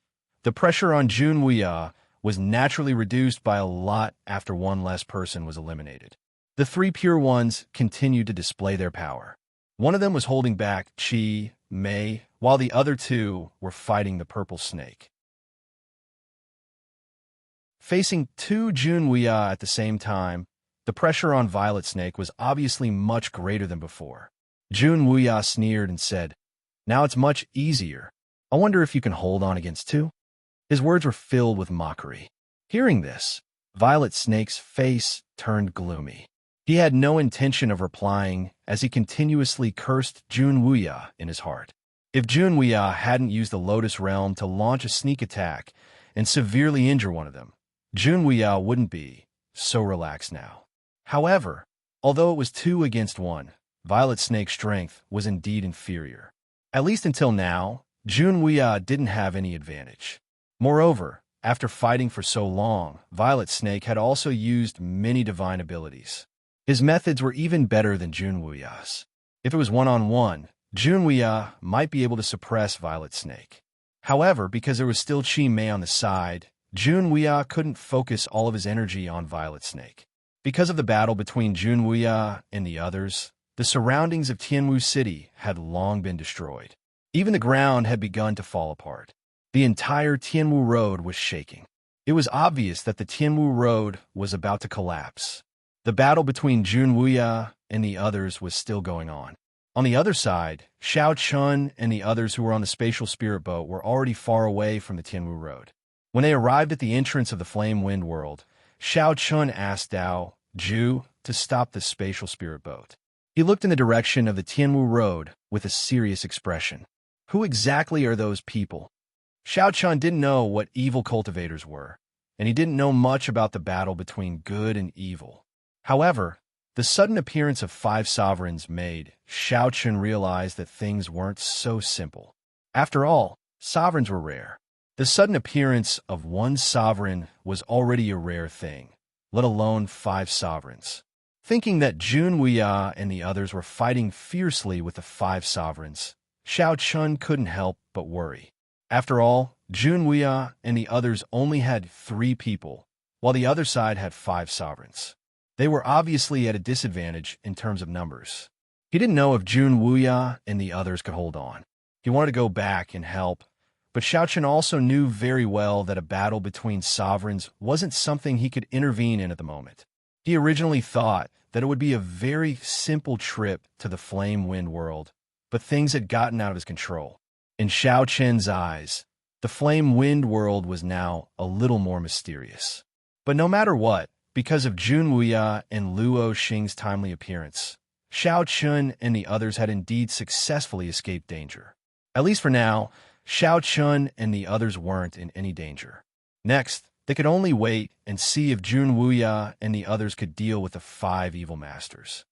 the pressure on Jun Wuya was naturally reduced by a lot after 1 less person was eliminated. The 3 pure ones continued to display their power. One of them was holding back Qi Mei, while the other 2 were fighting the Purple Snake. Facing 2 Jun Wuya at the same time, the pressure on Violet Snake was obviously much greater than before. Jun Wuya sneered and said, "Now it's much easier. I wonder if you can hold on against 2?" His words were filled with mockery. Hearing this, Violet Snake's face turned gloomy. He had no intention of replying as he continuously cursed Jun Wuya in his heart. If Jun Wuya hadn't used the Lotus Realm to launch a sneak attack and severely injure one of them, Jun Wuya wouldn't be so relaxed now. However, although it was 2 against 1, Violet Snake's strength was indeed inferior. At least until now, Jun Wuya didn't have any advantage. Moreover, after fighting for so long, Violet Snake had also used many divine abilities. His methods were even better than Jun Wuya's. If it was one-on-one, Jun Wuya might be able to suppress Violet Snake. However, because there was still Qi Mei on the side, Jun Wuya couldn't focus all of his energy on Violet Snake. Because of the battle between Jun Wuya and the others, the surroundings of Tianwu City had long been destroyed. Even the ground had begun to fall apart. The entire Tianwu Road was shaking. It was obvious that the Tianwu Road was about to collapse. The battle between Jun Wuya and the others was still going on. On the other side, Xiao Chun and the others who were on the spatial spirit boat were already far away from the Tianwu Road. When they arrived at the entrance of the Flame Wind World, Xiao Chun asked Dao Zhu to stop the spatial spirit boat. He looked in the direction of the Tianwu Road with a serious expression. Who exactly are those people? Xiao Chun didn't know what evil cultivators were, and he didn't know much about the battle between good and evil. However, the sudden appearance of 5 sovereigns made Xiao Chun realize that things weren't so simple. After all, sovereigns were rare. The sudden appearance of 1 sovereign was already a rare thing, let alone 5 sovereigns. Thinking that Jun Wuya and the others were fighting fiercely with the 5 sovereigns, Xiao Chun couldn't help but worry. After all, Jun Wuya and the others only had 3 people, while the other side had 5 sovereigns. They were obviously at a disadvantage in terms of numbers. He didn't know if Jun Wuya and the others could hold on. He wanted to go back and help, but Xiao Chun also knew very well that a battle between sovereigns wasn't something he could intervene in at the moment. He originally thought that it would be a very simple trip to the Flame Wind World, but things had gotten out of his control. In Xiao Chun's eyes, the Flame Wind World was now a little more mysterious. But no matter what, because of Jun Wuya and Luo Xing's timely appearance, Xiao Chun and the others had indeed successfully escaped danger. At least for now, Xiao Chun and the others weren't in any danger. Next, they could only wait and see if Jun Wuya and the others could deal with the 5 evil masters.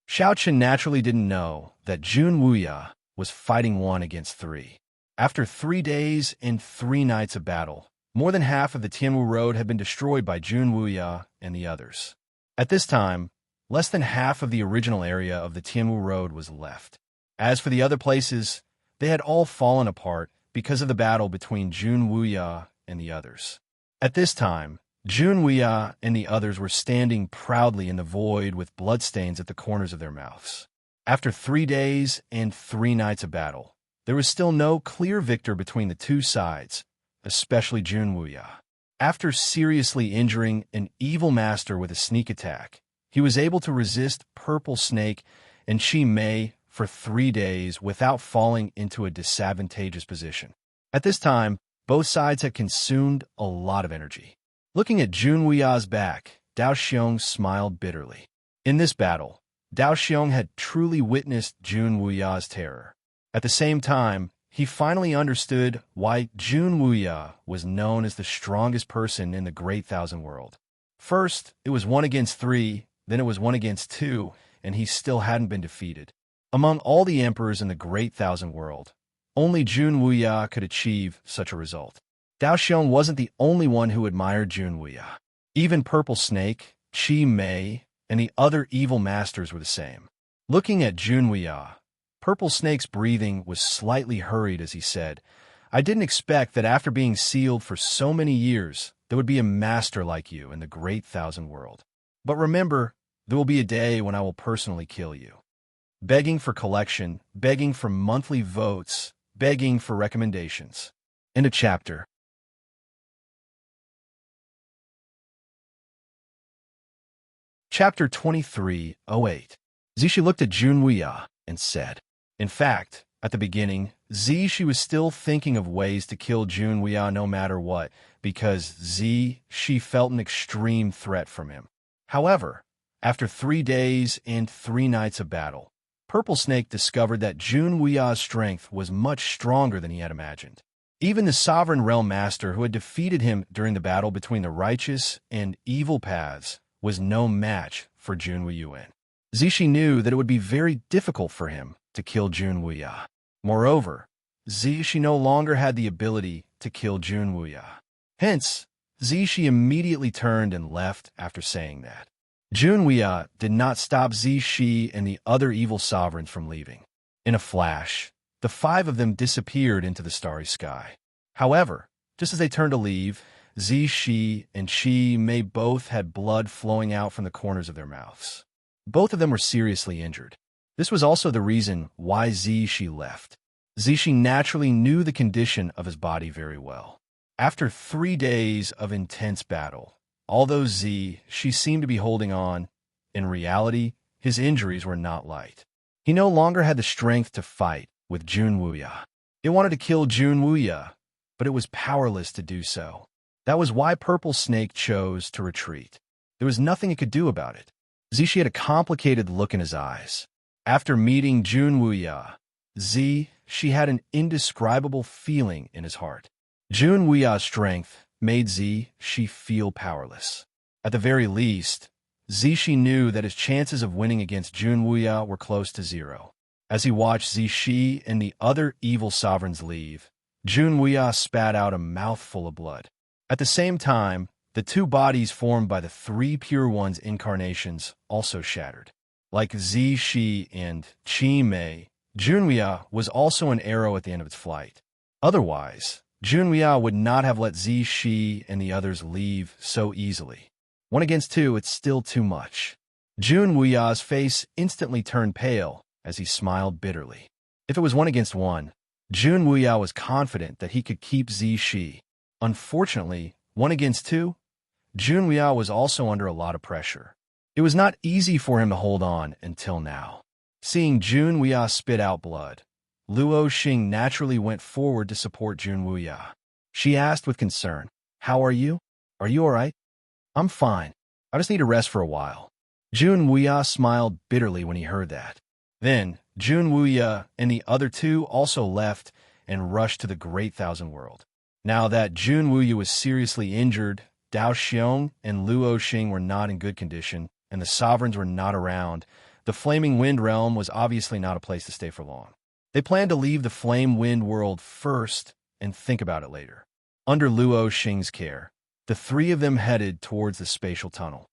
Xiao Chun naturally didn't know that Jun Wuya was fighting 1 against 3. After 3 days and 3 nights of battle, more than half of the Tianwu Road had been destroyed by Jun Wuya and the others. At this time, less than half of the original area of the Tianwu Road was left. As for the other places, they had all fallen apart because of the battle between Jun Wuya and the others. At this time, Jun Wuya and the others were standing proudly in the void with bloodstains at the corners of their mouths. After 3 days and 3 nights of battle, there was still no clear victor between the two sides, especially Jun Wuya. After seriously injuring an evil master with a sneak attack, he was able to resist Purple Snake and Chi Mei for 3 days without falling into a disadvantageous position. At this time, both sides had consumed a lot of energy. Looking at Jun Wuya's back, Dao Xiong smiled bitterly. In this battle, Dao Xiong had truly witnessed Jun Wuya's terror. At the same time, he finally understood why Jun Wuya was known as the strongest person in the Great Thousand World. First, it was 1 against 3, then it was 1 against 2, and he still hadn't been defeated. Among all the emperors in the Great Thousand World, only Jun Wuya could achieve such a result. Dao Xiong wasn't the only one who admired Jun Wuya. Even Purple Snake, Chi Mei, and the other evil masters were the same. Looking at Jun Wuya, Purple Snake's breathing was slightly hurried as he said, "I didn't expect that after being sealed for so many years, there would be a master like you in the Great Thousand World. But remember, there will be a day when I will personally kill you." Begging for collection, begging for monthly votes, begging for recommendations. End of chapter. Chapter 23:08. Zishi looked at Jun Wuya and said, in fact, at the beginning, Zishi was still thinking of ways to kill Jun Wuya no matter what, because she felt an extreme threat from him. However, after 3 days and 3 nights of battle, Purple Snake discovered that Jun Wuya's strength was much stronger than he had imagined. Even the Sovereign Realm Master who had defeated him during the battle between the righteous and evil paths was no match for Jun Wuya. Zishi knew that it would be very difficult for him to kill Jun Wuya. Moreover, Zishi no longer had the ability to kill Jun Wuya. Hence, Zishi immediately turned and left after saying that. Jun Wuya did not stop Zishi and the other evil sovereigns from leaving. In a flash, the 5 of them disappeared into the starry sky. However, just as they turned to leave, Zishi and Chi Mei both had blood flowing out from the corners of their mouths. Both of them were seriously injured. This was also the reason why Zishi left. Zishi naturally knew the condition of his body very well. After 3 days of intense battle, although Zishi seemed to be holding on, in reality, his injuries were not light. He no longer had the strength to fight with Jun Wuya. It wanted to kill Jun Wuya, but it was powerless to do so. That was why Purple Snake chose to retreat. There was nothing it could do about it. Zishi had a complicated look in his eyes. After meeting Jun Wuya, she had an indescribable feeling in his heart. Jun Wuya's strength made she feel powerless. At the very least, Zishi knew that his chances of winning against Jun Wuya were close to 0. As he watched Zishi and the other evil sovereigns leave, Jun Wuya spat out a mouthful of blood. At the same time, the 2 bodies formed by the 3 Pure Ones incarnations also shattered. Like Zishi and Chi Mei, Jun Wuya was also an arrow at the end of its flight. Otherwise, Jun Wuya would not have let Zishi and the others leave so easily. 1 against 2, it's still too much. Jun Wuya's face instantly turned pale as he smiled bitterly. If it was 1 against 1, Jun Wuya was confident that he could keep Zishi. Unfortunately, 1 against 2, Jun Wuya was also under a lot of pressure. It was not easy for him to hold on until now. Seeing Jun Wuya spit out blood, Luo Xing naturally went forward to support Jun Wuya. She asked with concern, "How are you? Are you all right?" "I'm fine. I just need to rest for a while." Jun Wuya smiled bitterly when he heard that. Then, Jun Wuya and the other 2 also left and rushed to the Great Thousand World. Now that Jun Wuya was seriously injured, Dao Xiong and Luo Xing were not in good condition, and the sovereigns were not around. The Flaming Wind Realm was obviously not a place to stay for long. They planned to leave the Flame Wind world first and think about it later. Under Luo Xing's care, the 3 of them headed towards the spatial tunnel.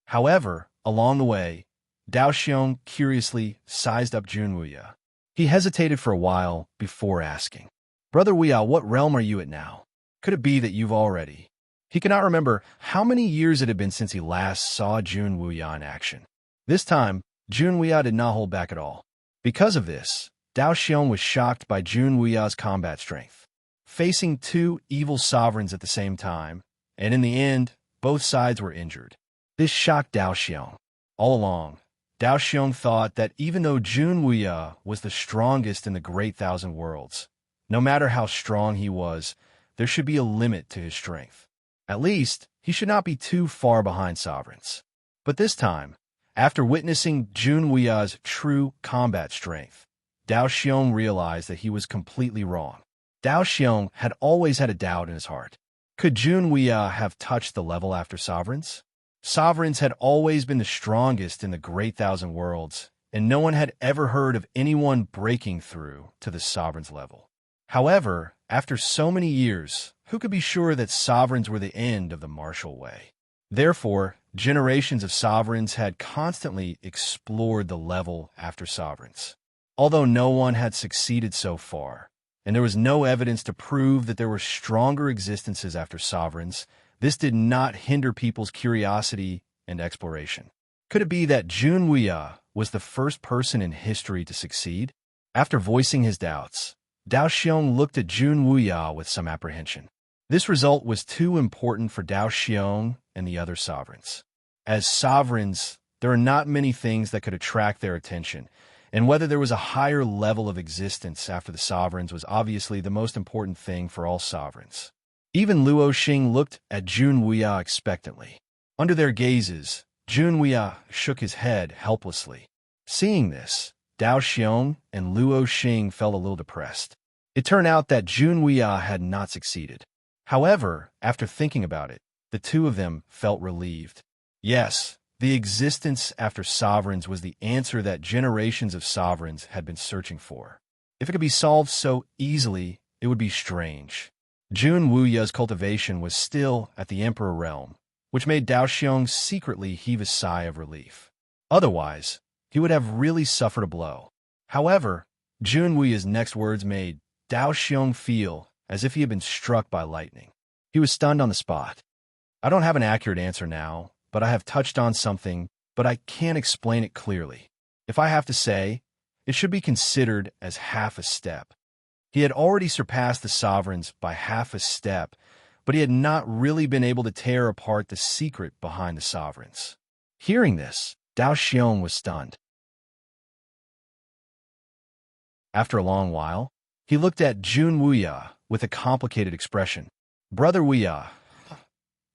However, along the way, Dao Xiong curiously sized up Jun Wuya. He hesitated for a while before asking, "Brother Wuya, what realm are you at now? Could it be that you've already? He could not remember how many years it had been since he last saw Jun Wuya in action. This time, Jun Wuya did not hold back at all. Because of this, Dao Xiong was shocked by Jun Wuya's combat strength. Facing two evil sovereigns at the same time, and in the end, both sides were injured. This shocked Dao Xiong. All along, Dao Xiong thought that even though Jun Wuya was the strongest in the Great Thousand Worlds, no matter how strong he was, there should be a limit to his strength. At least, he should not be too far behind sovereigns. But this time, after witnessing Jun Wuya's true combat strength, Dao Xiong realized that he was completely wrong. Dao Xiong had always had a doubt in his heart. Could Jun Wuya have touched the level after sovereigns? Sovereigns had always been the strongest in the Great Thousand Worlds, and no one had ever heard of anyone breaking through to the sovereign's level. However, after so many years, who could be sure that sovereigns were the end of the martial way? Therefore, generations of sovereigns had constantly explored the level after sovereigns. Although no one had succeeded so far, and there was no evidence to prove that there were stronger existences after sovereigns, this did not hinder people's curiosity and exploration. Could it be that Jun Wuya was the first person in history to succeed? After voicing his doubts, Dao Xiong looked at Jun Wuya with some apprehension. This result was too important for Dao Xiong and the other sovereigns. As sovereigns, there are not many things that could attract their attention, and whether there was a higher level of existence after the sovereigns was obviously the most important thing for all sovereigns. Even Luo Xing looked at Jun Wuya expectantly. Under their gazes, Jun Wuya shook his head helplessly. Seeing this, Dao Xiong and Luo Xing felt a little depressed. It turned out that Jun Wuya had not succeeded. However, after thinking about it, the two of them felt relieved. Yes, the existence after sovereigns was the answer that generations of sovereigns had been searching for. If it could be solved so easily, it would be strange. Jun Wuya's cultivation was still at the Emperor realm, which made Dao Xiong secretly heave a sigh of relief. Otherwise, he would have really suffered a blow. However, Jun Wuya's next words made Dao Xiong feel as if he had been struck by lightning. He was stunned on the spot. I don't have an accurate answer now, but I have touched on something, but I can't explain it clearly. If I have to say, it should be considered as half a step. He had already surpassed the sovereigns by half a step, but he had not really been able to tear apart the secret behind the sovereigns. Hearing this, Dao Xiong was stunned. After a long while, he looked at Jun Wuya with a complicated expression. Brother Wuya,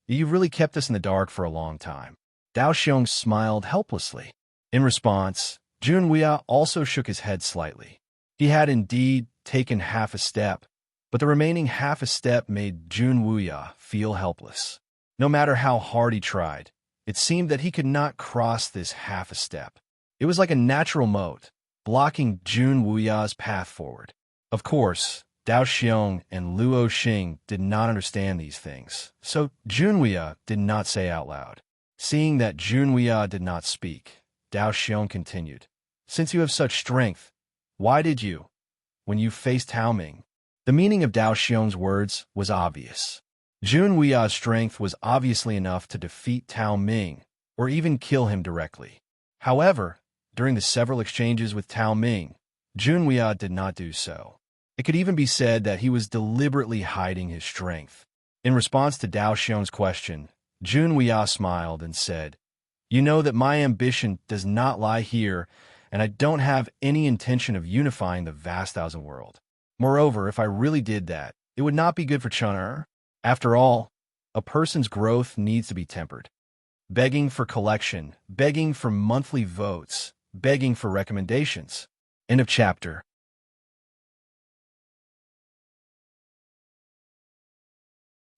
you've really kept us in the dark for a long time. Dao Xiong smiled helplessly. In response, Jun Wuya also shook his head slightly. He had indeed taken half a step, but the remaining half a step made Jun Wuya feel helpless. No matter how hard he tried, it seemed that he could not cross this half a step. It was like a natural moat, blocking Jun Wuya's path forward. Of course, Dao Xiong and Luo Xing did not understand these things, so Jun Wuya did not say out loud. Seeing that Jun Wuya did not speak, Dao Xiong continued. Since you have such strength, why did you, when you faced Tao Ming? The meaning of Dao Xiong's words was obvious. Jun Wuya's strength was obviously enough to defeat Tao Ming, or even kill him directly. However, during the several exchanges with Tao Ming, Jun Wuya did not do so. It could even be said that he was deliberately hiding his strength. In response to Dao Xiong's question, Jun Wuya smiled and said, You know that my ambition does not lie here, and I don't have any intention of unifying the vast thousand world. Moreover, if I really did that, it would not be good for Chun'er. After all, a person's growth needs to be tempered. Begging for collection, begging for monthly votes, begging for recommendations. End of chapter.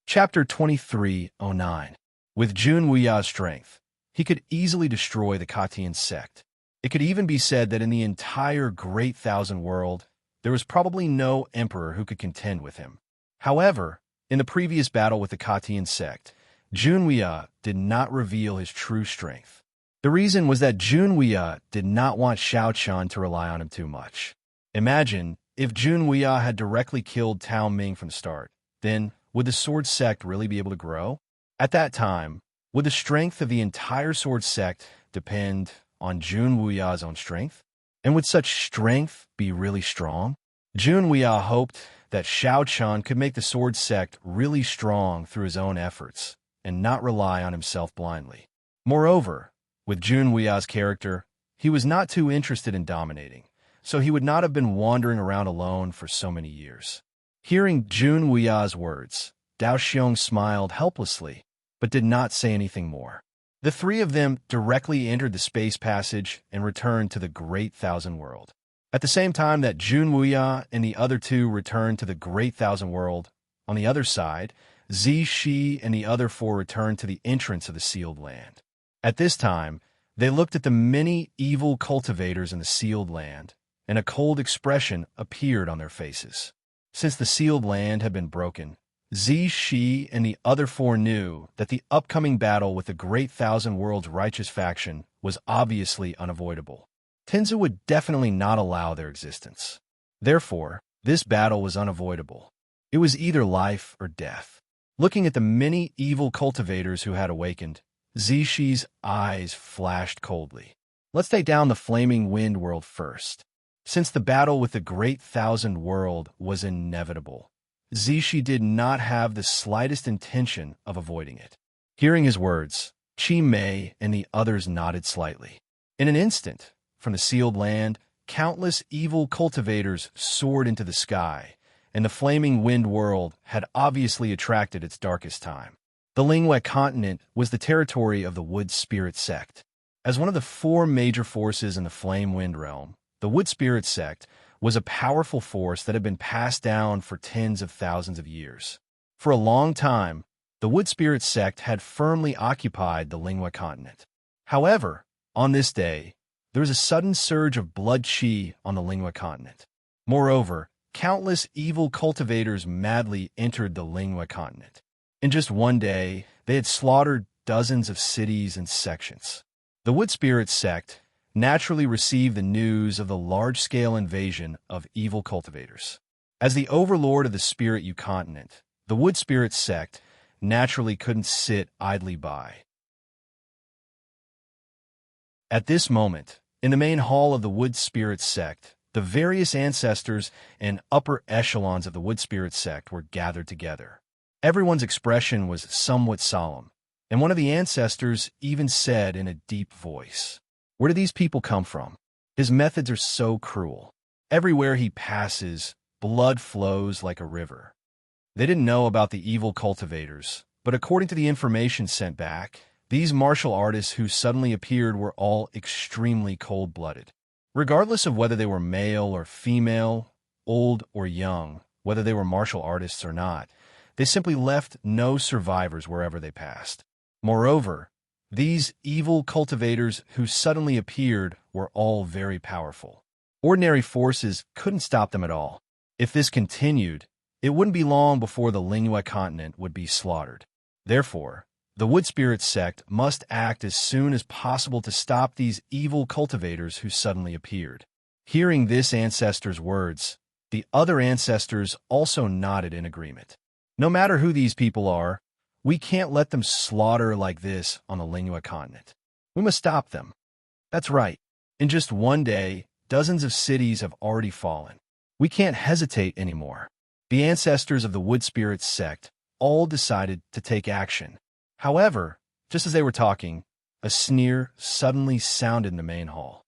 Chapter 2309. With Jun Wuya's strength, he could easily destroy the Katian sect. It could even be said that in the entire Great Thousand World, there was probably no emperor who could contend with him. However, in the previous battle with the Katian sect, Jun Wuya did not reveal his true strength. The reason was that Jun Wuya did not want Xiao Qian to rely on him too much. Imagine if Jun Wuya had directly killed Tao Ming from the start. Then, would the sword sect really be able to grow? At that time, would the strength of the entire sword sect depend on Jun Wuya's own strength? And would such strength be really strong? Jun Wuya hoped that Shao Chun could make the sword sect really strong through his own efforts and not rely on himself blindly. Moreover, with Jun Wuya's character, he was not too interested in dominating, so he would not have been wandering around alone for so many years. Hearing Jun Wuya's words, Dao Xiong smiled helplessly, but did not say anything more. The three of them directly entered the space passage and returned to the Great Thousand World. At the same time that Jun Wuya and the other two returned to the Great Thousand World, on the other side, Zi Shi and the other four returned to the entrance of the sealed land. At this time, they looked at the many evil cultivators in the sealed land, and a cold expression appeared on their faces. Since the sealed land had been broken, Zi Shi and the other four knew that the upcoming battle with the Great Thousand World's righteous faction was obviously unavoidable. Tenzu would definitely not allow their existence. Therefore, this battle was unavoidable. It was either life or death. Looking at the many evil cultivators who had awakened, Zishi's eyes flashed coldly. Let's take down the Flaming Wind World first. Since the battle with the Great Thousand World was inevitable, Zishi did not have the slightest intention of avoiding it. Hearing his words, Qi Mei and the others nodded slightly. In an instant, from the sealed land, countless evil cultivators soared into the sky, and the Flaming Wind World had obviously attracted its darkest time. The Lingwei continent was the territory of the Wood Spirit sect. As one of the four major forces in the Flame Wind realm, the Wood Spirit sect was a powerful force that had been passed down for tens of thousands of years. For a long time, the Wood Spirit sect had firmly occupied the Lingwei continent. However, on this day, there was a sudden surge of blood qi on the Lingwei continent. Moreover, countless evil cultivators madly entered the Lingwei continent. In just one day, they had slaughtered dozens of cities and sections. The Wood Spirit sect naturally received the news of the large-scale invasion of evil cultivators. As the overlord of the Spirit U continent, the Wood Spirit sect naturally couldn't sit idly by. At this moment, in the main hall of the Wood Spirit sect, the various ancestors and upper echelons of the Wood Spirit sect were gathered together. Everyone's expression was somewhat solemn, and one of the ancestors even said in a deep voice, "Where do these people come from? His methods are so cruel. Everywhere he passes, blood flows like a river." They didn't know about the evil cultivators, but according to the information sent back, these martial artists who suddenly appeared were all extremely cold-blooded. Regardless of whether they were male or female, old or young, whether they were martial artists or not, they simply left no survivors wherever they passed. Moreover, these evil cultivators who suddenly appeared were all very powerful. Ordinary forces couldn't stop them at all. If this continued, it wouldn't be long before the Lingwei continent would be slaughtered. Therefore, the Wood Spirit sect must act as soon as possible to stop these evil cultivators who suddenly appeared. Hearing this ancestor's words, the other ancestors also nodded in agreement. No matter who these people are, we can't let them slaughter like this on the Lingwei continent. We must stop them. That's right. In just one day, dozens of cities have already fallen. We can't hesitate anymore. The ancestors of the Wood Spirit sect all decided to take action. However, just as they were talking, a sneer suddenly sounded in the main hall.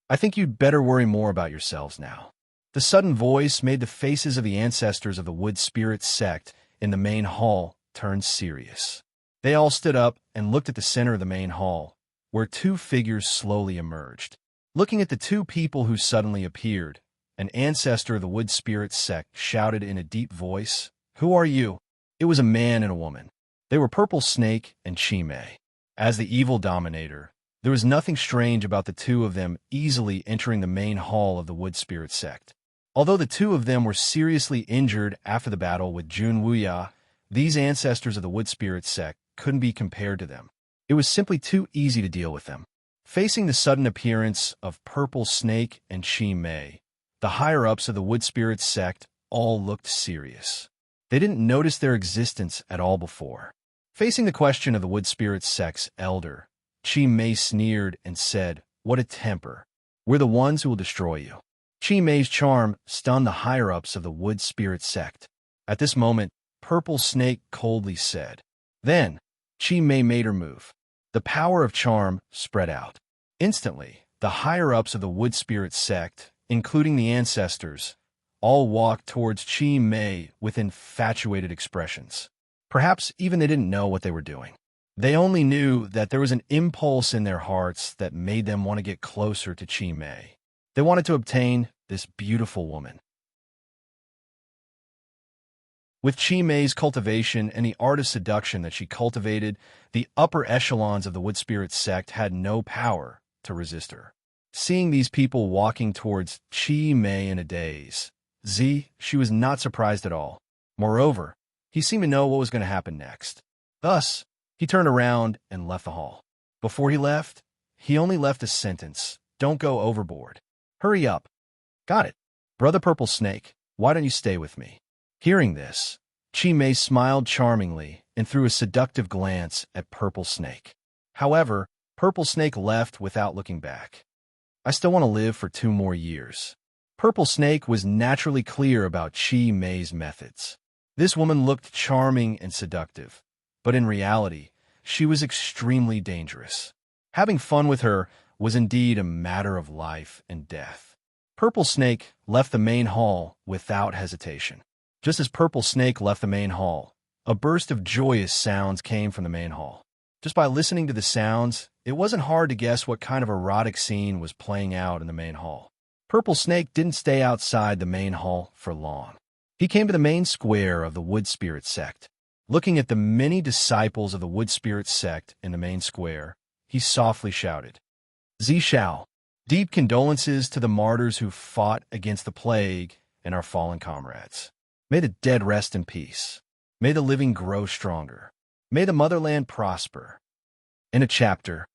"I think you'd better worry more about yourselves now." The sudden voice made the faces of the ancestors of the Wood Spirit sect in the main hall turned serious. They all stood up and looked at the center of the main hall, where two figures slowly emerged. Looking at the two people who suddenly appeared, an ancestor of the Wood Spirit sect shouted in a deep voice, "Who are you?" It was a man and a woman. They were Purple Snake and Qi Mei. As the evil dominator, there was nothing strange about the two of them easily entering the main hall of the Wood Spirit sect. Although the two of them were seriously injured after the battle with Jun Wuya, these ancestors of the Wood Spirit sect couldn't be compared to them. It was simply too easy to deal with them. Facing the sudden appearance of Purple Snake and Qi Mei, the higher-ups of the Wood Spirit sect all looked serious. They didn't notice their existence at all before. Facing the question of the wood spirit sect's elder, Chi Mei sneered and said, "What a temper. We're the ones who will destroy you." Chi Mei's charm stunned the higher-ups of the wood spirit sect. At this moment, Purple Snake coldly said. Then, Chi Mei made her move. The power of charm spread out. Instantly, the higher-ups of the wood spirit sect, including the ancestors, all walked towards Chi Mei with infatuated expressions. Perhaps even they didn't know what they were doing. They only knew that there was an impulse in their hearts that made them want to get closer to Chi Mei. They wanted to obtain this beautiful woman. With Chi Mei's cultivation and the art of seduction that she cultivated, the upper echelons of the wood spirit sect had no power to resist her. Seeing these people walking towards Chi Mei in a daze, she was not surprised at all. Moreover, he seemed to know what was going to happen next. Thus, he turned around and left the hall. Before he left, he only left a sentence: "Don't go overboard. Hurry up." "Got it. Brother Purple Snake, why don't you stay with me?" Hearing this, Chi Mei smiled charmingly and threw a seductive glance at Purple Snake. However, Purple Snake left without looking back. "I still want to live for 2 more years." Purple Snake was naturally clear about Chi Mei's methods. This woman looked charming and seductive, but in reality, she was extremely dangerous. Having fun with her was indeed a matter of life and death. Purple Snake left the main hall without hesitation. Just as Purple Snake left the main hall, a burst of joyous sounds came from the main hall. Just by listening to the sounds, it wasn't hard to guess what kind of erotic scene was playing out in the main hall. Purple Snake didn't stay outside the main hall for long. He came to the main square of the Wood Spirit sect. Looking at the many disciples of the Wood Spirit sect in the main square, he softly shouted, "Shao, deep condolences to the martyrs who fought against the plague and our fallen comrades. May the dead rest in peace. May the living grow stronger. May the motherland prosper." In a chapter,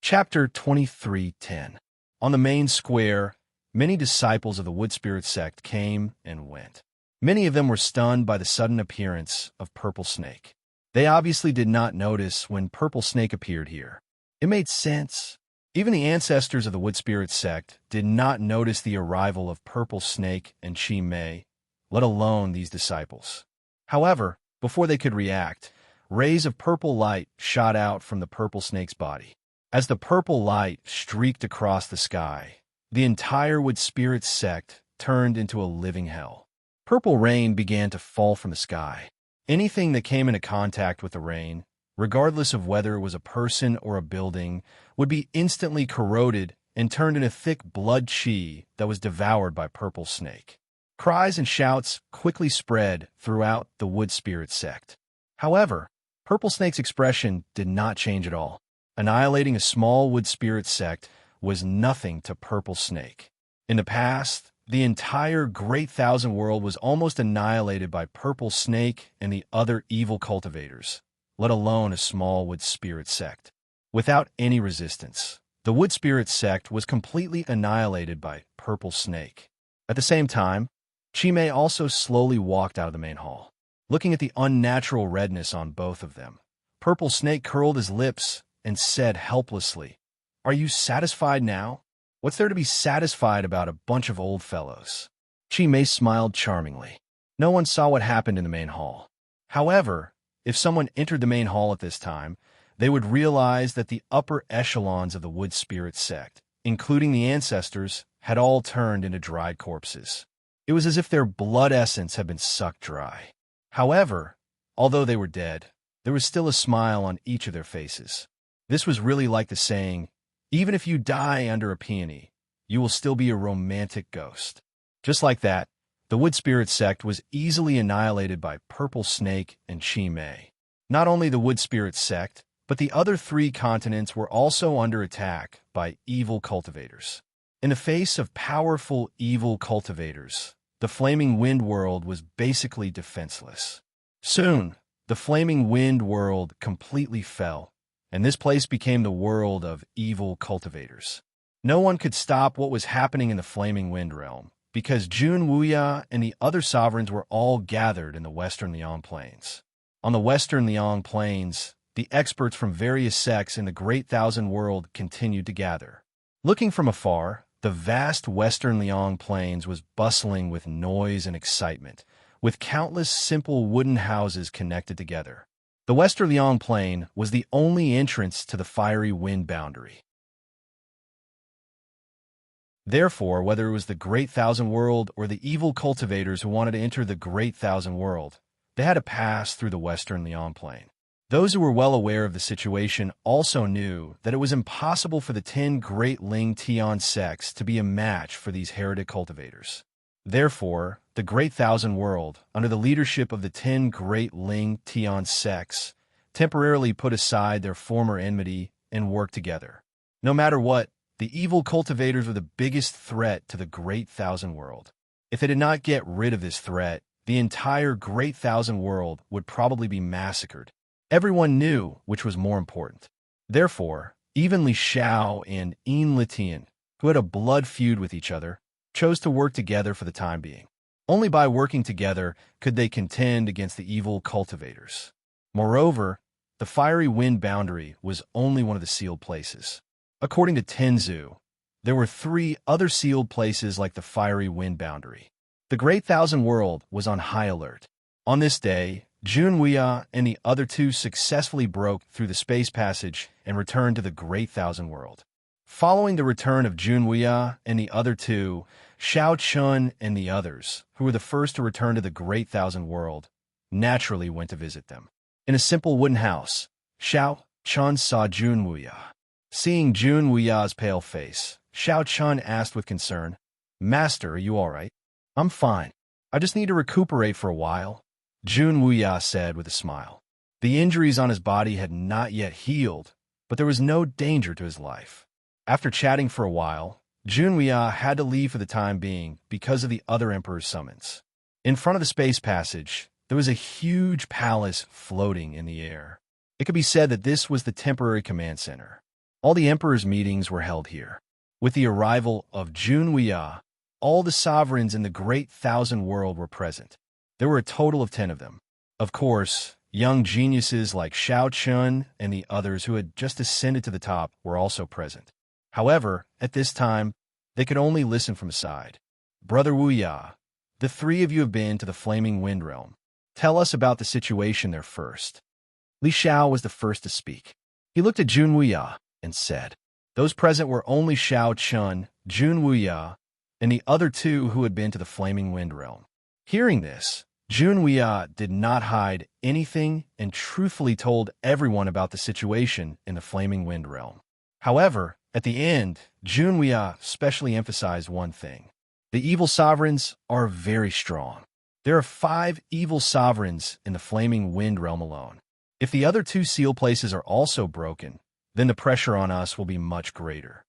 Chapter 23:10. On the main square, many disciples of the Wood Spirit sect came and went. Many of them were stunned by the sudden appearance of Purple Snake. They obviously did not notice when Purple Snake appeared here. It made sense. Even the ancestors of the Wood Spirit sect did not notice the arrival of Purple Snake and Chi Mei, let alone these disciples. However, before they could react, rays of purple light shot out from the Purple Snake's body. As the purple light streaked across the sky, the entire Wood Spirit sect turned into a living hell. Purple rain began to fall from the sky. Anything that came into contact with the rain, regardless of whether it was a person or a building, would be instantly corroded and turned into thick blood chi that was devoured by Purple Snake. Cries and shouts quickly spread throughout the Wood Spirit sect. However, Purple Snake's expression did not change at all. Annihilating a small Wood Spirit sect was nothing to Purple Snake. In the past, the entire Great Thousand World was almost annihilated by Purple Snake and the other evil cultivators, let alone a small Wood Spirit sect. Without any resistance, the Wood Spirit sect was completely annihilated by Purple Snake. At the same time, Chi Mei also slowly walked out of the main hall. Looking at the unnatural redness on both of them, Purple Snake curled his lips and said helplessly, "Are you satisfied now? What's there to be satisfied about a bunch of old fellows?" Chi Mei smiled charmingly. No one saw what happened in the main hall. However, if someone entered the main hall at this time, they would realize that the upper echelons of the Wood Spirit sect, including the ancestors, had all turned into dried corpses. It was as if their blood essence had been sucked dry. However, although they were dead, there was still a smile on each of their faces. This was really like the saying, "Even if you die under a peony, you will still be a romantic ghost." Just like that, the Wood Spirit sect was easily annihilated by Purple Snake and Chi Mei. Not only the Wood Spirit sect, but the other 3 continents were also under attack by evil cultivators. In the face of powerful evil cultivators, the Flaming Wind World was basically defenseless. Soon, the Flaming Wind World completely fell, and this place became the world of evil cultivators. No one could stop what was happening in the Flaming Wind Realm, because Jun Wuya and the other sovereigns were all gathered in the Western Liang Plains. On the Western Liang Plains, the experts from various sects in the Great Thousand World continued to gather. Looking from afar, the vast Western Liang Plains was bustling with noise and excitement, with countless simple wooden houses connected together. The Western Liang Plain was the only entrance to the fiery wind boundary. Therefore, whether it was the Great Thousand World or the evil cultivators who wanted to enter the Great Thousand World, they had to pass through the Western Liang Plain. Those who were well aware of the situation also knew that it was impossible for the 10 Great Ling Tian sects to be a match for these heretic cultivators. Therefore, the Great Thousand World, under the leadership of the 10 Great Ling Tian sects, temporarily put aside their former enmity and worked together. No matter what, the evil cultivators were the biggest threat to the Great Thousand World. If they did not get rid of this threat, the entire Great Thousand World would probably be massacred. Everyone knew which was more important. Therefore, even Li Xiao and Yin Litian, who had a blood feud with each other, chose to work together for the time being. Only by working together could they contend against the evil cultivators. Moreover, the fiery wind boundary was only one of the sealed places. According to Tenzu, there were 3 other sealed places like the fiery wind boundary. The Great Thousand World was on high alert. On this day, Jun Wuya and the other 2 successfully broke through the space passage and returned to the Great Thousand World. Following the return of Jun Wuya and the other 2, Xiao Chun and the others, who were the first to return to the Great Thousand World, naturally went to visit them. In a simple wooden house, Xiao Chun saw Jun Wuya. Seeing Jun Wuya's pale face, Xiao Chun asked with concern, "Master, are you all right?" "I'm fine. I just need to recuperate for a while," Jun Wuya said with a smile. The injuries on his body had not yet healed, but there was no danger to his life. After chatting for a while, Jun Wuya had to leave for the time being because of the other emperor's summons. In front of the space passage, there was a huge palace floating in the air. It could be said that this was the temporary command center. All the emperor's meetings were held here. With the arrival of Jun Wuya, all the sovereigns in the Great Thousand World were present. There were a total of 10 of them. Of course, young geniuses like Xiao Chun and the others who had just ascended to the top were also present. However, at this time, they could only listen from aside. "Brother Wuya, the 3 of you have been to the Flaming Wind Realm. Tell us about the situation there first." Li Xiao was the first to speak. He looked at Jun Wuya and said, "Those present were only Xiao Chun, Jun Wuya, and the other 2 who had been to the Flaming Wind Realm." Hearing this, Jun Wuya did not hide anything and truthfully told everyone about the situation in the Flaming Wind Realm. However, at the end, Jun Wuya specially emphasized one thing. The evil sovereigns are very strong. There are 5 evil sovereigns in the Flaming Wind Realm alone. If the other 2 seal places are also broken, then the pressure on us will be much greater.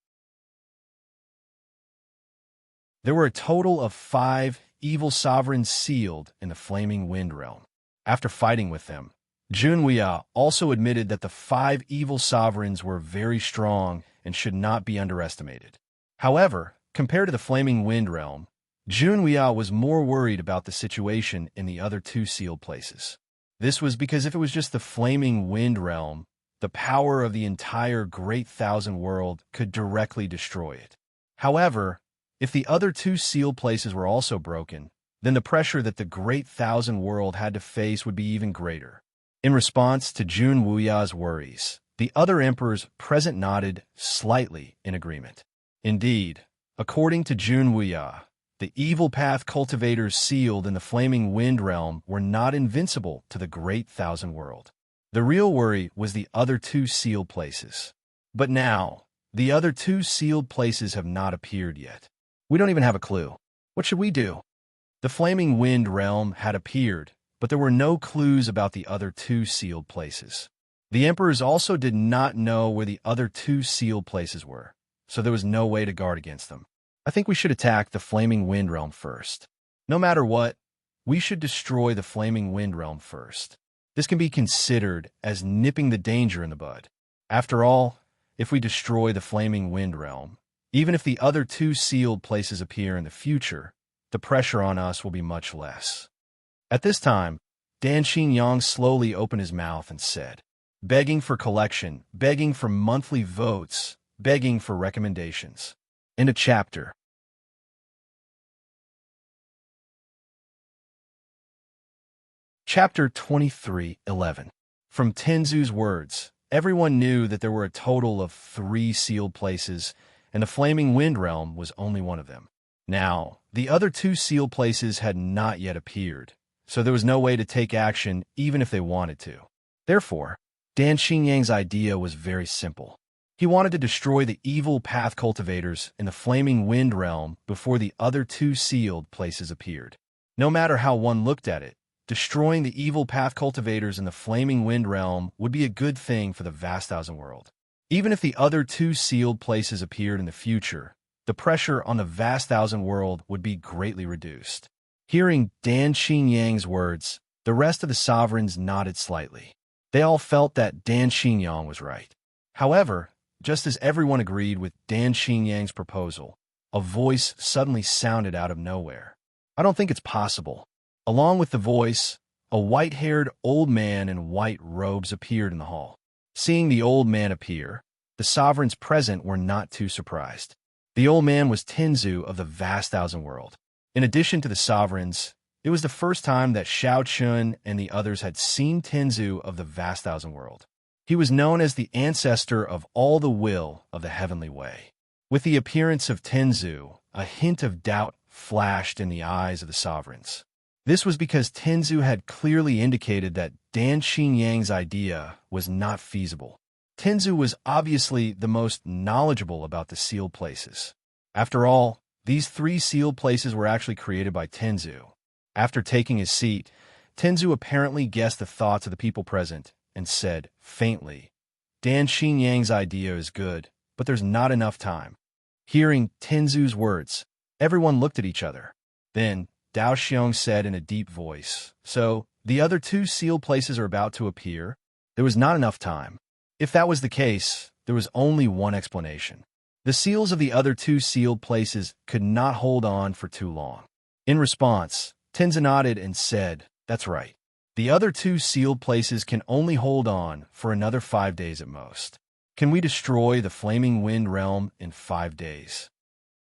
There were a total of 5 evil sovereigns sealed in the Flaming Wind Realm. After fighting with them, Jun Wuya also admitted that the 5 evil sovereigns were very strong and should not be underestimated. However, compared to the Flaming Wind Realm, Jun Wuya was more worried about the situation in the other 2 sealed places. This was because if it was just the Flaming Wind Realm, the power of the entire Great Thousand World could directly destroy it. However, if the other 2 sealed places were also broken, then the pressure that the Great Thousand World had to face would be even greater. In response to Jun Wuya's worries, the other emperors present nodded slightly in agreement. Indeed, according to Jun Wuya, the evil path cultivators sealed in the Flaming Wind Realm were not invincible to the Great Thousand World. The real worry was the other 2 sealed places. But now, the other 2 sealed places have not appeared yet. We don't even have a clue. What should we do? The Flaming Wind Realm had appeared, but there were no clues about the other 2 sealed places. The emperors also did not know where the other 2 sealed places were, so there was no way to guard against them. I think we should attack the Flaming Wind Realm first. No matter what, we should destroy the Flaming Wind Realm first. This can be considered as nipping the danger in the bud. After all, if we destroy the Flaming Wind Realm, Even if the other two sealed places appear in the future, the pressure on us will be much less. At this time, Dan Xingyang slowly opened his mouth and said, begging for collection, begging for monthly votes, begging for recommendations. End of chapter. Chapter 23:11. From Tenzu's words, everyone knew that there were a total of 3 sealed places, and the Flaming Wind Realm was only one of them. Now, the other 2 sealed places had not yet appeared, so there was no way to take action even if they wanted to. Therefore, Dan Xingyang's idea was very simple. He wanted to destroy the evil path cultivators in the Flaming Wind Realm before the other 2 sealed places appeared. No matter how one looked at it, destroying the evil path cultivators in the Flaming Wind Realm would be a good thing for the vast thousand world. Even if the other 2 sealed places appeared in the future, the pressure on the vast thousand world would be greatly reduced. Hearing Dan Xingyang's words, the rest of the sovereigns nodded slightly. They all felt that Dan Xingyang was right. However, just as everyone agreed with Dan Xingyang's proposal, a voice suddenly sounded out of nowhere. I don't think it's possible. Along with the voice, a white-haired old man in white robes appeared in the hall. Seeing the old man appear, the sovereigns present were not too surprised. The old man was Tenzu of the vast thousand world. In addition to the sovereigns, it was the first time that Xiao Chun and the others had seen Tenzu of the vast thousand world. He was known as the ancestor of all the will of the heavenly way. With the appearance of Tenzu, a hint of doubt flashed in the eyes of the sovereigns. This was because Tenzu had clearly indicated that Dan Xingyang's idea was not feasible. Tenzu was obviously the most knowledgeable about the sealed places. After all, these 3 sealed places were actually created by Tenzu. After taking his seat, Tenzu apparently guessed the thoughts of the people present and said, faintly, Dan Xingyang's idea is good, but there's not enough time. Hearing Tenzu's words, everyone looked at each other. Then, Dao Xiong said in a deep voice, so, the other 2 sealed places are about to appear? There was not enough time. If that was the case, there was only one explanation. The seals of the other 2 sealed places could not hold on for too long. In response, Tenzu nodded and said, that's right. The other 2 sealed places can only hold on for another 5 days at most. Can we destroy the Flaming Wind Realm in 5 days?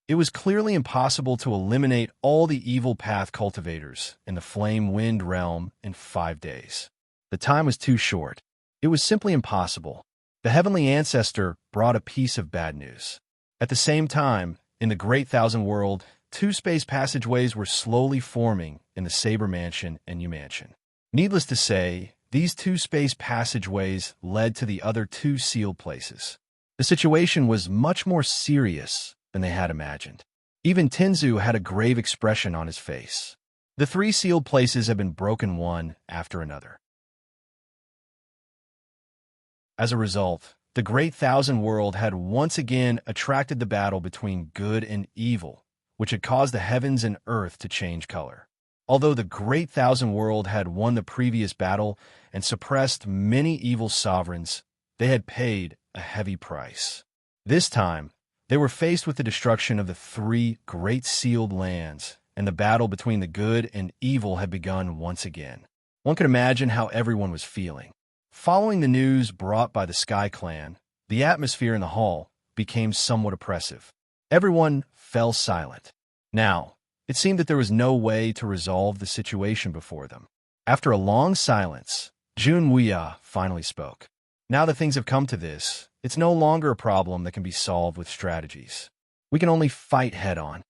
It was clearly impossible to eliminate all the evil path cultivators in the Flame Wind Realm in 5 days. The time was too short. It was simply impossible. The heavenly ancestor brought a piece of bad news. At the same time, in the Great Thousand World, 2 space passageways were slowly forming in the Saber Mansion and Yu Mansion. Needless to say, these 2 space passageways led to the other 2 sealed places. The situation was much more serious than they had imagined. Even Tenzu had a grave expression on his face. The 3 sealed places had been broken one after another. As a result, the Great Thousand World had once again attracted the battle between good and evil, which had caused the heavens and earth to change color. Although the Great Thousand World had won the previous battle and suppressed many evil sovereigns, they had paid a heavy price. This time, they were faced with the destruction of the 3 great sealed lands, and the battle between the good and evil had begun once again. One could imagine how everyone was feeling. Following the news brought by the Sky Clan, the atmosphere in the hall became somewhat oppressive. Everyone fell silent. Now, it seemed that there was no way to resolve the situation before them. After a long silence, Jun Wuya finally spoke. Now that things have come to this, it's no longer a problem that can be solved with strategies. We can only fight head-on.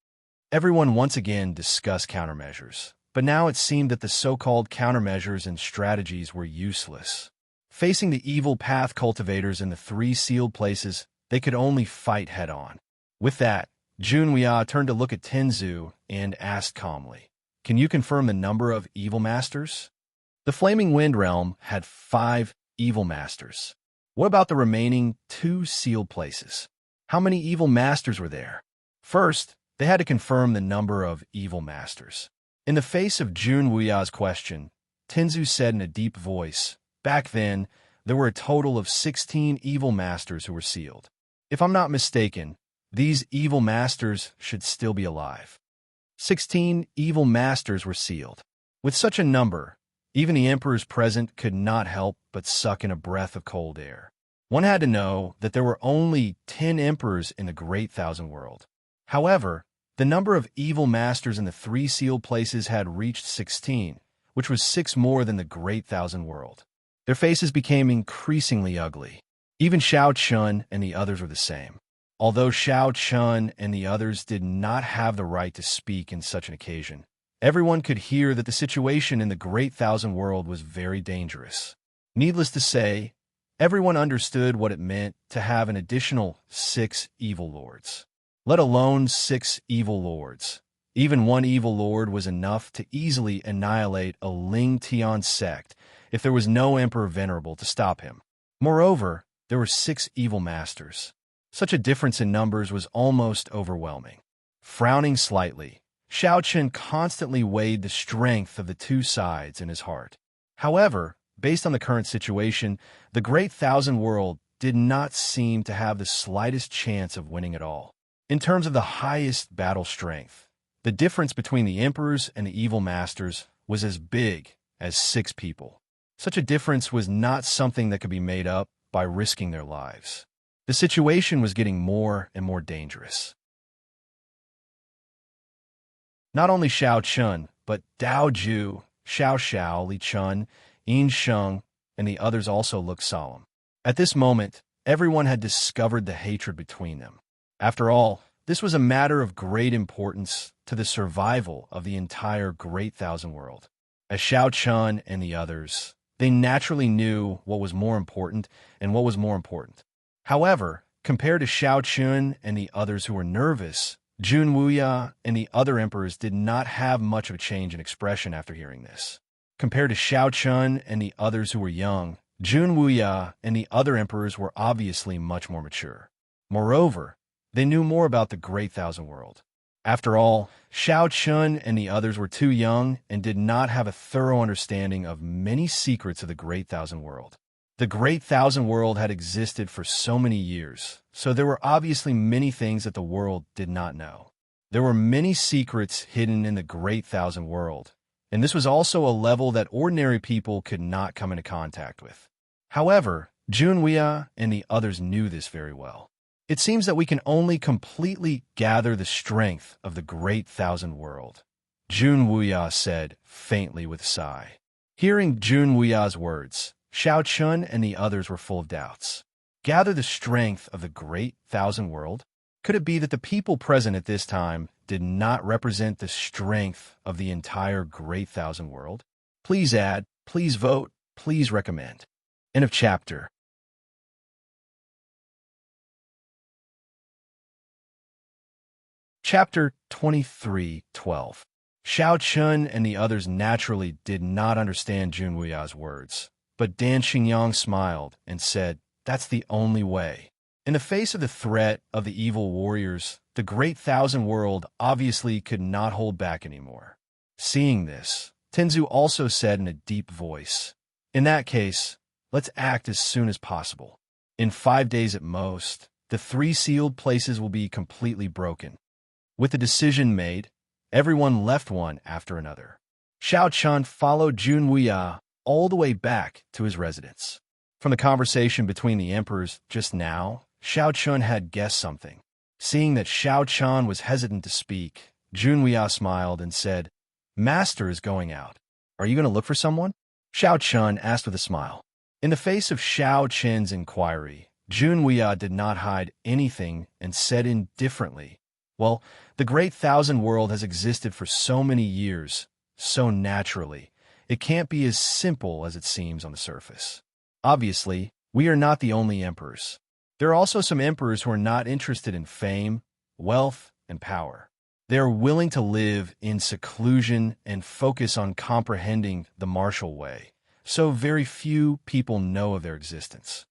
Everyone once again discussed countermeasures, but now it seemed that the so-called countermeasures and strategies were useless. Facing the evil path cultivators in the 3 sealed places, they could only fight head-on. With that, Jun Wuya turned to look at Tenzu and asked calmly, can you confirm the number of evil masters? The Flaming Wind Realm had 5 evil masters. What about the remaining 2 sealed places? How many evil masters were there? First, they had to confirm the number of evil masters. In the face of Jun Wuya's question, Tenzu said in a deep voice, back then, there were a total of 16 evil masters who were sealed. If I'm not mistaken, these evil masters should still be alive. 16 evil masters were sealed. With such a number, even the emperors present could not help but suck in a breath of cold air. One had to know that there were only 10 emperors in the Great Thousand World. However, the number of evil masters in the 3 sealed places had reached 16, which was 6 more than the Great Thousand World. Their faces became increasingly ugly. Even Shao Chun and the others were the same. Although Shao Chun and the others did not have the right to speak in such an occasion, everyone could hear that the situation in the Great Thousand World was very dangerous. Needless to say, everyone understood what it meant to have an additional 6 evil lords. Let alone 6 evil lords. Even one evil lord was enough to easily annihilate a Ling Tian sect if there was no emperor venerable to stop him. Moreover, there were 6 evil masters. Such a difference in numbers was almost overwhelming. Frowning slightly, Shao Chun constantly weighed the strength of the 2 sides in his heart. However, based on the current situation, the Great Thousand World did not seem to have the slightest chance of winning at all. In terms of the highest battle strength, the difference between the emperors and the evil masters was as big as 6 people. Such a difference was not something that could be made up by risking their lives. The situation was getting more and more dangerous. Not only Shao Chun, but Dao Ju, Xiao Xiao, Li Chun, Yin Sheng, and the others also looked solemn. At this moment, everyone had discovered the hatred between them. After all, this was a matter of great importance to the survival of the entire Great Thousand World. As Shao Chun and the others, they naturally knew what was more important and what was more important. However, compared to Shao Chun and the others who were nervous, Jun Wuya and the other emperors did not have much of a change in expression after hearing this. Compared to Shao Chun and the others who were young, Jun Wuya and the other emperors were obviously much more mature. Moreover, they knew more about the Great Thousand World. After all, Shao Chun and the others were too young and did not have a thorough understanding of many secrets of the Great Thousand World. The Great Thousand World had existed for so many years, so there were obviously many things that the world did not know. There were many secrets hidden in the Great Thousand World, and this was also a level that ordinary people could not come into contact with. However, Jun Wuya and the others knew this very well. It seems that we can only completely gather the strength of the Great Thousand World, Jun Wuya said faintly with a sigh. Hearing Jun Wuya's words, Shao Chun and the others were full of doubts. Gather the strength of the Great Thousand World? Could it be that the people present at this time did not represent the strength of the entire Great Thousand World? Please add, please vote, please recommend. End of chapter. Chapter 23:12. Shao Chun and the others naturally did not understand Jun Wuya's words, but Dan Xingyang smiled and said, "That's the only way." In the face of the threat of the evil warriors, the Great Thousand World obviously could not hold back anymore. Seeing this, Tenzu also said in a deep voice, "In that case, let's act as soon as possible. In 5 days at most, the 3 sealed places will be completely broken." With the decision made, everyone left one after another. Shao Chun followed Jun Wuya all the way back to his residence. From the conversation between the emperors just now, Shao Chun had guessed something. Seeing that Shao Chun was hesitant to speak, Jun Wuya smiled and said, "Master is going out. Are you going to look for someone?" Shao Chun asked with a smile. In the face of Shao Chun's inquiry, Jun Wuya did not hide anything and said indifferently, "Well, the Great Thousand World has existed for so many years, so naturally. It can't be as simple as it seems on the surface. Obviously, we are not the only emperors. There are also some emperors who are not interested in fame, wealth, and power. They are willing to live in seclusion and focus on comprehending the martial way, so very few people know of their existence."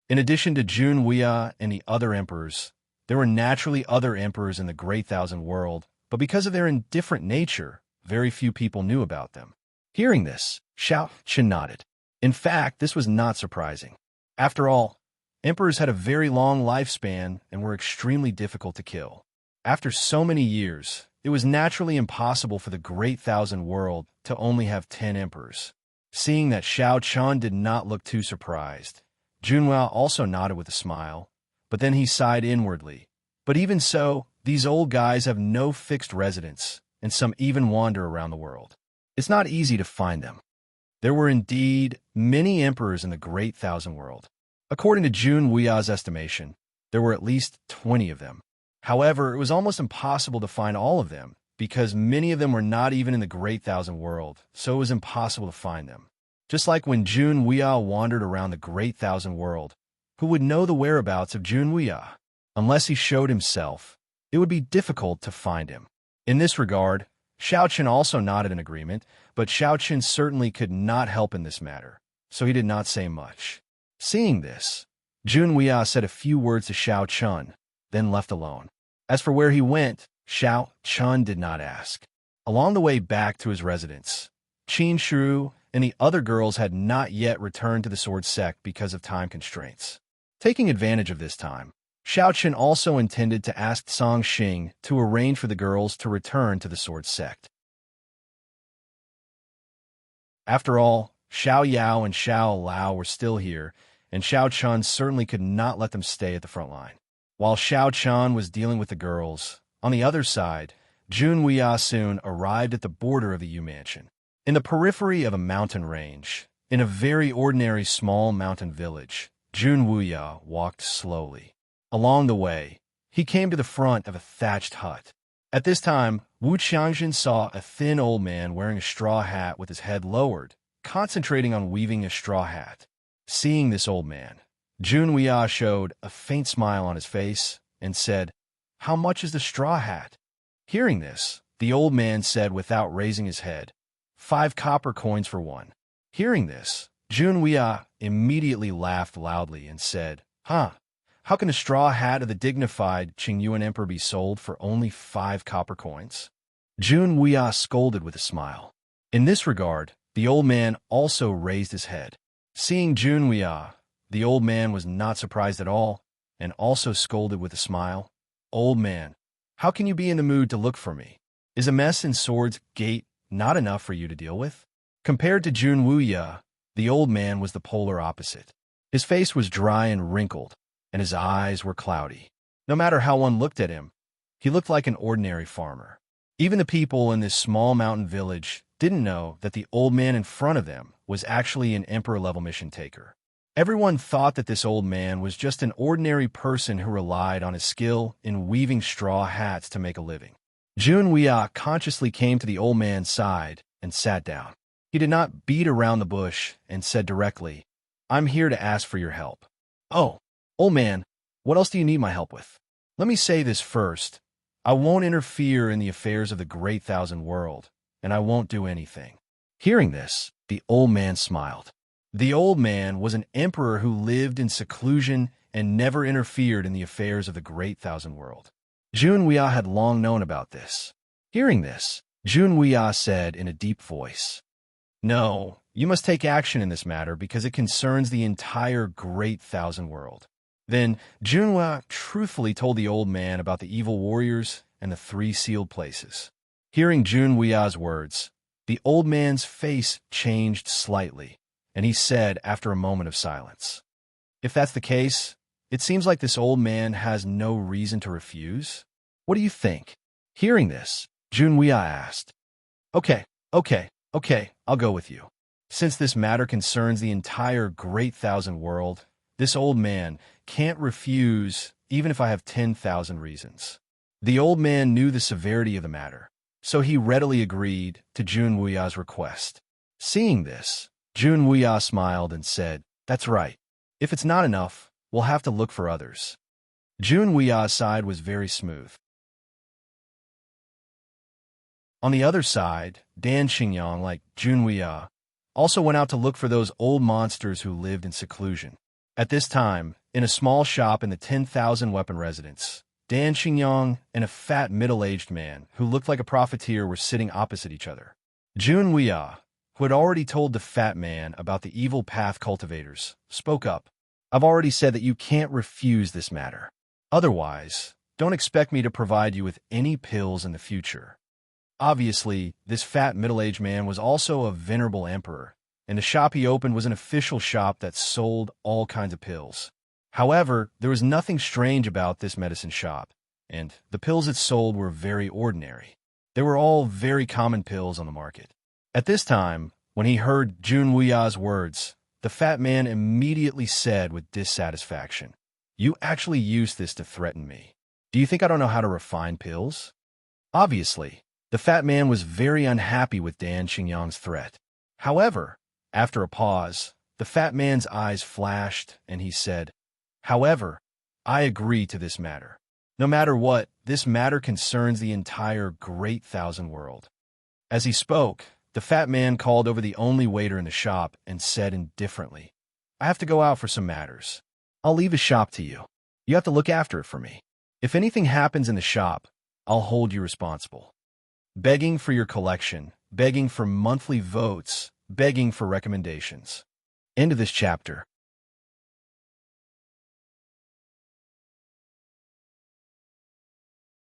In addition to Jun Wuya and the other emperors, there were naturally other emperors in the Great Thousand World, but because of their indifferent nature, very few people knew about them. Hearing this, Shao Chun nodded. In fact, this was not surprising. After all, Emperors had a very long lifespan and were extremely difficult to kill. After so many years, it was naturally impossible for the Great Thousand World to only have 10 emperors. Seeing that Xiao Chun did not look too surprised, Junhua also nodded with a smile, but then he sighed inwardly. But even so, these old guys have no fixed residence, and some even wander around the world. It's not easy to find them. There were indeed many emperors in the Great Thousand World. According to Junhua's estimation, there were at least 20 of them. However, it was almost impossible to find all of them, because many of them were not even in the Great Thousand World, so it was impossible to find them. Just like when Junhua wandered around the Great Thousand World, who would know the whereabouts of Junhua? Unless he showed himself, it would be difficult to find him. In this regard, Xiaoqin also nodded in agreement, but Xiaoqin certainly could not help in this matter, so he did not say much. Seeing this, Junhua said a few words to Xiaoqin, then left alone. As for where he went, Xiaoqin did not ask. Along the way back to his residence, Qin Shu and the other girls had not yet returned to the sword sect because of time constraints. Taking advantage of this time, Xiaoqin also intended to ask Song Xing to arrange for the girls to return to the sword sect. After all, Xiao Yao and Xiao Lao were still here, and Xiao Chun certainly could not let them stay at the front line. While Xiao Chun was dealing with the girls, on the other side, Junhua soon arrived at the border of the Yu Mansion. In the periphery of a mountain range, in a very ordinary small mountain village, Junhua walked slowly. Along the way, he came to the front of a thatched hut. At this time, Wu Qiangjin saw a thin old man wearing a straw hat with his head lowered, concentrating on weaving a straw hat. Seeing this old man, Junhua showed a faint smile on his face and said, "How much is the straw hat?" Hearing this, the old man said without raising his head, 5 copper coins for one. Hearing this, Junhua immediately laughed loudly and said, "Huh? How can a straw hat of the dignified Qingyuan emperor be sold for only 5 copper coins?" Junhua scolded with a smile. In this regard, the old man also raised his head. Seeing Junhua, the old man was not surprised at all, and also scolded with a smile. "Old man, how can you be in the mood to look for me? Is a mess in Sword's Gate not enough for you to deal with?" Compared to Junhua, the old man was the polar opposite. His face was dry and wrinkled, and his eyes were cloudy. No matter how one looked at him, he looked like an ordinary farmer. Even the people in this small mountain village didn't know that the old man in front of them was actually an emperor-level mission taker. Everyone thought that this old man was just an ordinary person who relied on his skill in weaving straw hats to make a living. Junhua consciously came to the old man's side and sat down. He did not beat around the bush and said directly, "I'm here to ask for your help." "Oh, old man, what else do you need my help with?" "Let me say this first. I won't interfere in the affairs of the Great Thousand World, and I won't do anything." Hearing this, the old man smiled. The old man was an emperor who lived in seclusion and never interfered in the affairs of the Great Thousand World. Junhua had long known about this. Hearing this, Junhua said in a deep voice, "No, you must take action in this matter because it concerns the entire Great Thousand World." Then Junhua truthfully told the old man about the evil warriors and the 3 sealed places. Hearing Junhua's words, the old man's face changed slightly, and he said after a moment of silence, "If that's the case, it seems like this old man has no reason to refuse. What do you think?" Hearing this, Junhua asked, Okay, I'll go with you. Since this matter concerns the entire Great Thousand World, this old man can't refuse even if I have 10,000 reasons." The old man knew the severity of the matter, so he readily agreed to Junhua's request. Seeing this, Junhua smiled and said, "That's right. If it's not enough, we'll have to look for others." Junhua's side was very smooth. On the other side, Dan Xingyang, like Junhua, also went out to look for those old monsters who lived in seclusion. At this time, in a small shop in the 10,000 weapon residence, Dan Xingyang and a fat middle-aged man who looked like a profiteer were sitting opposite each other. Junhua, who had already told the fat man about the evil path cultivators, spoke up. I've already said that you can't refuse this matter. Otherwise, don't expect me to provide you with any pills in the future. Obviously, this fat middle-aged man was also a venerable emperor, and the shop he opened was an official shop that sold all kinds of pills. However, there was nothing strange about this medicine shop, and the pills it sold were very ordinary. They were all very common pills on the market. At this time, when he heard Jun Wuya's words, the fat man immediately said with dissatisfaction, "You actually used this to threaten me. Do you think I don't know how to refine pills?" Obviously, the fat man was very unhappy with Dan Xingyang's threat. However, after a pause, the fat man's eyes flashed, and he said, "However, I agree to this matter. No matter what, this matter concerns the entire Great Thousand World." As he spoke, the fat man called over the only waiter in the shop and said indifferently, "I have to go out for some matters. I'll leave the shop to you. You have to look after it for me. If anything happens in the shop, I'll hold you responsible." Begging for your collection, begging for monthly votes, begging for recommendations. End of this chapter.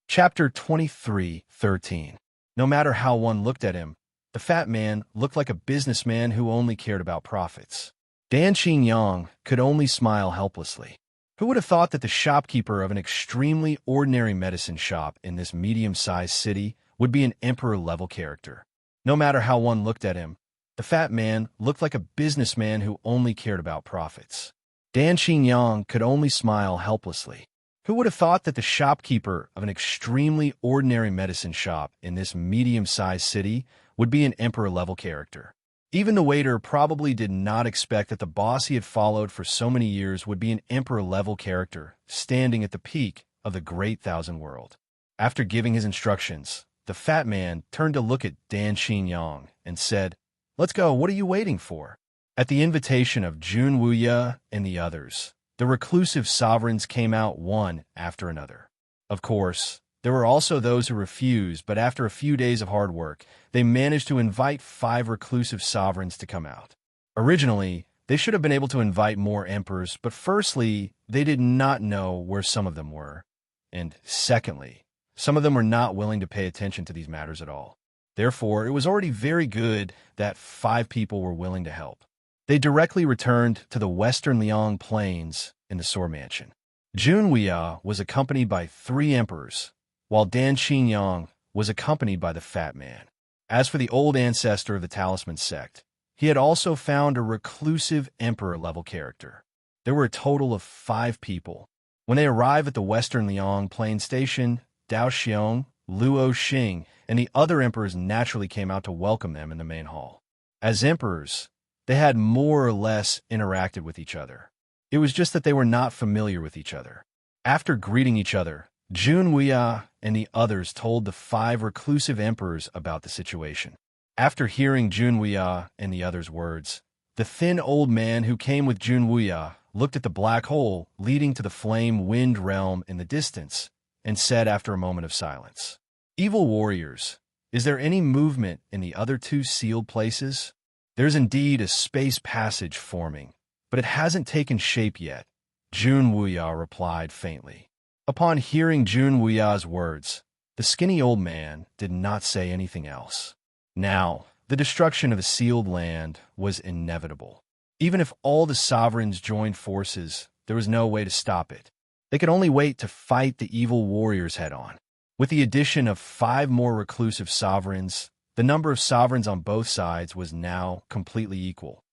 Chapter 23:13. No matter how one looked at him, the fat man looked like a businessman who only cared about profits. Dan Xingyang could only smile helplessly. Who would have thought that the shopkeeper of an extremely ordinary medicine shop in this medium-sized city would be an emperor-level character? No matter how one looked at him, the fat man looked like a businessman who only cared about profits. Dan Xingyang could only smile helplessly. Who would have thought that the shopkeeper of an extremely ordinary medicine shop in this medium-sized city would be an emperor-level character? Even the waiter probably did not expect that the boss he had followed for so many years would be an emperor-level character, standing at the peak of the Great Thousand World. After giving his instructions, the fat man turned to look at Dan Xingyang and said, "Let's go, what are you waiting for?" At the invitation of Jun Wuya and the others, the reclusive sovereigns came out one after another. Of course, there were also those who refused, but after a few days of hard work, they managed to invite 5 reclusive sovereigns to come out. Originally, they should have been able to invite more emperors, but firstly, they did not know where some of them were, and secondly, some of them were not willing to pay attention to these matters at all. Therefore, it was already very good that 5 people were willing to help. They directly returned to the Western Liang Plains in the Soar Mansion. Jun Wuya was accompanied by 3 emperors, while Dan Xingyang was accompanied by the fat man. As for the old ancestor of the Talisman sect, he had also found a reclusive emperor-level character. There were a total of 5 people. When they arrived at the Western Liang Plain Station, Dao Xiong, Luo Xing, and the other emperors naturally came out to welcome them in the main hall. As emperors, they had more or less interacted with each other. It was just that they were not familiar with each other. After greeting each other, Jun Wuya and the others told the 5 reclusive emperors about the situation. After hearing Jun Wuya and the others' words, the thin old man who came with Jun Wuya looked at the black hole leading to the flame wind realm in the distance and said after a moment of silence, "Evil warriors, is there any movement in the other 2 sealed places?" "There's indeed a space passage forming, but it hasn't taken shape yet," Jun Wuya replied faintly. Upon hearing Jun Wuya's words, the skinny old man did not say anything else. Now, the destruction of the sealed land was inevitable. Even if all the sovereigns joined forces, there was no way to stop it. They could only wait to fight the evil warriors head-on. With the addition of 5 more reclusive sovereigns, the number of sovereigns on both sides was now completely equal.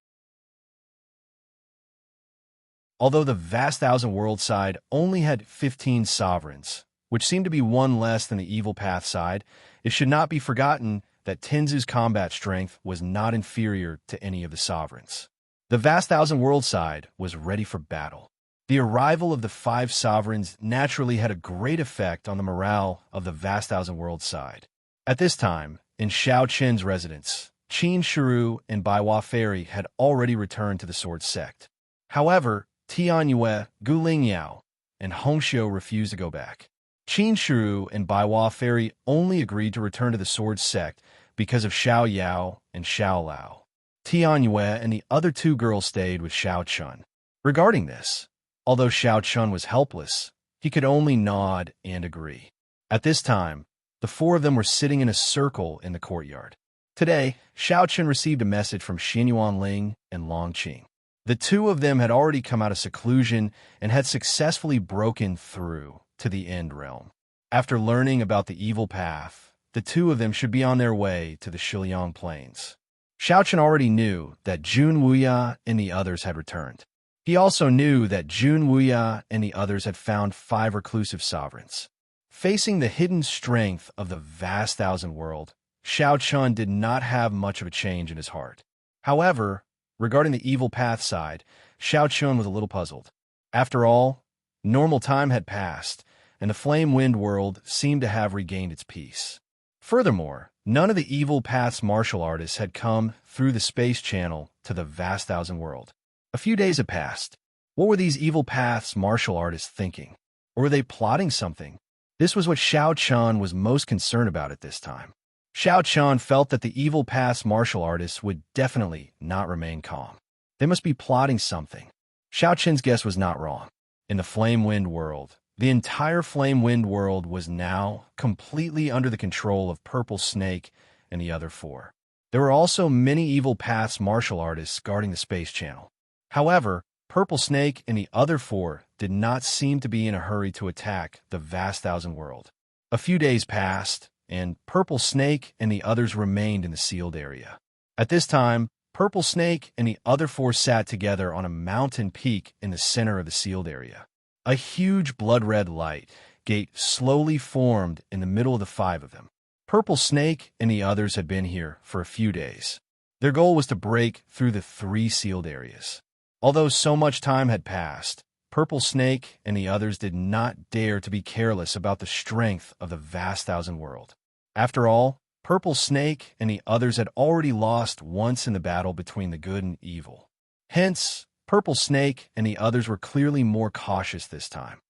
Although the vast Thousand World side only had 15 sovereigns, which seemed to be 1 less than the Evil Path side, it should not be forgotten that Tenzu's combat strength was not inferior to any of the sovereigns. The vast Thousand World side was ready for battle. The arrival of the 5 sovereigns naturally had a great effect on the morale of the vast Thousand World side. At this time, in Xiao Qin's residence, Qin Shiru and Baiwa Fairy had already returned to the Sword Sect. However, Tian Yue, Gu Lingyao, and Hongxiu refused to go back. Qin Shiru and Baiwa Fairy only agreed to return to the Sword Sect because of Xiao Yao and Xiao Lao. Tian Yue and the other 2 girls stayed with Xiao Chun. Regarding this, although Xiao Chun was helpless, he could only nod and agree. At this time, the four of them were sitting in a circle in the courtyard. Today, Xiao Chun received a message from Xinyuan Ling and Long Qing. The two of them had already come out of seclusion and had successfully broken through to the End Realm. After learning about the evil path, the two of them should be on their way to the Shiliang Plains. Xiao Chun already knew that Jun Wuya and the others had returned. He also knew that Jun Wuya and the others had found 5 reclusive sovereigns. Facing the hidden strength of the vast thousand world, Xiao Chun did not have much of a change in his heart. However, regarding the evil path side, Xiao Chun was a little puzzled. After all, normal time had passed, and the Flame Wind world seemed to have regained its peace. Furthermore, none of the evil path's martial artists had come through the space channel to the vast thousand world. A few days had passed. What were these evil path's martial artists thinking? Or were they plotting something? This was what Xiao Chun was most concerned about at this time. Xiao Chun felt that the evil path's martial artists would definitely not remain calm. They must be plotting something. Xiao Chun's guess was not wrong. In the Flame Wind world, the entire Flame Wind world was now completely under the control of Purple Snake and the other 4. There were also many evil path's martial artists guarding the space channel. However, Purple Snake and the other 4 did not seem to be in a hurry to attack the vast thousand world. A few days passed, and Purple Snake and the others remained in the sealed area. At this time, Purple Snake and the other 4 sat together on a mountain peak in the center of the sealed area. A huge blood-red light gate slowly formed in the middle of the 5 of them. Purple Snake and the others had been here for a few days. Their goal was to break through the 3 sealed areas. Although so much time had passed, Purple Snake and the others did not dare to be careless about the strength of the vast thousand world. After all, Purple Snake and the others had already lost once in the battle between the good and evil. Hence, Purple Snake and the others were clearly more cautious this time.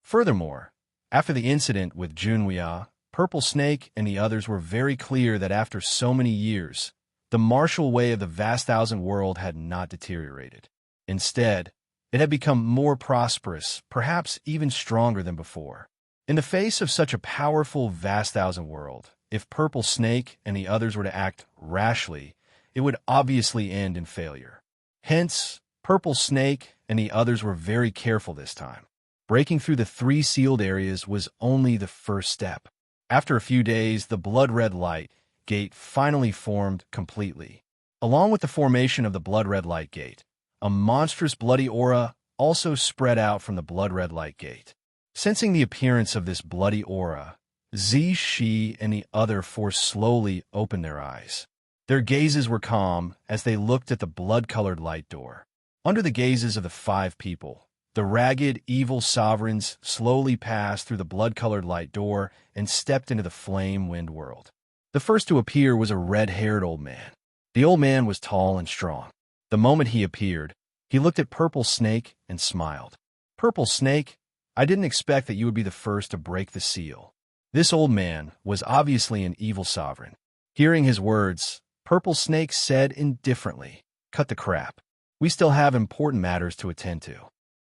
Furthermore, after the incident with Junwia, Purple Snake and the others were very clear that after so many years, the martial way of the vast thousand world had not deteriorated. Instead, it had become more prosperous, perhaps even stronger than before. In the face of such a powerful vast thousand world, if Purple Snake and the others were to act rashly, it would obviously end in failure. Hence, Purple Snake and the others were very careful this time. Breaking through the 3 sealed areas was only the first step. After a few days, the blood-red light gate finally formed completely. Along with the formation of the blood-red light gate, a monstrous bloody aura also spread out from the blood-red light gate. Sensing the appearance of this bloody aura, Zi Shi and the other 4 slowly opened their eyes. Their gazes were calm as they looked at the blood-colored light door. Under the gazes of the 5 people, the ragged, evil sovereigns slowly passed through the blood-colored light door and stepped into the Flame Wind world. The first to appear was a red-haired old man. The old man was tall and strong. The moment he appeared, he looked at Purple Snake and smiled. "Purple Snake, I didn't expect that you would be the first to break the seal." This old man was obviously an evil sovereign. Hearing his words, Purple Snake said indifferently, "Cut the crap. We still have important matters to attend to."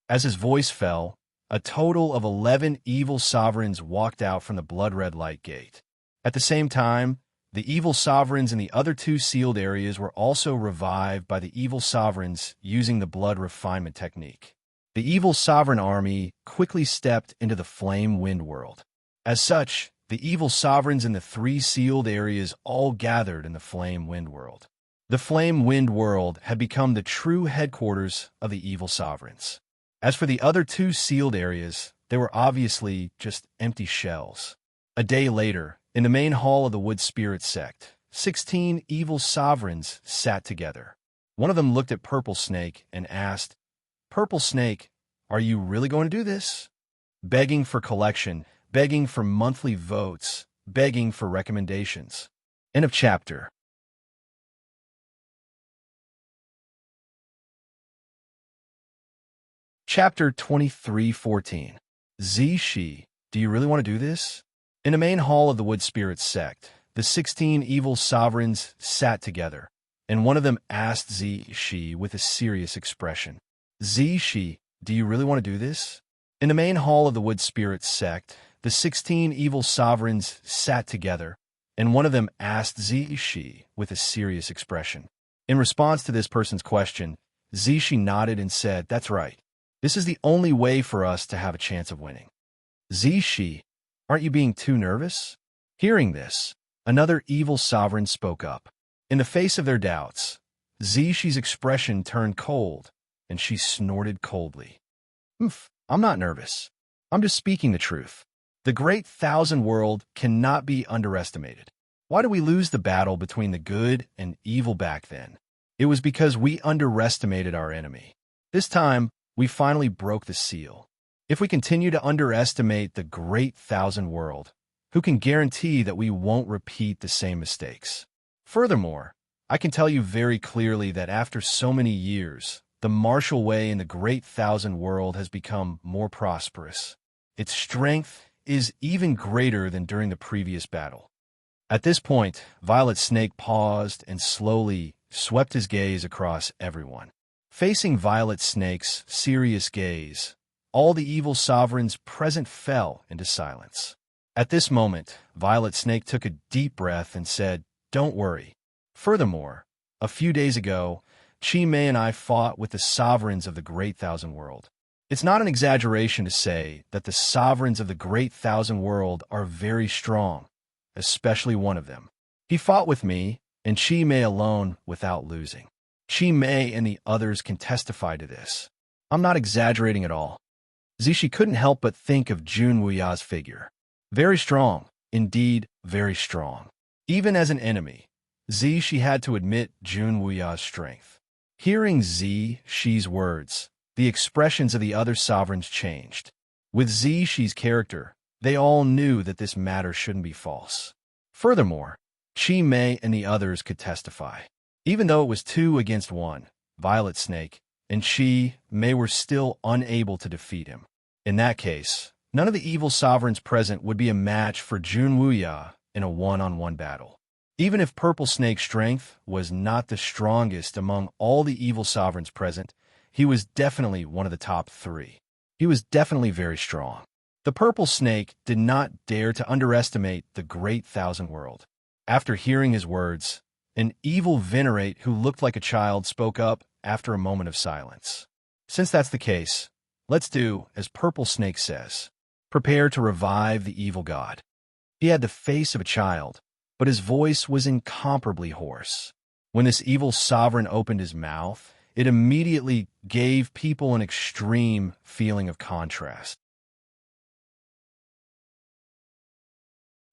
As his voice fell, a total of 11 evil sovereigns walked out from the blood-red light gate. At the same time, the evil sovereigns in the other 2 sealed areas were also revived by the evil sovereigns using the blood refinement technique. The evil sovereign army quickly stepped into the Flame Wind world. As such, the evil sovereigns in the 3 sealed areas all gathered in the Flame Wind world. The Flame Wind world had become the true headquarters of the evil sovereigns. As for the other 2 sealed areas, they were obviously just empty shells. A day later, in the main hall of the Wood Spirit sect, 16 evil sovereigns sat together. One of them looked at Purple Snake and asked, "Purple Snake, are you really going to do this?" Begging for collection, begging for monthly votes, begging for recommendations. End of chapter. Chapter 23:14. Zishi, do you really want to do this? In the main hall of the Wood Spirit sect, the 16 evil sovereigns sat together, and one of them asked Shi with a serious expression. Shi, do you really want to do this? In the main hall of the Wood Spirit sect, the 16 evil sovereigns sat together, and one of them asked Shi with a serious expression. In response to this person's question, Shi nodded and said, "That's right. This is the only way for us to have a chance of winning." Shi, aren't you being too nervous? Hearing this, another evil sovereign spoke up. In the face of their doubts, Shi's expression turned cold, and she snorted coldly. I'm not nervous. I'm just speaking the truth. The great thousand world cannot be underestimated. Why did we lose the battle between the good and evil back then? It was because we underestimated our enemy. This time, we finally broke the seal. If we continue to underestimate the great thousand world, who can guarantee that we won't repeat the same mistakes? Furthermore, I can tell you very clearly that after so many years, the martial way in the great thousand world has become more prosperous. Its strength is even greater than during the previous battle. At this point, Violet Snake paused and slowly swept his gaze across everyone. Facing Violet Snake's serious gaze, all the evil sovereigns present fell into silence. At this moment, Violet Snake took a deep breath and said, "Don't worry." Furthermore, a few days ago, Chi Mei and I fought with the sovereigns of the Great Thousand World. It's not an exaggeration to say that the sovereigns of the Great Thousand World are very strong, especially one of them. He fought with me and Chi Mei alone without losing. Chi Mei and the others can testify to this. I'm not exaggerating at all. Zishi couldn't help but think of Jun Wuya's figure. Very strong, indeed very strong. Even as an enemy, Zishi had to admit Jun Wuya's strength. Hearing Zishi's words, the expressions of the other sovereigns changed. With Zishi's character, they all knew that this matter shouldn't be false. Furthermore, Chi Mei and the others could testify. Even though it was 2 against 1, Violet Snake and Chi Mei were still unable to defeat him. In that case, none of the evil sovereigns present would be a match for Jun Wuya in a one-on-one battle. Even if Purple Snake's strength was not the strongest among all the evil sovereigns present, he was definitely one of the top 3. He was definitely very strong. The Purple Snake did not dare to underestimate the Great Thousand World. After hearing his words, an evil Venerate who looked like a child spoke up after a moment of silence. Since that's the case, let's do as Purple Snake says. Prepare to revive the evil god. He had the face of a child, but his voice was incomparably hoarse. When this evil sovereign opened his mouth, it immediately gave people an extreme feeling of contrast.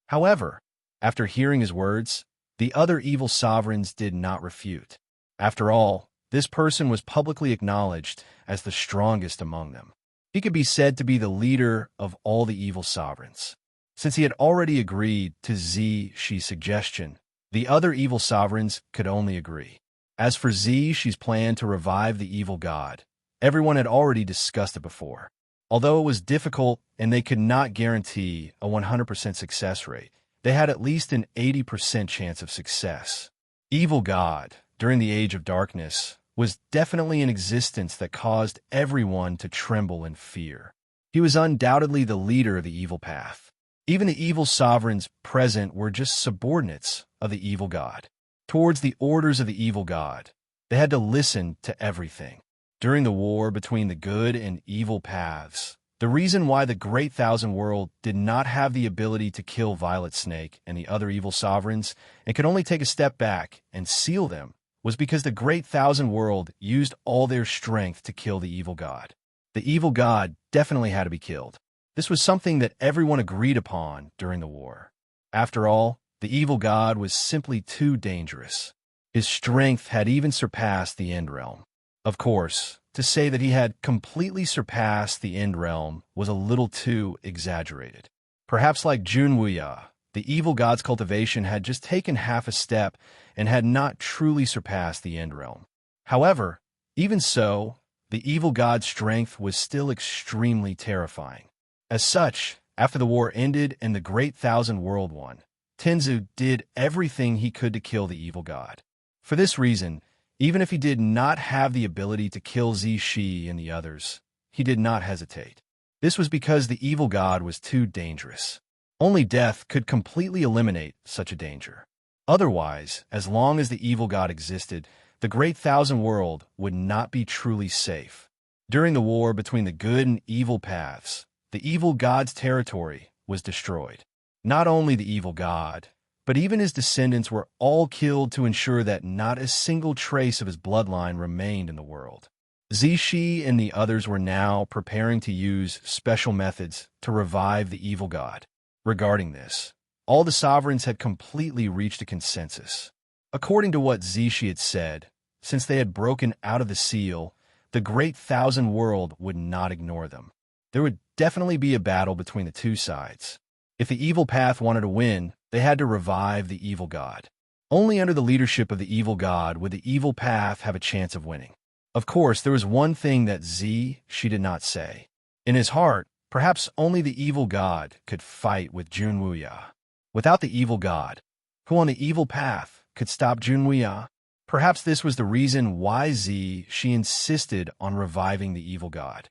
However, after hearing his words, the other evil sovereigns did not refute. After all, this person was publicly acknowledged as the strongest among them. He could be said to be the leader of all the evil sovereigns. Since he had already agreed to Zishi's suggestion, the other evil sovereigns could only agree. As for Zishi's plan to revive the evil god, everyone had already discussed it before. Although it was difficult and they could not guarantee a 100% success rate, they had at least an 80% chance of success. Evil God, during the Age of Darkness, was definitely an existence that caused everyone to tremble in fear. He was undoubtedly the leader of the evil path. Even the evil sovereigns present were just subordinates of the evil god. Towards the orders of the evil god, they had to listen to everything. During the war between the good and evil paths, the reason why the Great Thousand World did not have the ability to kill Violet Snake and the other evil sovereigns and could only take a step back and seal them was because the Great Thousand World used all their strength to kill the evil god. The evil god definitely had to be killed. This was something that everyone agreed upon during the war. After all, the evil god was simply too dangerous. His strength had even surpassed the End Realm. Of course, to say that he had completely surpassed the End Realm was a little too exaggerated. Perhaps like Jun Wuya, the evil god's cultivation had just taken half a step and had not truly surpassed the End Realm. However, even so, the evil god's strength was still extremely terrifying. As such, after the war ended and the Great Thousand World won, Tenzu did everything he could to kill the evil god. For this reason, even if he did not have the ability to kill Zishi and the others, he did not hesitate. This was because the evil god was too dangerous. Only death could completely eliminate such a danger. Otherwise, as long as the evil god existed, the Great Thousand World would not be truly safe. During the war between the good and evil paths, the evil god's territory was destroyed. Not only the evil god, but even his descendants were all killed to ensure that not a single trace of his bloodline remained in the world. Zishi and the others were now preparing to use special methods to revive the evil god. Regarding this, all the sovereigns had completely reached a consensus. According to what Zishi had said, since they had broken out of the seal, the Great Thousand World would not ignore them. There would definitely be a battle between the two sides. If the evil path wanted to win, they had to revive the evil god. Only under the leadership of the evil god would the evil path have a chance of winning. Of course, there was one thing that she did not say. In his heart, perhaps only the evil god could fight with Junwuya. Without the evil god, who on the evil path could stop Junwuya? Perhaps this was the reason why she insisted on reviving the evil god.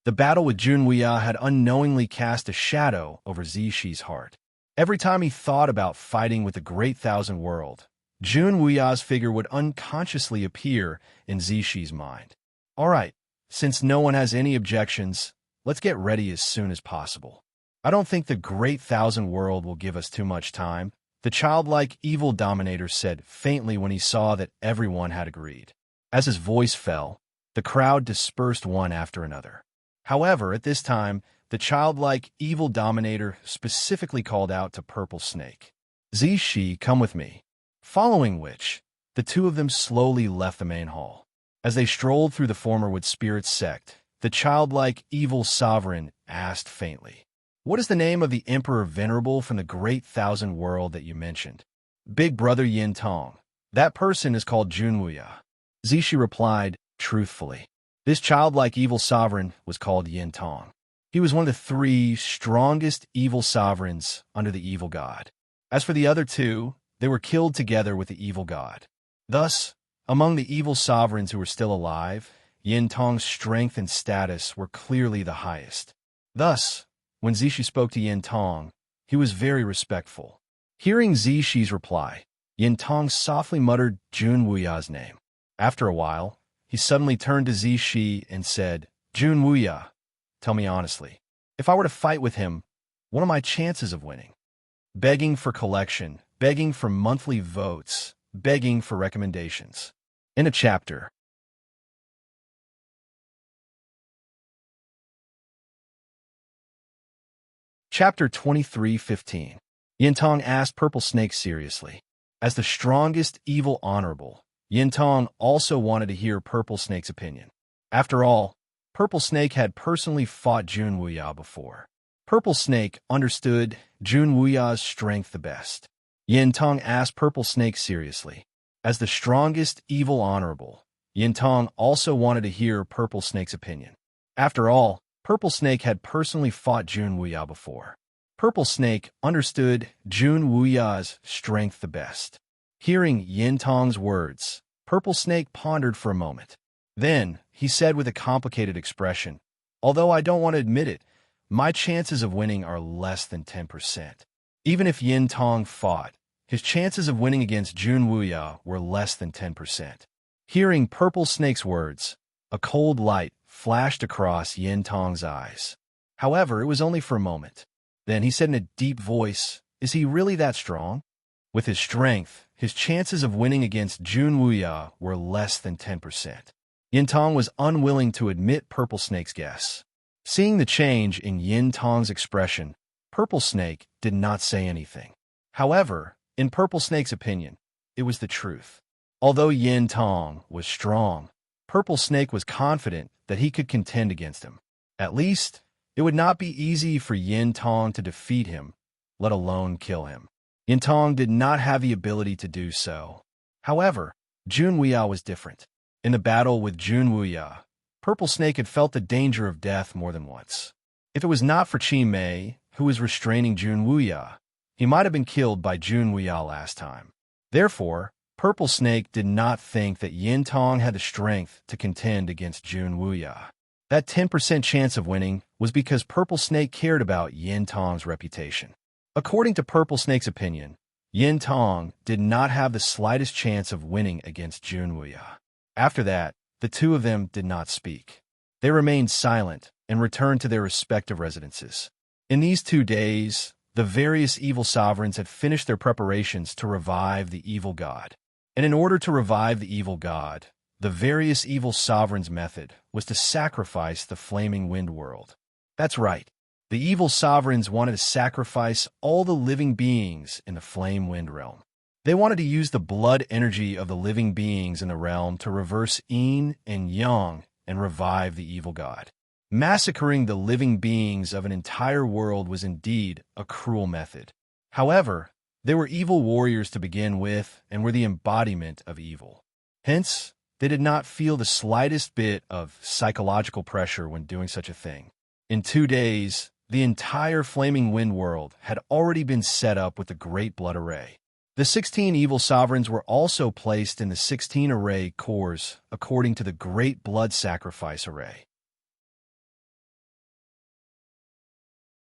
The battle with Junwuya had unknowingly cast a shadow over Zishi's heart. Every time he thought about fighting with the Great Thousand World, Junwuya's figure would unconsciously appear in Zishi's mind. All right, since no one has any objections, let's get ready as soon as possible. I don't think the Great Thousand World will give us too much time, the childlike evil dominator said faintly when he saw that everyone had agreed. As his voice fell, the crowd dispersed one after another. However, at this time, the childlike evil dominator specifically called out to Purple Snake, "Zishi, come with me." Following which, the two of them slowly left the main hall. As they strolled through the former Wood Spirit sect, the childlike evil sovereign asked faintly, "What is the name of the Emperor Venerable from the Great Thousand World that you mentioned?" "Big Brother Yin Tong. That person is called Junwuya." Zishi replied, truthfully. This childlike evil sovereign was called Yin Tong. He was one of the three strongest evil sovereigns under the evil god. As for the other two, they were killed together with the evil god. Thus, among the evil sovereigns who were still alive, Yin Tong's strength and status were clearly the highest. Thus, when Zishi spoke to Yin Tong, he was very respectful. Hearing Zishi's reply, Yin Tong softly muttered Junwuya's name. After a while, he suddenly turned to Zishi and said, "Junwuya, tell me honestly, if I were to fight with him, what are my chances of winning?" Begging for collection, begging for monthly votes, begging for recommendations. In a chapter. Chapter 23:15. Yintong asked Purple Snake seriously. As the strongest evil honorable, Yintong also wanted to hear Purple Snake's opinion. After all, Purple Snake had personally fought Junwuya before. Purple Snake understood Junwuya's strength the best. Yintong asked Purple Snake seriously. As the strongest evil honorable, Yintong also wanted to hear Purple Snake's opinion. After all, Purple Snake had personally fought Junwuya before. Purple Snake understood Junwuya's strength the best. Hearing Yintong's words, Purple Snake pondered for a moment. Then, he said with a complicated expression, "Although I don't want to admit it, my chances of winning are less than 10%. Even if Yintong fought, his chances of winning against Junwuya were less than 10%. Hearing Purple Snake's words, a cold light flashed across Yintong's eyes. However, it was only for a moment. Then he said in a deep voice, "Is he really that strong?" With his strength, his chances of winning against Junwuya were less than 10%. Yintong was unwilling to admit Purple Snake's guess. Seeing the change in Yintong's expression, Purple Snake did not say anything. However, in Purple Snake's opinion, it was the truth. Although Yintong was strong, Purple Snake was confident that he could contend against him. At least, it would not be easy for Yintong to defeat him, let alone kill him. Yintong did not have the ability to do so. However, Junwuya was different. In the battle with Junwuya, Purple Snake had felt the danger of death more than once. If it was not for Chi Mei, who was restraining Junwuya, he might have been killed by Jun Wuya last time. Therefore, Purple Snake did not think that Yin Tong had the strength to contend against Jun Wuya. That 10% chance of winning was because Purple Snake cared about Yin Tong's reputation. According to Purple Snake's opinion, Yin Tong did not have the slightest chance of winning against Jun Wuya. After that, the two of them did not speak. They remained silent and returned to their respective residences. In these 2 days, the various evil sovereigns had finished their preparations to revive the evil god. And in order to revive the evil god, the various evil sovereigns' method was to sacrifice the flaming wind world. That's right. The evil sovereigns wanted to sacrifice all the living beings in the flame wind realm. They wanted to use the blood energy of the living beings in the realm to reverse yin and yang and revive the evil god. Massacring the living beings of an entire world was indeed a cruel method. However, they were evil warriors to begin with and were the embodiment of evil. Hence, they did not feel the slightest bit of psychological pressure when doing such a thing. In 2 days, the entire flaming wind world had already been set up with the Great Blood Array. The 16 evil sovereigns were also placed in the 16 array cores according to the Great Blood Sacrifice Array.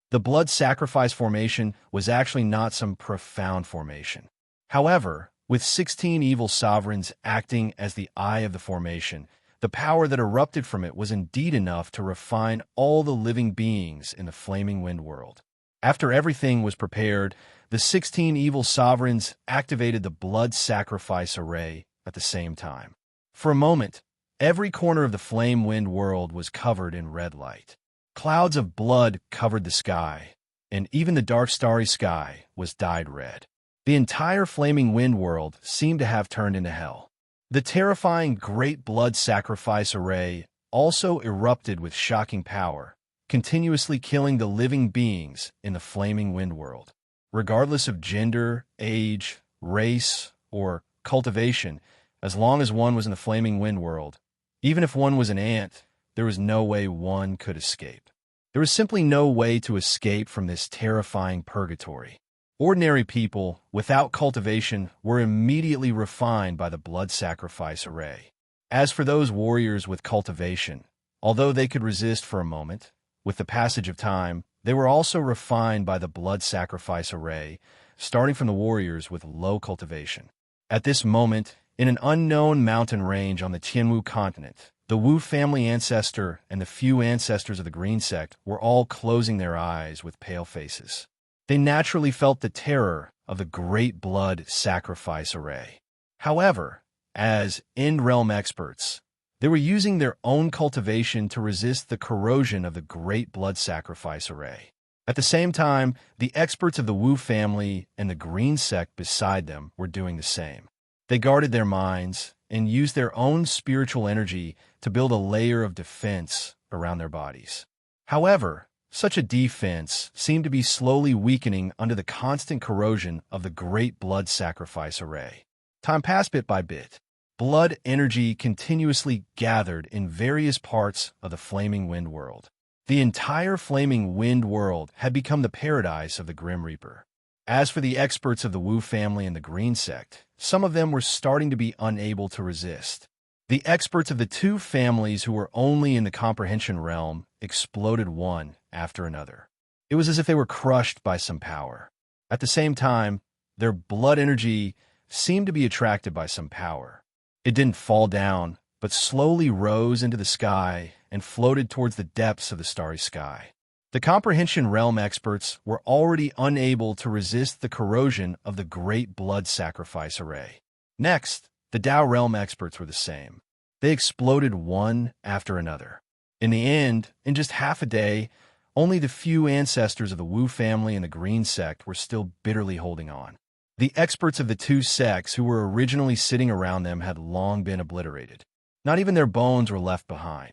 The blood sacrifice formation was actually not some profound formation. However, with 16 evil sovereigns acting as the eye of the formation, the power that erupted from it was indeed enough to refine all the living beings in the flaming wind world. After everything was prepared, the 16 evil sovereigns activated the blood sacrifice array at the same time. For a moment, every corner of the flame wind world was covered in red light. Clouds of blood covered the sky, and even the dark starry sky was dyed red. The entire flaming wind world seemed to have turned into hell. The terrifying Great Blood Sacrifice Array also erupted with shocking power, continuously killing the living beings in the flaming wind world. Regardless of gender, age, race, or cultivation, as long as one was in the flaming wind world, even if one was an ant, there was no way one could escape. There was simply no way to escape from this terrifying purgatory. Ordinary people, without cultivation, were immediately refined by the blood sacrifice array. As for those warriors with cultivation, although they could resist for a moment, with the passage of time, they were also refined by the blood sacrifice array, starting from the warriors with low cultivation. At this moment, in an unknown mountain range on the Tianwu continent, the Wu family ancestor and the few ancestors of the Green sect were all closing their eyes with pale faces. They naturally felt the terror of the Great Blood Sacrifice Array. However, as end-realm experts, they were using their own cultivation to resist the corrosion of the Great Blood Sacrifice Array. At the same time, the experts of the Wu family and the Green sect beside them were doing the same. They guarded their minds and used their own spiritual energy to build a layer of defense around their bodies. However, such a defense seemed to be slowly weakening under the constant corrosion of the Great Blood Sacrifice Array. Time passed bit by bit. Blood energy continuously gathered in various parts of the flaming wind world. The entire flaming wind world had become the paradise of the Grim Reaper. As for the experts of the Wu family and the Green sect, some of them were starting to be unable to resist. The experts of the two families who were only in the comprehension realm exploded one after another. It was as if they were crushed by some power. At the same time, their blood energy seemed to be attracted by some power. It didn't fall down, but slowly rose into the sky and floated towards the depths of the starry sky. The comprehension realm experts were already unable to resist the corrosion of the Great Blood Sacrifice Array. Next, the Dao realm experts were the same. They exploded one after another. In the end, in just half a day, only the few ancestors of the Wu family and the Green sect were still bitterly holding on. The experts of the two sects who were originally sitting around them had long been obliterated. Not even their bones were left behind.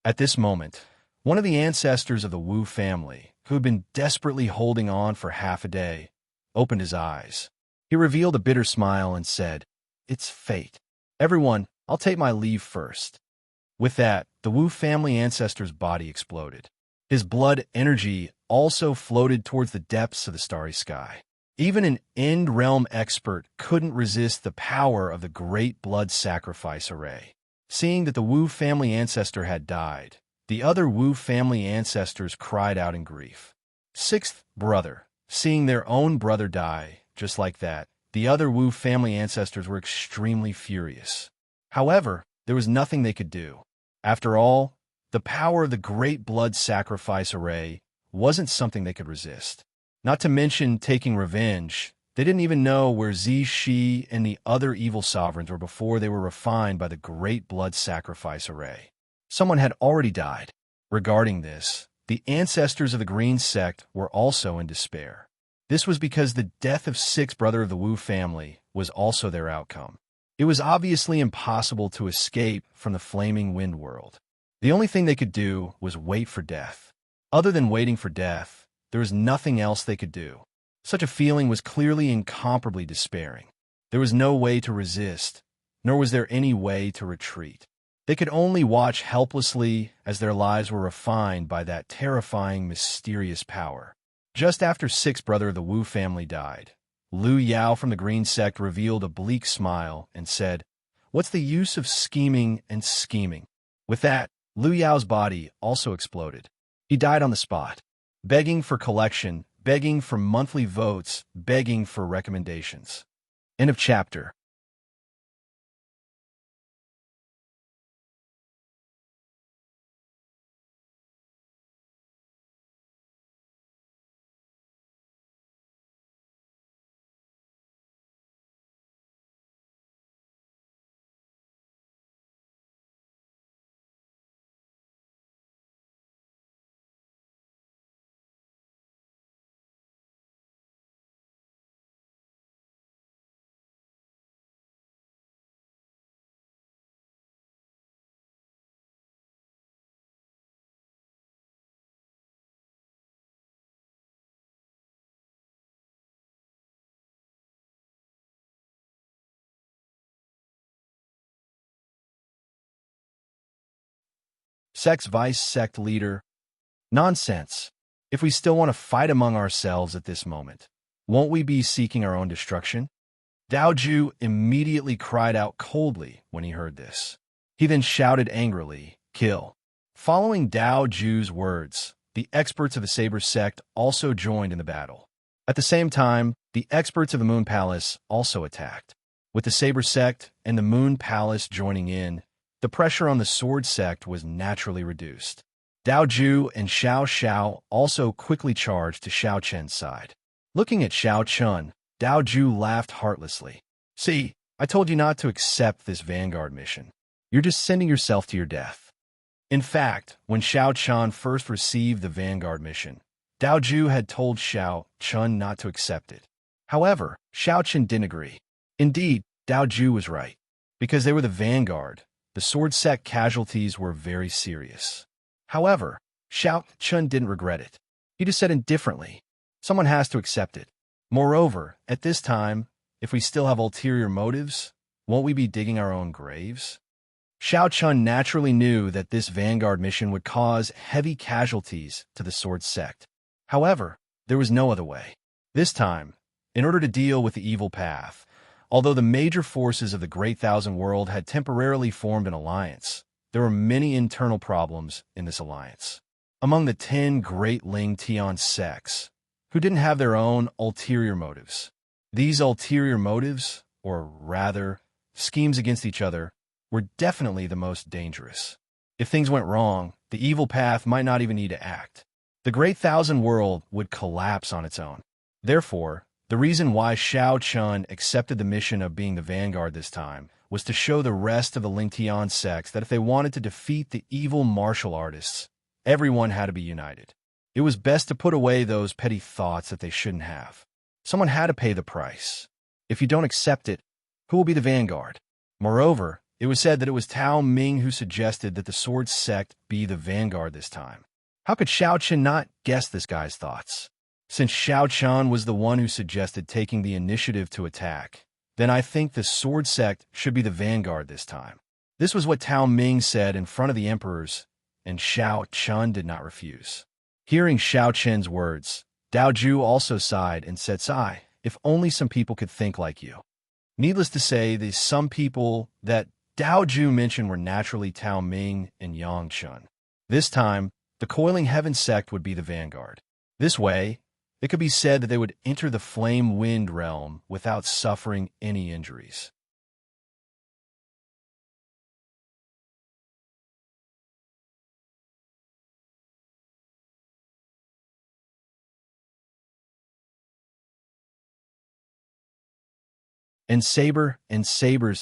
At this moment, one of the ancestors of the Wu family, who had been desperately holding on for half a day, opened his eyes. He revealed a bitter smile and said, "It's fate. Everyone, I'll take my leave first." With that, the Wu family ancestor's body exploded. His blood energy also floated towards the depths of the starry sky. Even an end-realm expert couldn't resist the power of the great blood sacrifice array. Seeing that the Wu family ancestor had died, the other Wu family ancestors cried out in grief. Sixth brother. Seeing their own brother die, just like that, the other Wu family ancestors were extremely furious. However, there was nothing they could do. After all, the power of the great blood sacrifice array wasn't something they could resist. Not to mention taking revenge, they didn't even know where Shi and the other evil sovereigns were before they were refined by the great blood sacrifice array. Someone had already died. Regarding this, the ancestors of the Green Sect were also in despair. This was because the death of sixth brother of the Wu family was also their outcome. It was obviously impossible to escape from the flaming wind world. The only thing they could do was wait for death. Other than waiting for death, there was nothing else they could do. Such a feeling was clearly incomparably despairing. There was no way to resist, nor was there any way to retreat. They could only watch helplessly as their lives were refined by that terrifying, mysterious power. Just after sixth brother of the Wu family died, Liu Yao from the Green Sect revealed a bleak smile and said, "What's the use of scheming and scheming?" With that, Liu Yao's body also exploded. He died on the spot, begging for collection, begging for monthly votes, begging for recommendations. End of chapter. Sex vice sect leader. Nonsense. If we still want to fight among ourselves at this moment, won't we be seeking our own destruction? Dao Ju immediately cried out coldly when he heard this. He then shouted angrily, "Kill." Following Dao Ju's words, the experts of the Saber sect also joined in the battle. At the same time, the experts of the Moon Palace also attacked. With the Saber sect and the Moon Palace joining in, the pressure on the Sword sect was naturally reduced. Dao Ju and Xiao Xiao also quickly charged to Xiao Chen's side. Looking at Xiao Chun, Dao Ju laughed heartlessly. "See, I told you not to accept this Vanguard mission. You're just sending yourself to your death." In fact, when Xiao Chun first received the Vanguard mission, Dao Ju had told Xiao Chun not to accept it. However, Xiao Chun didn't agree. Indeed, Dao Ju was right. Because they were the Vanguard, the Sword sect casualties were very serious. However, Xiao Chun didn't regret it. He just said indifferently, "Someone has to accept it. Moreover, at this time, if we still have ulterior motives, won't we be digging our own graves?" Xiao Chun naturally knew that this Vanguard mission would cause heavy casualties to the Sword sect. However, there was no other way. This time, in order to deal with the evil path, although the major forces of the Great Thousand World had temporarily formed an alliance, there were many internal problems in this alliance. Among the 10 Great Ling Tian sects, who didn't have their own ulterior motives. These ulterior motives, or rather, schemes against each other, were definitely the most dangerous. If things went wrong, the evil path might not even need to act. The Great Thousand World would collapse on its own. Therefore, the reason why Xiao Chun accepted the mission of being the Vanguard this time was to show the rest of the Lingtian sects that if they wanted to defeat the evil martial artists, everyone had to be united. It was best to put away those petty thoughts that they shouldn't have. Someone had to pay the price. If you don't accept it, who will be the Vanguard? Moreover, it was said that it was Tao Ming who suggested that the Sword sect be the Vanguard this time. How could Xiao Chun not guess this guy's thoughts? Since Xiao Chun was the one who suggested taking the initiative to attack, then I think the Sword sect should be the Vanguard this time. This was what Tao Ming said in front of the emperors, and Xiao Chun did not refuse. Hearing Xiao Chen's words, Dao Ju also sighed and said, "Sigh, if only some people could think like you." Needless to say, the some people that Dao Ju mentioned were naturally Tao Ming and Yang Chun. This time, the Coiling Heaven sect would be the vanguard. This way, it could be said that they would enter the flame wind realm without suffering any injuries. And sabers,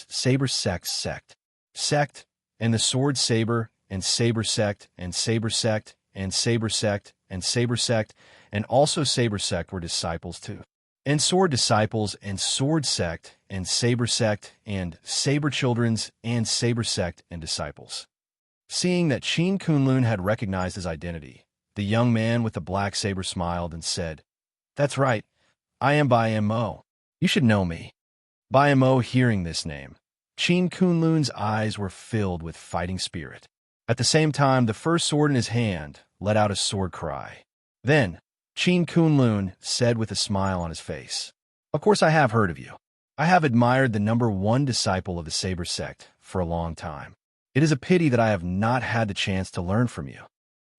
saber sect, and the sword saber, and saber sect, and saber sect, and saber sect, and saber sect, and also saber sect were disciples too. And sword disciples, and sword sect, and saber sect, and saber children's, and saber sect, and disciples. Seeing that Qin Kunlun had recognized his identity, the young man with the black saber smiled and said, "That's right, I am Bai Mo. You should know me." Bai Mo, hearing this name, Qin Kunlun's eyes were filled with fighting spirit. At the same time, the first sword in his hand let out a sword cry. Then, Qin Kunlun said with a smile on his face, "Of course I have heard of you. I have admired the #1 disciple of the Saber sect for a long time. It is a pity that I have not had the chance to learn from you."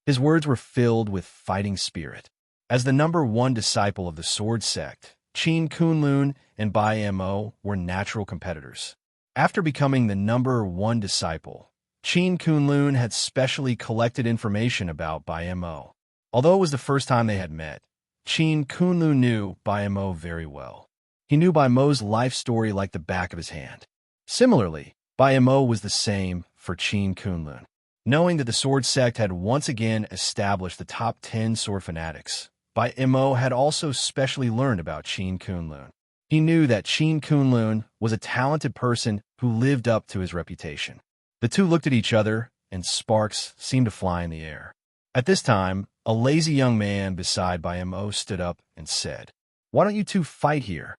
His words were filled with fighting spirit. As the #1 disciple of the Sword sect, Qin Kunlun and Bai Mo were natural competitors. After becoming the #1 disciple, Qin Kunlun had specially collected information about Bai Mo. Although it was the first time they had met, Qin Kunlun knew Bai Mo very well. He knew Bai Mo's life story like the back of his hand. Similarly, Bai Mo was the same for Qin Kunlun. Knowing that the Sword sect had once again established the top 10 sword fanatics, Bai Mo had also specially learned about Qin Kunlun. He knew that Qin Kunlun was a talented person who lived up to his reputation. The two looked at each other, and sparks seemed to fly in the air. At this time, a lazy young man beside Bai Mo stood up and said, "Why don't you two fight here?"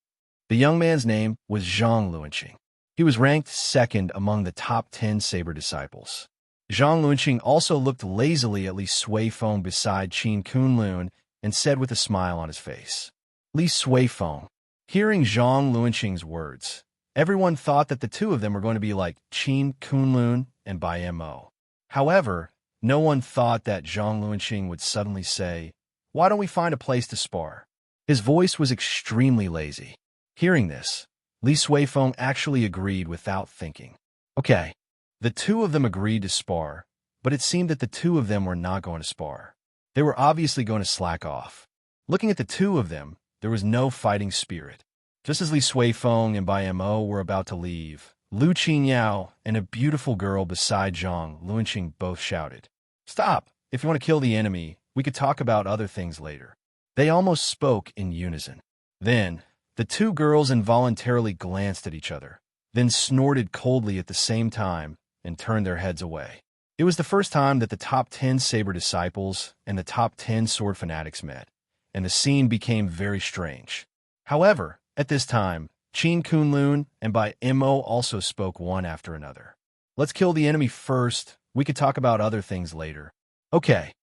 The young man's name was Zhang Luanqing. He was ranked second among the top 10 saber disciples. Zhang Luanqing also looked lazily at Li Suifeng beside Qin Kunlun and said with a smile on his face, "Li Suifeng." Hearing Zhang Luanqing's words, everyone thought that the two of them were going to be like Qin Kunlun and Bai Mo. However, no one thought that Zhang Luanqing would suddenly say, "Why don't we find a place to spar?" His voice was extremely lazy. Hearing this, Li Suifeng actually agreed without thinking. Okay, the two of them agreed to spar, but it seemed that the two of them were not going to spar. They were obviously going to slack off. Looking at the two of them, there was no fighting spirit. Just as Li Suifeng and Bai Mo were about to leave, Lu Qinyao and a beautiful girl beside Zhang Luanqing both shouted, "Stop! If you want to kill the enemy, we could talk about other things later." They almost spoke in unison. Then, the two girls involuntarily glanced at each other, then snorted coldly at the same time and turned their heads away. It was the first time that the top 10 saber disciples and the top 10 sword fanatics met, and the scene became very strange. However, at this time, Qin Kunlun and Bai Mo also spoke one after another. "Let's kill the enemy first. We could talk about other things later." Okay,